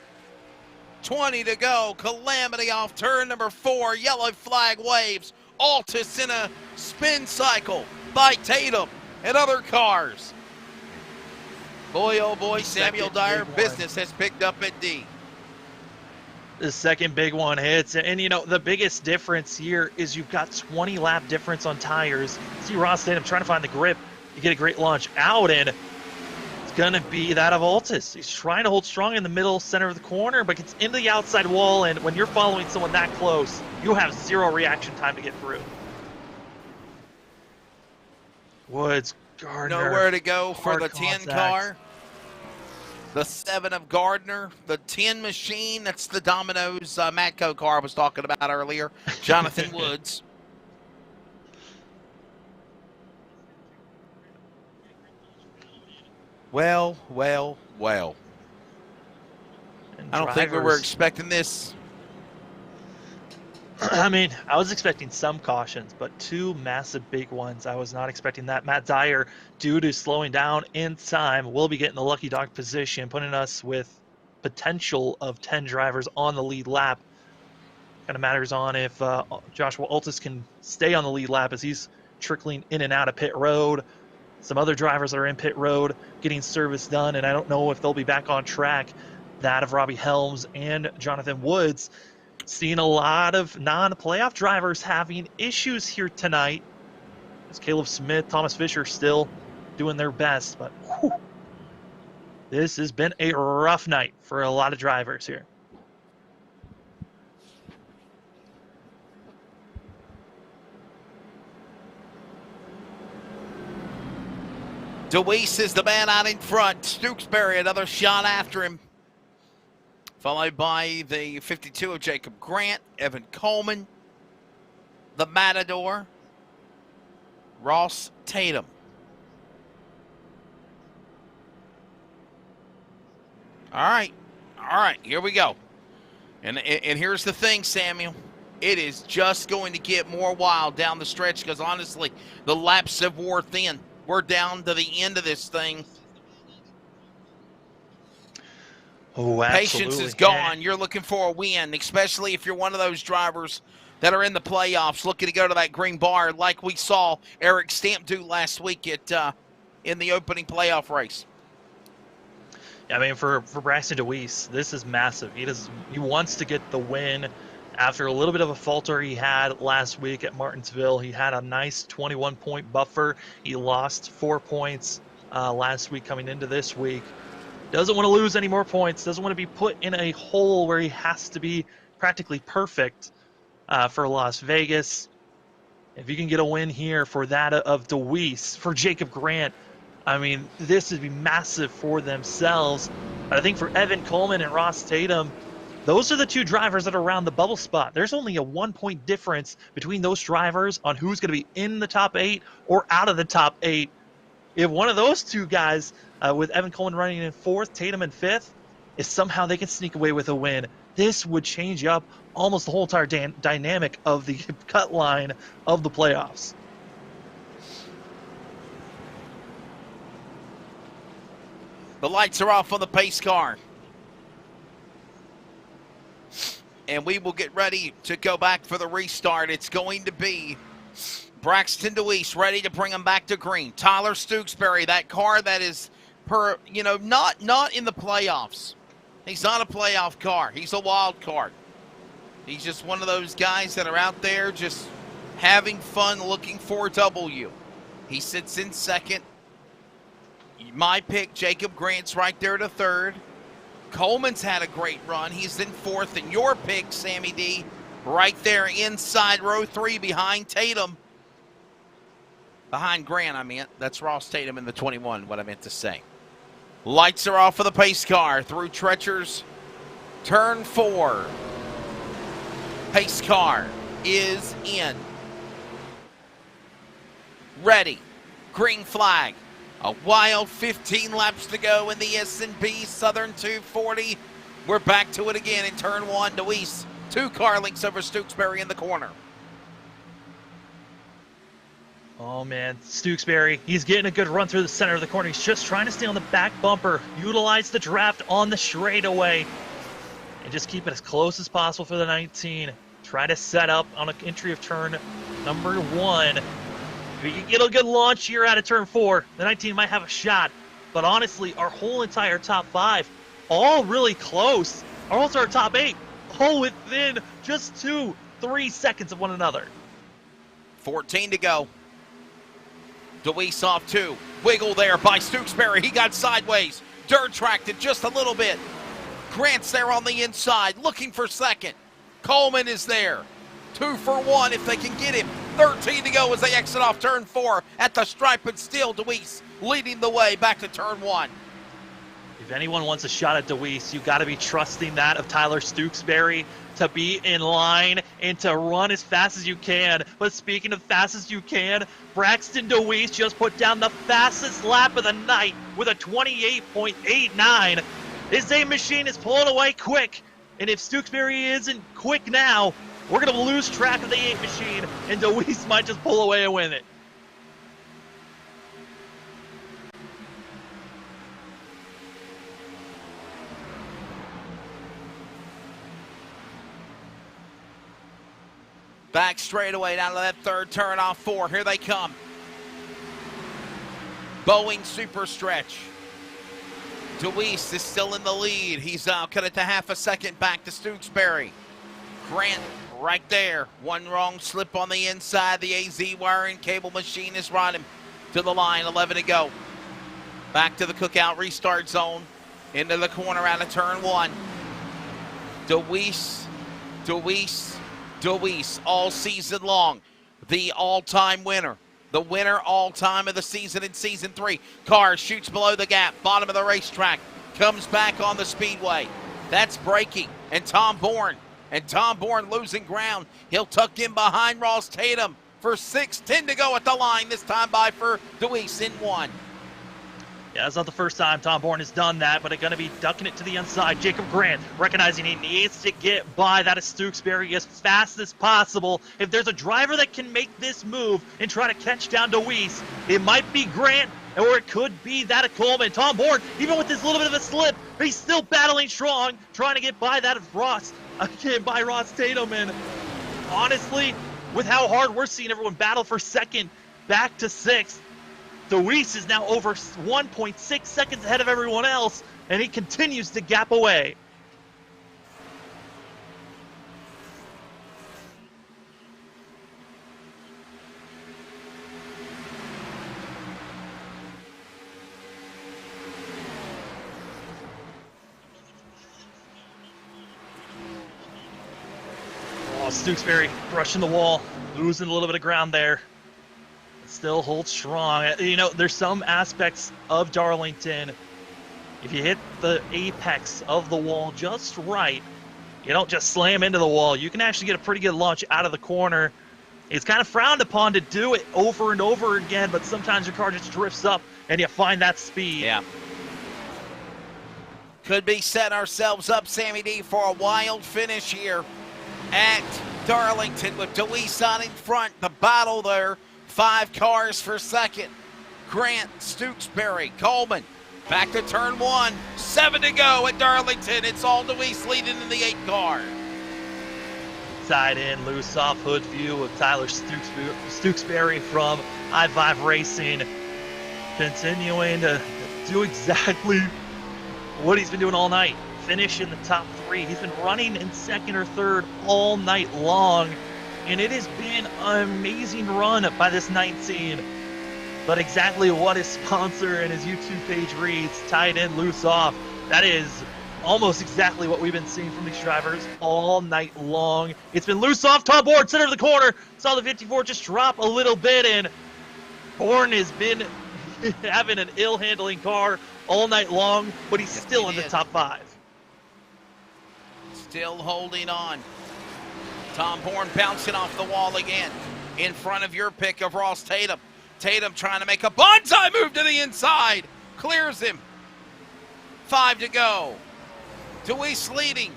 20 to go. Calamity off turn number 4. Yellow flag waves. Altis in a spin cycle by Tatum and other cars. Boy, oh boy, Samuel Dyer, business has picked up at D. The second big one hits, and the biggest difference here is you've got 20 lap difference on tires. See Ross Tatum trying to find the grip to get a great launch out, and it's going to be that of Altis. He's trying to hold strong in the middle center of the corner, but gets into the outside wall, and when you're following someone that close, you have zero reaction time to get through. Woods, Gardner. Nowhere to go for the 10 contact. car. The 7 of Gardner, the 10 machine, that's the Domino's Matco car I was talking about earlier, Jonathan Woods. Well. And I don't think we were drivers- expecting this. I mean, I was expecting some cautions, but two massive big ones. I was not expecting that. Matt Dyer, due to slowing down in time, will be getting the lucky dog position, putting us with potential of 10 drivers on the lead lap. Kind of matters on if Joshua Altus can stay on the lead lap as he's trickling in and out of pit road. Some other drivers that are in pit road getting service done, and I don't know if they'll be back on track. That of Robbie Helms and Jonathan Woods. Seeing a lot of non-playoff drivers having issues here tonight. As Caleb Smith, Thomas Fisher still doing their best, but whew, this has been a rough night for a lot of drivers here. DeWeese is the man out in front. Stooksbury, another shot after him. Followed by the 52 of Jacob Grant, Evan Coleman, the Matador, Ross Tatum. All right, here we go. And here's the thing, Samuel. It is just going to get more wild down the stretch because, honestly, the laps have wore thin. We're down to the end of this thing. Oh, absolutely. Patience is gone. You're looking for a win, especially if you're one of those drivers that are in the playoffs looking to go to that green bar like we saw Eric Stamp do last week at in the opening playoff race. I mean, for Braxton DeWeese, this is massive. He wants to get the win after a little bit of a falter he had last week at Martinsville. He had a nice 21-point buffer. He lost 4 points last week coming into this week. Doesn't want to lose any more points. Doesn't want to be put in a hole where he has to be practically perfect for Las Vegas. If you can get a win here for that of DeWeese, for Jacob Grant, I mean, this would be massive for themselves. But I think for Evan Coleman and Ross Tatum, those are the two drivers that are around the bubble spot. There's only a 1-point difference between those drivers on who's going to be in the top 8 or out of the top 8. If one of those two guys, with Evan Coleman running in 4th, Tatum in 5th, if somehow they can sneak away with a win, this would change up almost the whole entire dynamic of the cut line of the playoffs. The lights are off on the pace car. And we will get ready to go back for the restart. It's going to be Braxton DeWeese ready to bring him back to green. Tyler Stooksbury, that car that is not in the playoffs. He's not a playoff car. He's a wild card. He's just one of those guys that are out there just having fun looking for a W. He sits in 2nd. My pick, Jacob Grant's right there to 3rd. Coleman's had a great run. He's in 4th. And your pick, Sammy D, right there inside row 3 behind Tatum. Behind Grant, I meant. That's Ross Tatum in the 21, what I meant to say. Lights are off for the pace car through Treacher's turn 4. Pace car is in. Ready. Green flag. A wild 15 laps to go in the SNB Southern 240. We're back to it again in turn 1. DeWeese, 2 car lengths over Stooksbury in the corner. Oh, man. Stooksbury, he's getting a good run through the center of the corner. He's just trying to stay on the back bumper, utilize the draft on the straightaway, and just keep it as close as possible for the 19. Try to set up on an entry of turn number 1. If you get a good launch here out of turn 4, the 19 might have a shot. But honestly, our whole entire top 5, all really close. Also our top 8, all within just 2-3 seconds of one another. 14 to go. DeWeese off 2. Wiggle there by Stooksbury. He got sideways. Dirt tracked it just a little bit. Grant's there on the inside, looking for 2nd. Coleman is there. 2 for 1 if they can get him. 13 to go as they exit off turn 4 at the stripe, and still DeWeese leading the way back to turn 1. If anyone wants a shot at Deweese, you got to be trusting that of Tyler Stooksbury to be in line and to run as fast as you can. But speaking of fast as you can, Braxton Deweese just put down the fastest lap of the night with a 28.89. His A machine is pulling away quick, and if Stooksbury isn't quick now, we're going to lose track of the 8 machine, and Deweese might just pull away and win it. Back straightaway down to that third turn off 4. Here they come. Boeing super stretch. Deweese is still in the lead. He's cut it to half a second back to Stooksbury. Grant right there. One wrong slip on the inside. The AZ wiring cable machine is running to the line. 11 to go. Back to the cookout restart zone. Into the corner out of turn 1. Deweese all season long. The all-time winner. The winner all-time of the season in Season 3. Car shoots below the gap. Bottom of the racetrack. Comes back on the speedway. That's braking. And Tom Bourne losing ground. He'll tuck in behind Ross Tatum for 6:10 to go at the line. This time by for Deweese in 1. Yeah, it's not the first time Tom Bourne has done that, but it's going to be ducking it to the inside. Jacob Grant recognizing he needs to get by that is Stooksbury as fast as possible. If there's a driver that can make this move and try to catch down Deweese, it might be Grant, or it could be that of Coleman. Tom Bourne, even with this little bit of a slip, he's still battling strong, trying to get by that of Ross. Again, by Ross Tatum. And honestly, with how hard we're seeing everyone battle for second, back to 6th, Deweese is now over 1.6 seconds ahead of everyone else, and he continues to gap away. Oh, Stooksbury brushing the wall, losing a little bit of ground there. Still holds strong. You know, there's some aspects of Darlington, if you hit the apex of the wall just right, you don't just slam into the wall, you can actually get a pretty good launch out of the corner. It's kind of frowned upon to do it over and over again, but sometimes your car just drifts up and you find that speed. Yeah. Could be setting ourselves up, Sammy D, for a wild finish here at Darlington with Deweese on in front. The battle there. 5 cars for second. Grant, Stooksbury, Coleman. Back to turn 1. 7 to go at Darlington. It's all Deweese leading in the 8 car. Side in, loose off hood view of Tyler Stooksbury from I-5 Racing. Continuing to do exactly what he's been doing all night. Finish in the top 3. He's been running in second or third all night long. And it has been an amazing run by this 19. But exactly what his sponsor and his YouTube page reads, tied in, loose off, that is almost exactly what we've been seeing from these drivers all night long. It's been loose off, Tom Bourne, center of the corner. Saw the 54 just drop a little bit, and Bourne has been having an ill-handling car all night long, but he's still in the top 5. Still holding on. Tom Bourne bouncing off the wall again in front of your pick of Ross Tatum. Tatum trying to make a bonsai move to the inside. Clears him. 5 to go. Deweese leading,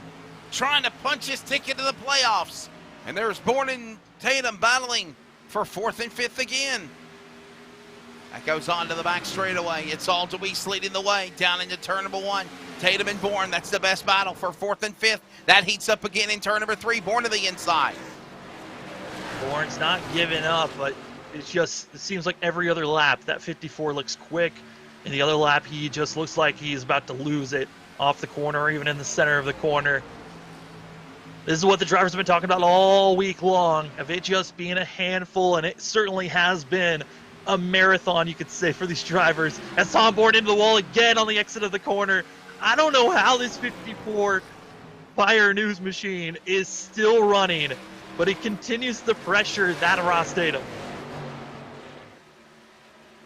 trying to punch his ticket to the playoffs. And there's Bourne and Tatum battling for 4th and 5th again. That goes on to the back straightaway. It's all Deweese leading the way down into turn number 1. Tatum and Bourne, that's the best battle for 4th and 5th. That heats up again in turn number 3. Bourne to the inside. Bourne's not giving up, but it seems like every other lap, that 54 looks quick, and the other lap, he just looks like he's about to lose it off the corner or even in the center of the corner. This is what the drivers have been talking about all week long, of it just being a handful, and it certainly has been a marathon, you could say, for these drivers. As Tom Bourne into the wall again on the exit of the corner. I don't know how this 54 Fire News machine is still running, but it continues to pressure that Ross Tatum.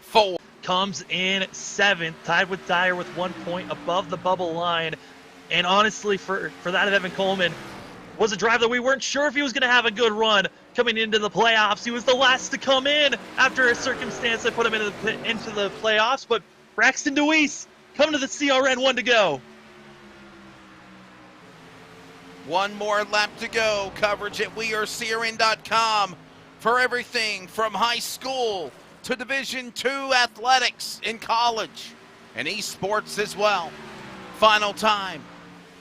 4. comes in 7th, tied with Dyer with 1 point above the bubble line. And honestly, for that of Evan Coleman, was a drive that we weren't sure if he was going to have a good run coming into the playoffs. He was the last to come in after a circumstance that put him into the playoffs. But Braxton DeWeese coming to the CRN, 1 to go. One more lap to go. Coverage at wearecrn.com for everything from high school to Division II athletics in college and esports as well. Final time.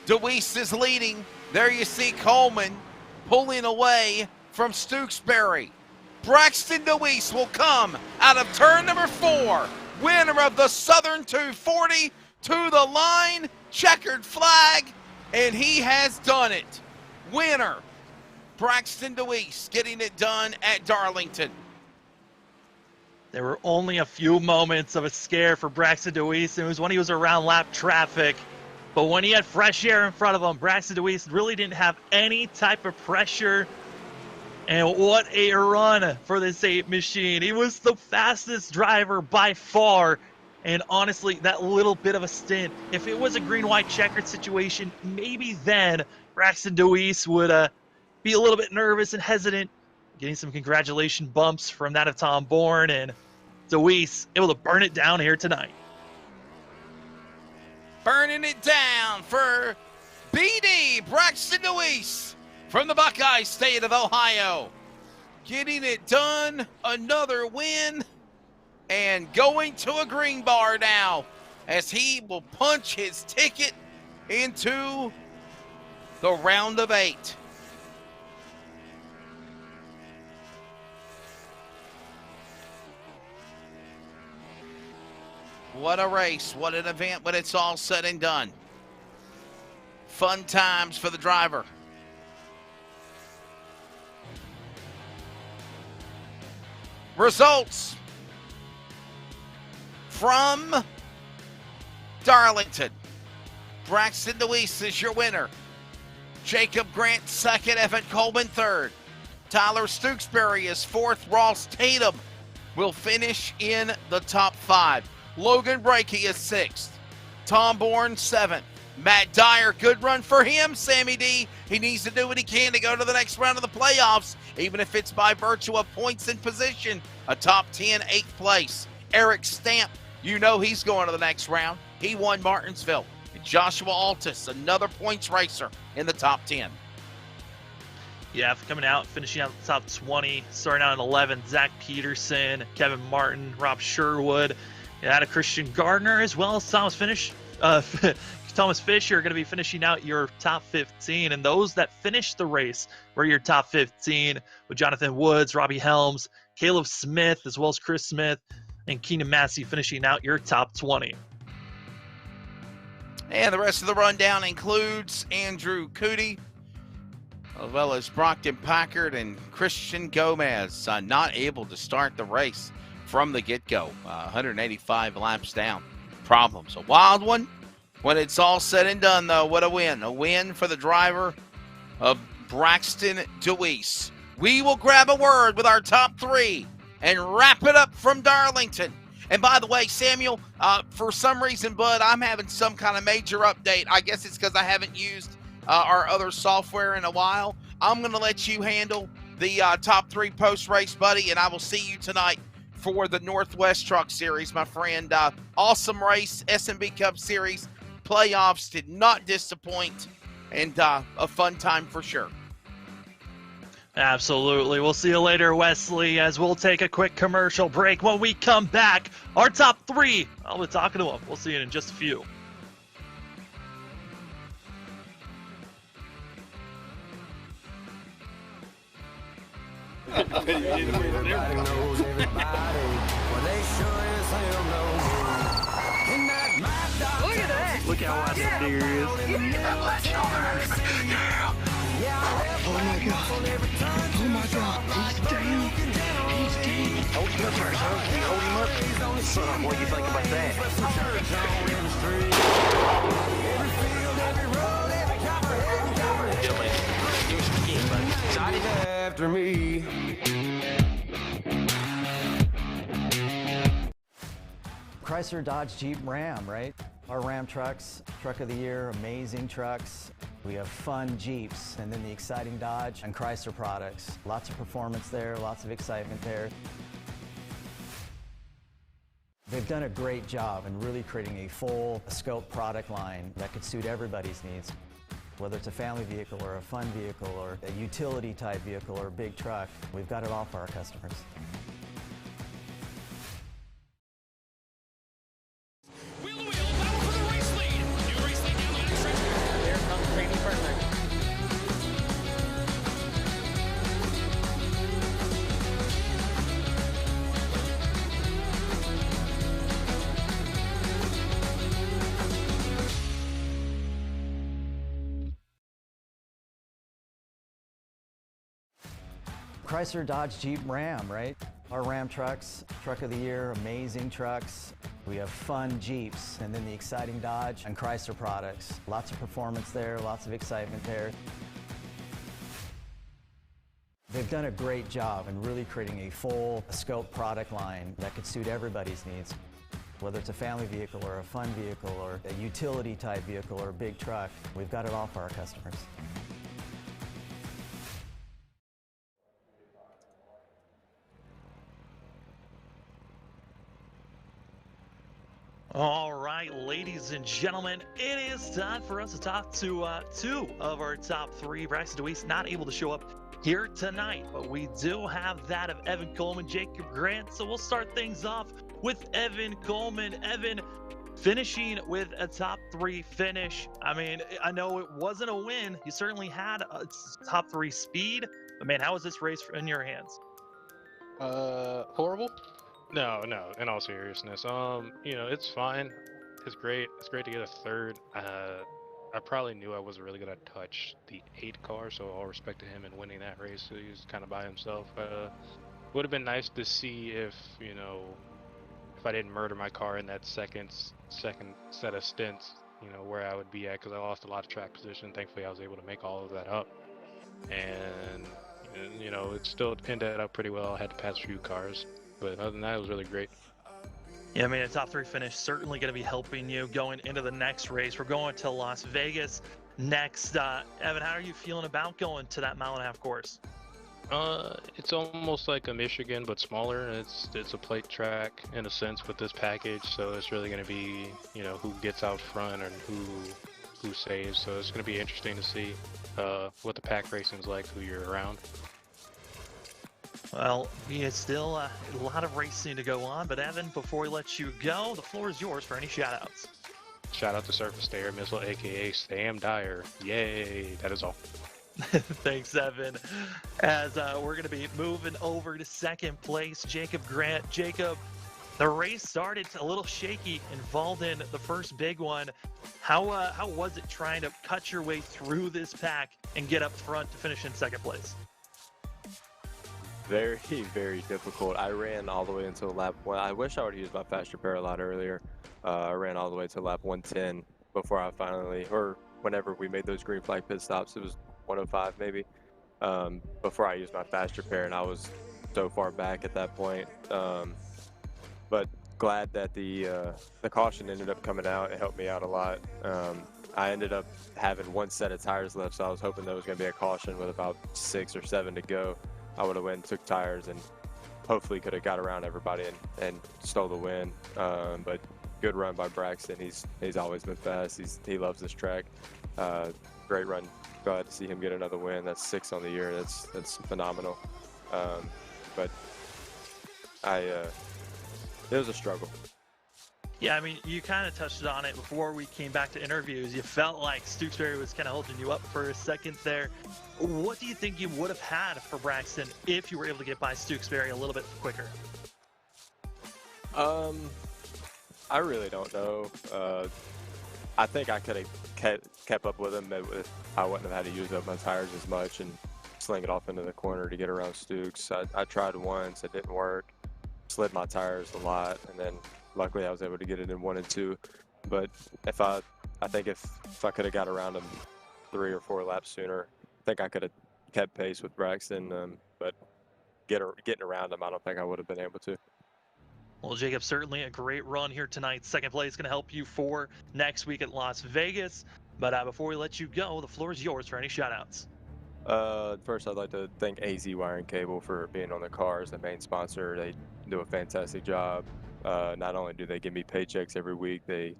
DeWeese is leading. There you see Coleman pulling away from Stewksbury. Braxton DeWeese will come out of turn number 4. Winner of the Southern 240 to the line. Checkered flag. And he has done it. Winner, Braxton DeWeese, getting it done at Darlington. There were only a few moments of a scare for Braxton DeWeese. It was when he was around lap traffic. But when he had fresh air in front of him, Braxton DeWeese really didn't have any type of pressure. And what a run for this 8 machine. He was the fastest driver by far. And honestly, that little bit of a stint, if it was a green-white checkered situation, maybe then Braxton DeWeese would be a little bit nervous and hesitant, getting some congratulation bumps from that of Tom Bourne, and DeWeese able to burn it down here tonight. Burning it down for BD, Braxton DeWeese from the Buckeye State of Ohio. Getting it done, another win. And going to a green bar now as he will punch his ticket into the round of 8. What a race, what an event when it's all said and done. Fun times for the driver. Results from Darlington. Braxton DeWeese is your winner. Jacob Grant 2nd, Evan Coleman 3rd. Tyler Stewksbury is 4th. Ross Tatum will finish in the top 5. Logan Brakey is 6th. Tom Bourne 7th. Matt Dyer, good run for him, Sammy D. He needs to do what he can to go to the next round of the playoffs, even if it's by virtue of points in position. A top 10, 8th place. Eric Stamp, you know he's going to the next round. He won Martinsville. And Joshua Altus, another points racer in the top 10. Yeah, coming out, finishing out the top 20, starting out in 11th, Zach Peterson, Kevin Martin, Rob Sherwood. You had a Christian Gardner as well as Thomas Fisher are going to be finishing out your top 15. And those that finished the race were your top 15 with Jonathan Woods, Robbie Helms, Caleb Smith, as well as Chris Smith, and Keenan Massey finishing out your top 20. And the rest of the rundown includes Andrew Cootie, as well as Brockton Packard and Christian Gomez, not able to start the race from the get-go. 185 laps down. Problems. A wild one. When it's all said and done, though, what a win. A win for the driver of Braxton DeWeese. We will grab a word with our top 3 and wrap it up from Darlington. And by the way, Samuel, for some reason, bud, I'm having some kind of major update. I guess it's because I haven't used our other software in a while. I'm going to let you handle the top 3 post-race, buddy, and I will see you tonight for the Northwest Truck Series, my friend. Awesome race, SNB Cup Series. Playoffs did not disappoint, and a fun time for sure. Absolutely. We'll see you later, Wesley, as we'll take a quick commercial break. When we come back, our top 3, I'll be talking to them. We'll see you in just a few. Everybody knows everybody. Well, they sure as hell know me. In that mad dog. Look at that. Look how wide that deer is. Oh my god. Oh my god. He's down. He's down. Hold him up first, huh? Can you hold him up? Son, what do you think about that? Yeah, man. Give me some skin, buddy. Excited? After me. Chrysler, Dodge, Jeep, Ram, right? Our Ram trucks, truck of the year, amazing trucks. We have fun Jeeps, and then the exciting Dodge and Chrysler products. Lots of performance there, lots of excitement there. They've done a great job in really creating a full scope product line that could suit everybody's needs. Whether it's a family vehicle or a fun vehicle or a utility type vehicle or a big truck, we've got it all for our customers. Wheel to wheel, battle for the race lead. New race lead down the exit. There comes training partner. Chrysler, Dodge, Jeep, Ram, right? Our Ram trucks, truck of the year, amazing trucks. We have fun Jeeps, and then the exciting Dodge and Chrysler products. Lots of performance there, lots of excitement there. They've done a great job in really creating a full scope product line that could suit everybody's needs. Whether it's a family vehicle or a fun vehicle or a utility type vehicle or a big truck, we've got it all for our customers. All right, ladies and gentlemen, it is time for us to talk to two of our top three. Braxton DeWeese not able to show up here tonight, but we do have that of Evan Coleman, Jacob Grant. So we'll start things off with Evan Coleman. Evan, finishing with a top three finish. I mean, I know it wasn't a win. You certainly had a top three speed, but man, how was this race in your hands? Horrible? No, in all seriousness. You know, it's fine. It's great. It's great to get a third. I probably knew I wasn't really gonna touch the 8 car, so all respect to him in winning that race. So he was kind of by himself. Would have been nice to see if, you know, if I didn't murder my car in that second set of stints, you know, where I would be at, because I lost a lot of track position. Thankfully, I was able to make all of that up. And, you know, it still ended up pretty well. I had to pass a few cars. But other than that, it was really great. Yeah, I mean, a top three finish certainly going to be helping you going into the next race. We're going to Las Vegas next. Evan, how are you feeling about going to that mile-and-a-half course? It's almost like a Michigan, but smaller. It's a plate track in a sense with this package, so it's really going to be, you know, who gets out front and who saves. So it's going to be interesting to see what the pack racing's like, who you're around. Well, it's still a lot of racing to go on, but Evan, before we let you go, the floor is yours for any shout-outs. Shout out to Surface Air Missile, aka Sam Dyer. Yay! That is all. Thanks, Evan. As we're going to be moving over to second place, Jacob Grant. Jacob, the race started a little shaky, involved in the first big one. How was it trying to cut your way through this pack and get up front to finish in second place? Very, very difficult. I ran all the way until lap 1. I wish I would have used my faster pair a lot earlier. I ran all the way to lap 110 before I finally, or whenever we made those green flag pit stops, it was 105 maybe, before I used my faster pair, and I was so far back at that point. But glad that the caution ended up coming out. It helped me out a lot. I ended up having one set of tires left, so I was hoping there was going to be a caution with about 6 or 7 to go. I would have went and took tires and hopefully could have got around everybody and stole the win. But good run by Braxton. He's always been fast. He loves this track. Great run. Glad to see him get another win. That's 6 on the year. That's phenomenal. But it was a struggle. Yeah, I mean, you kind of touched on it before we came back to interviews. You felt like Stewksbury was kind of holding you up for a second there. What do you think you would have had for Braxton if you were able to get by Stewksbury a little bit quicker? I really don't know. I think I could have kept up with him if I wouldn't have had to use up my tires as much and sling it off into the corner to get around Stooks. I tried once, it didn't work. Slid my tires a lot, and then luckily I was able to get it in 1 and 2. But I think if I could have got around him 3 or 4 laps sooner, I think I could have kept pace with Braxton. But getting around him, I don't think I would have been able to. Well, Jacob, certainly a great run here tonight. Second place going to help you for next week at Las Vegas. But before we let you go, the floor is yours for any shout-outs. First, I'd like to thank AZ Wire and Cable for being on the car as the main sponsor. They do a fantastic job. Not only do they give me paychecks every week, they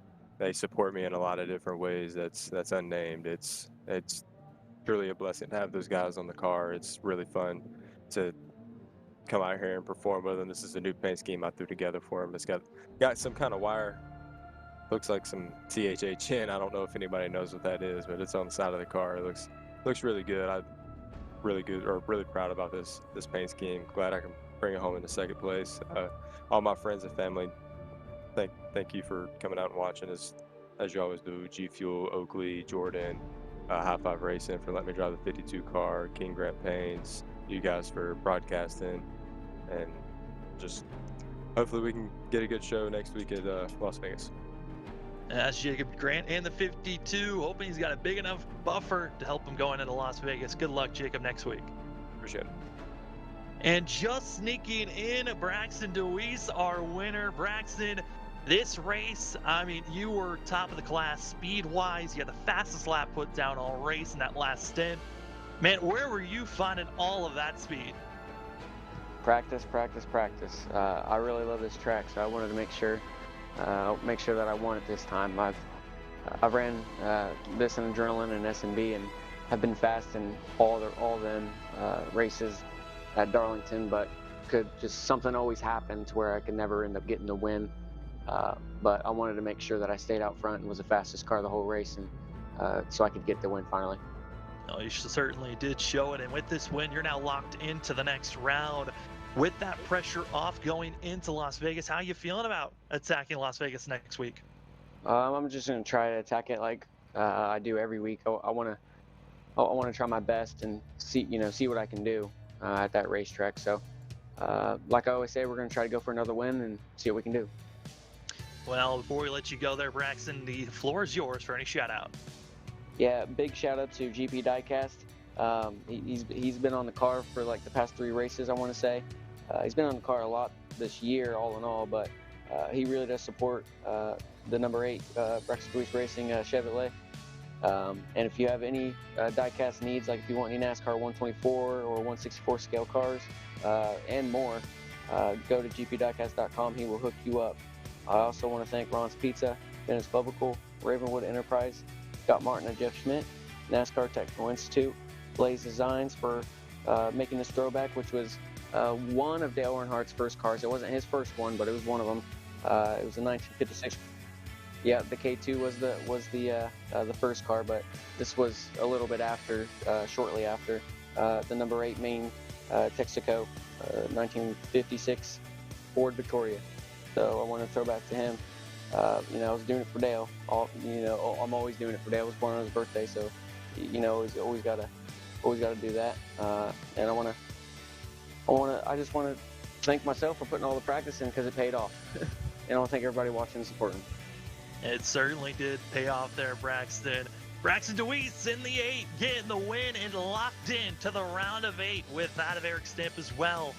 support me in a lot of different ways. That's unnamed. It's truly a blessing to have those guys on the car. It's really fun to come out here and perform with them. This is a new paint scheme I threw together for them. It's got some kind of wire. Looks like some THHN. I don't know if anybody knows what that is, but it's on the side of the car. It looks really good. I'm really proud about this paint scheme. Glad I can bring it home into second place. All my friends and family, thank you for coming out and watching as you always do. G Fuel, Oakley, Jordan, High Five Racing for letting me drive the 52 car, King Grant Paints, you guys for broadcasting, and just hopefully we can get a good show next week at Las Vegas. That's Jacob Grant and the 52, hoping he's got a big enough buffer to help him going into Las Vegas. Good luck, Jacob, next week. Appreciate it. And just sneaking in, Braxton DeWeese, our winner. Braxton, this race, I mean, you were top of the class speed-wise. You had the fastest lap put down all race in that last stint. Man, where were you finding all of that speed? Practice. I really love this track, so I wanted to make sure that I won it this time. I've ran this in Adrenaline and SNB and have been fast in all them races at Darlington, but something always happened to where I could never end up getting the win. But I wanted to make sure that I stayed out front and was the fastest car the whole race, and so I could get the win finally. Oh, you certainly did show it, and with this win, you're now locked into the next round. With that pressure off going into Las Vegas, how are you feeling about attacking Las Vegas next week? I'm just going to try to attack it like I do every week. I want to try my best and see what I can do at that racetrack. So, like I always say, we're going to try to go for another win and see what we can do. Well, before we let you go there, Braxton, the floor is yours for any shout-out. Yeah, big shout-out to GP Diecast. He's been on the car for like the past 3 races, I want to say. He's been on the car a lot this year, all in all, but he really does support the number 8 Braxton DeWeese Racing Chevrolet. And if you have any diecast needs, like if you want any NASCAR 124 or 164 scale cars and more, go to gpdiecast.com. He will hook you up. I also want to thank Ron's Pizza, Dennis Bubical, Ravenwood Enterprise, Scott Martin and Jeff Schmidt, NASCAR Technical Institute, Blaze Designs for making this throwback, which was one of Dale Earnhardt's first cars. It wasn't his first one, but it was one of them. It was a 1956. Yeah, the K2 was the first car, but this was a little bit after, shortly after, the number 8 Maine Texaco, 1956 Ford Victoria. So I want to throw back to him. I was doing it for Dale. I'm always doing it for Dale. I was born on his birthday, so always gotta do that. And I just want to thank myself for putting all the practice in, because it paid off. And I want to thank everybody watching and supporting. It certainly did pay off there, Braxton. Braxton DeWeese in the 8, getting the win and locked in to the round of 8 with that of Eric Stamp as well.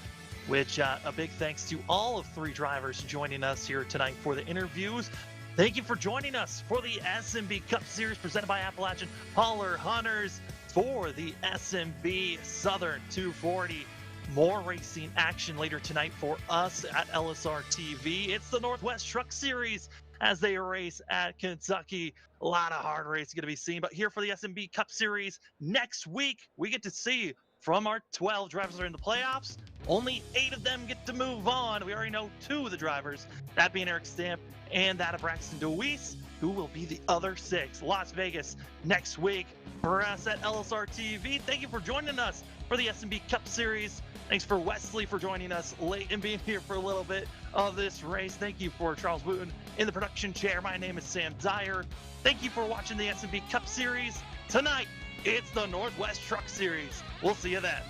Which a big thanks to all of 3 drivers joining us here tonight for the interviews. Thank you for joining us for the SNB Cup Series presented by Appalachian Hauler Hunters for the SNB Southern 240. More racing action later tonight for us at LSRTV. It's the Northwest Truck Series as they race at Kentucky. A lot of hard racing going to be seen. But here for the SNB Cup Series next week, we get to see from our 12 drivers that are in the playoffs, only 8 of them get to move on. We already know 2 of the drivers, that being Eric Stamp and that of Braxton DeWeese, who will be the other 6. Las Vegas next week for us at LSRTV. Thank you for joining us for the SNB Cup Series. Thanks for Wesley for joining us late and being here for a little bit of this race. Thank you for Charles Wooten in the production chair. My name is Sam Dyer. Thank you for watching the SNB Cup Series. Tonight, it's the Northwest Truck Series. We'll see you then.